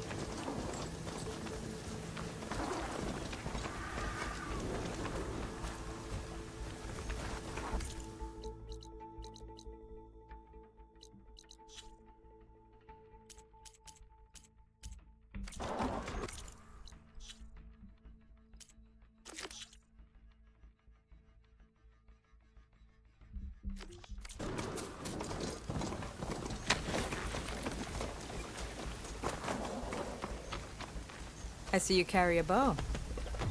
I see you carry a bow.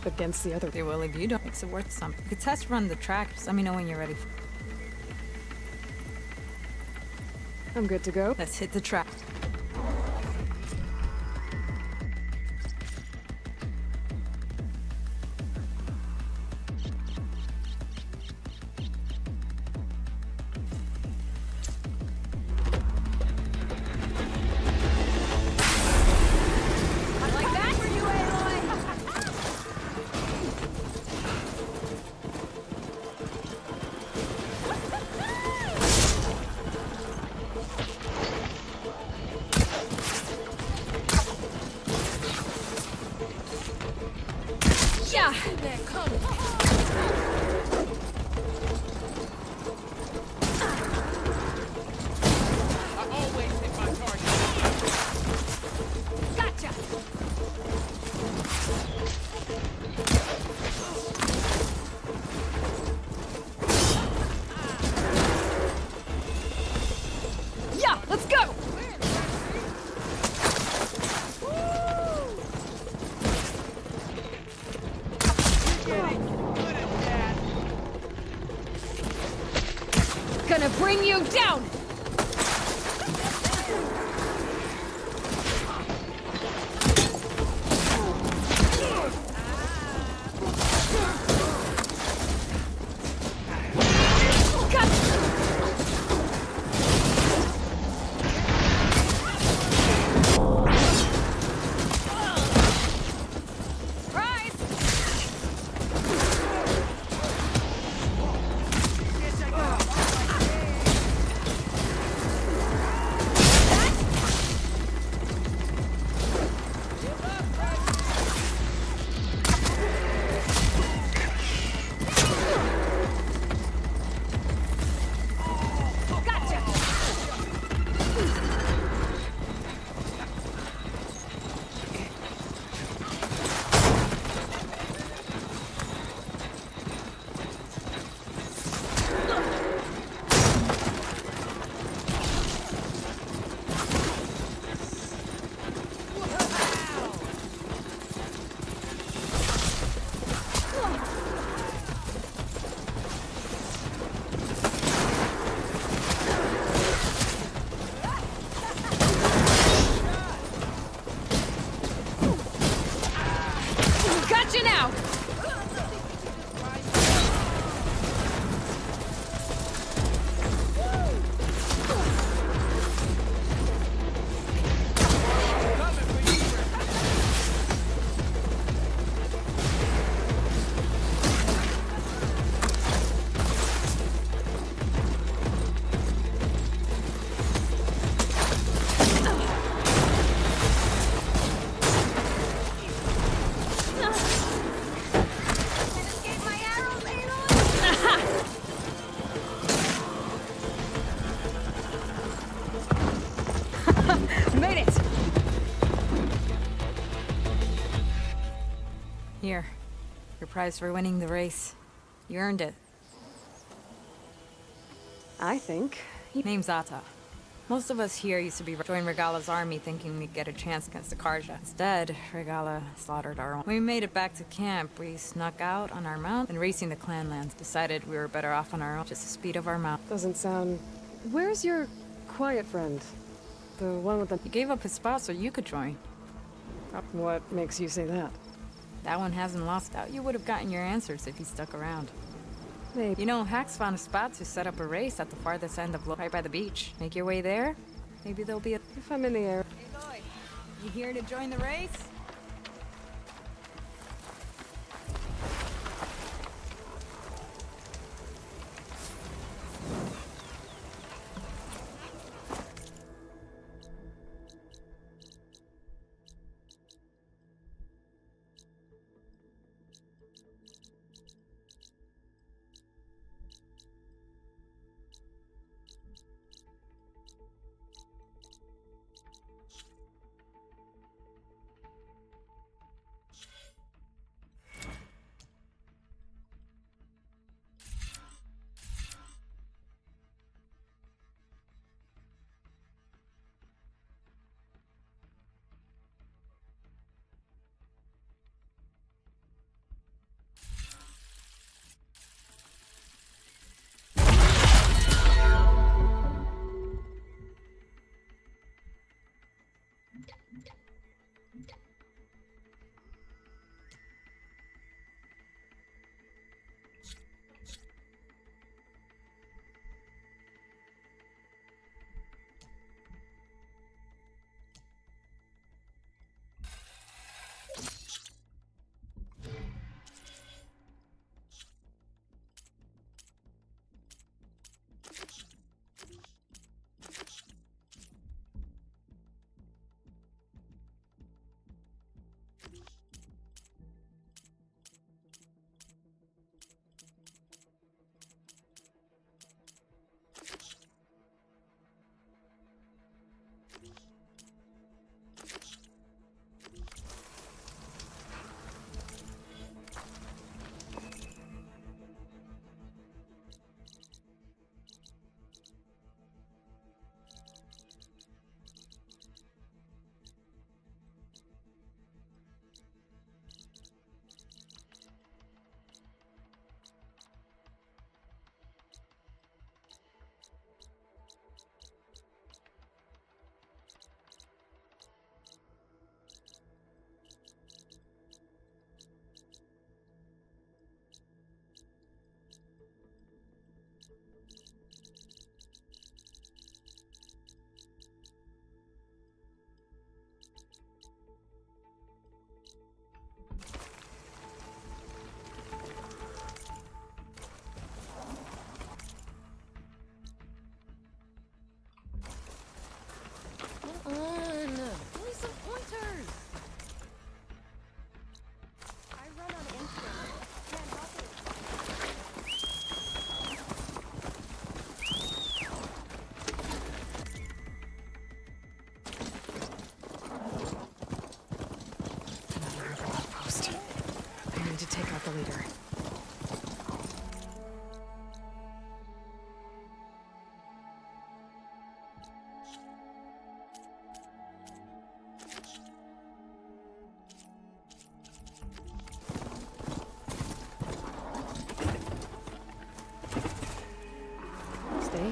Against the other. They will if you don't. Makes it worth something. You could test run the track. Just let me know when you're ready. I'm good to go. Let's hit the track. Gonna bring you down! Here. Your prize for winning the race. You earned it. I think. Name's Ata. Most of us here used to join Regala's army thinking we'd get a chance against the Karja. Instead, Regala slaughtered our own. When we made it back to camp, we snuck out on our mount and racing the clan lands. Decided we were better off on our own, just the speed of our mount. Doesn't sound... Where's your quiet friend? The one with the... He gave up his spot so you could join. What makes you say that? That one hasn't lost out. You would have gotten your answers if he stuck around. Maybe. You know, Hax found a spot to set up a race at the farthest end of right by the beach. Make your way there. Maybe there'll be a... If I'm in the air. Hey, boy. You here to join the race?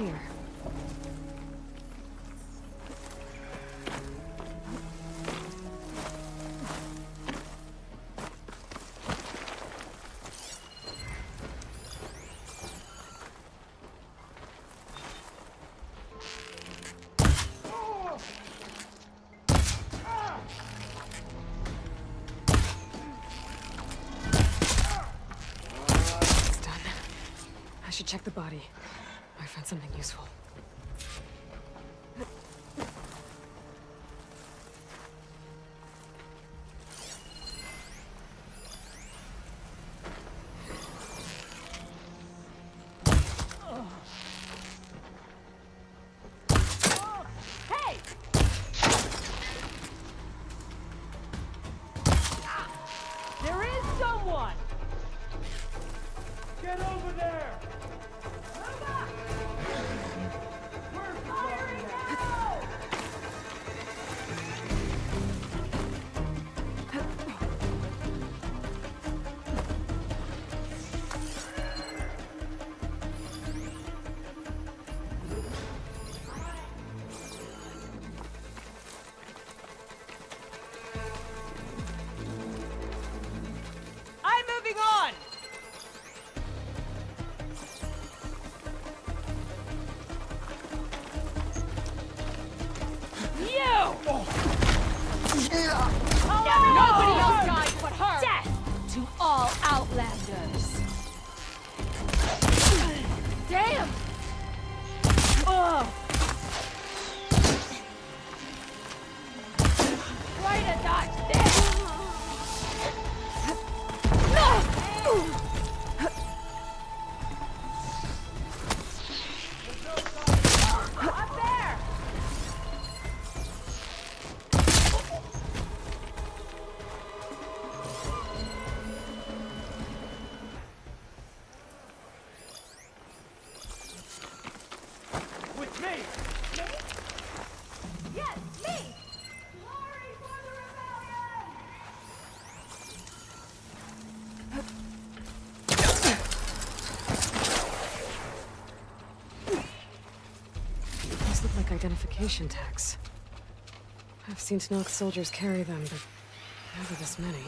here. I should check the body. Might find something useful. Hey! There is someone! Get over there! I'm moving on! Nobody else died but her! Death to all Outlanders! Damn! Ugh! Try to dodge this! Up there! With me! Yes, me! These look like identification tags. I've seen Tanakh soldiers carry them, but never this many.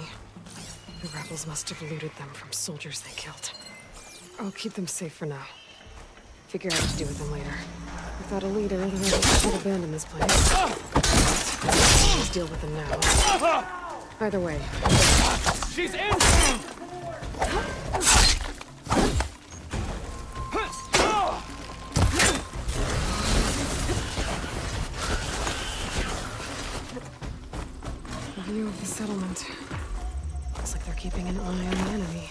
The rebels must have looted them from soldiers they killed. I'll keep them safe for now. Figure out what to do with them later. Without a leader, the rebels would abandon this place. Let's deal with them now. Either way. She's in! A view of the settlement. Looks like they're keeping an eye on the enemy.